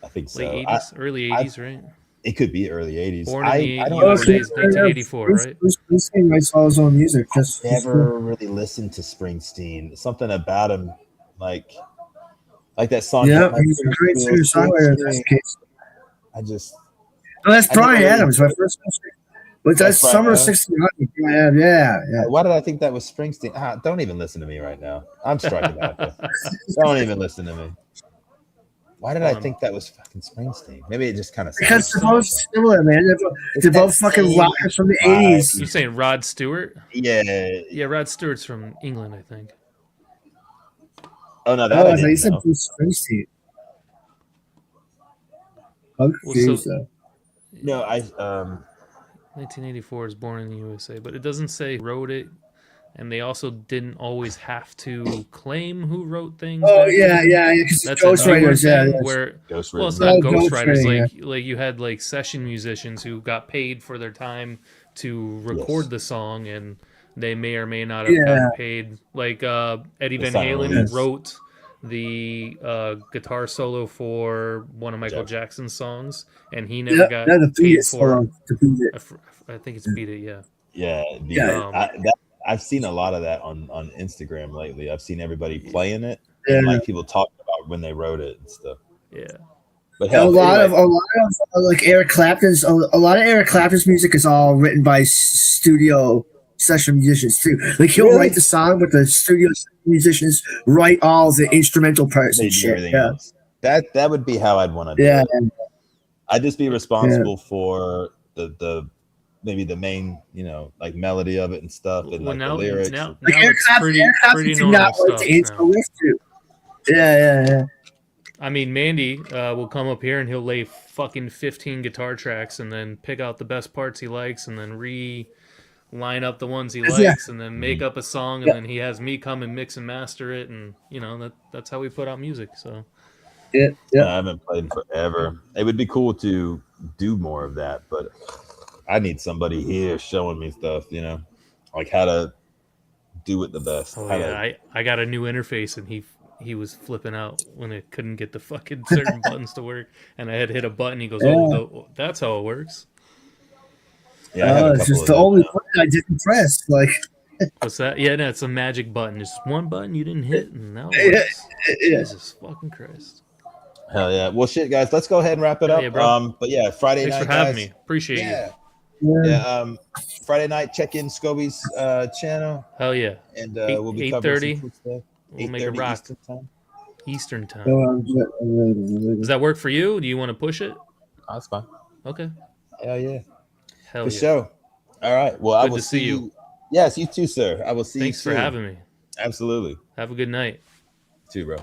I think so. late 80s, early 80s, right? It could be early 80s. Born in the I don't USA know. is 1984, right? Bruce Springsteen writes all his own music. Just Never really listened to Springsteen. Something about him, like that song. Yeah, That he's a great singer songwriter. In this case. I just No, that's I never Brian really- Adams. My first. But that's Brian Summer Adams? '69. Yeah. why did I think that was Springsteen? Don't even listen to me right now. I'm striking out there. Don't even listen to me. Why did I think that was fucking Springsteen? Maybe it just kind of Because they're both similar, man. They're both fucking rockers from the vibe. '80s. You saying Rod Stewart? Yeah. Yeah, Rod Stewart's from England, I think. Oh no, that Oh, I I thought you didn't said know. Bruce Springsteen. I'm confused. though. No, I 1984 is Born in the USA, but it doesn't say who wrote it, and they also didn't always have to claim who wrote things. Oh back yeah, then. yeah. Because it's That's a newer ghostwriters. Yeah, thing yeah. where Ghost well, it's written. not Oh, ghostwriters. ghostwriting, Like you had like session musicians who got paid for their time to record Yes. the song, and they may or may not have Yeah. gotten paid. Like Eddie The Van silent Halen release. wrote the guitar solo for one of Michael Jackson's songs, and he never Yeah, got the beat paid it for song to beat it. I think it's Beat It, yeah. Yeah, Yeah. I've seen a lot of that on Instagram lately. I've seen everybody playing it, Yeah. and like people talking about when they wrote it and stuff. Yeah. But A hell, lot anyway, of like Eric Clapton's. A lot of Eric Clapton's music is all written by studio session musicians too. Like he'll Really? write the song, but the studio musicians write all the instrumental parts they and do shit. everything Yeah, else. That would be how I'd want to do yeah. it. I'd just be responsible for the maybe the main, like melody of it and stuff, and Well, like now, the lyrics. now, Like now Eric it's Clapton, pretty Eric Clapton did normal not write stuff the intro now. riff too. Yeah. I mean, Mandy will come up here and he'll lay fucking 15 guitar tracks and then pick out the best parts he likes and then line up the ones he Yeah. likes and then make up a song and then he has me come and mix and master it, and that's how we put out music. So Yeah. I haven't played in forever. It would be cool to do more of that, but I need somebody here showing me stuff, like how to do it the best. Oh Highlight. yeah, I got a new interface and he was flipping out when it couldn't get the fucking certain buttons to work, and I had hit a button. He goes, "Oh, that's how it works." Yeah, I have a It's couple just of the those only now. one I didn't press. Like, What's that? Yeah, no, it's a magic button. Just one button you didn't hit, and now it yeah, works. yeah. Jesus fucking Christ! Hell yeah. Well, shit, guys, let's go ahead and wrap it Hell up. yeah, bro. But yeah, Friday Thanks night, for having guys. me. Appreciate you. Yeah, Yeah. yeah. Friday night, check in Skobie's channel, Hell yeah. and 8, we'll be covering some 8:30. cool stuff. We'll make it 8:30 rock. Eastern time. Eastern time. Oh, Does that work for you? Do you want to push it? Oh, that's fine. Okay. Hell yeah. Hell For yeah. sure. All right. Well, I Good will to see you. you. Yes, you too, sir. I will see Thanks you for soon. having me. Absolutely. Have a good night. You too, bro.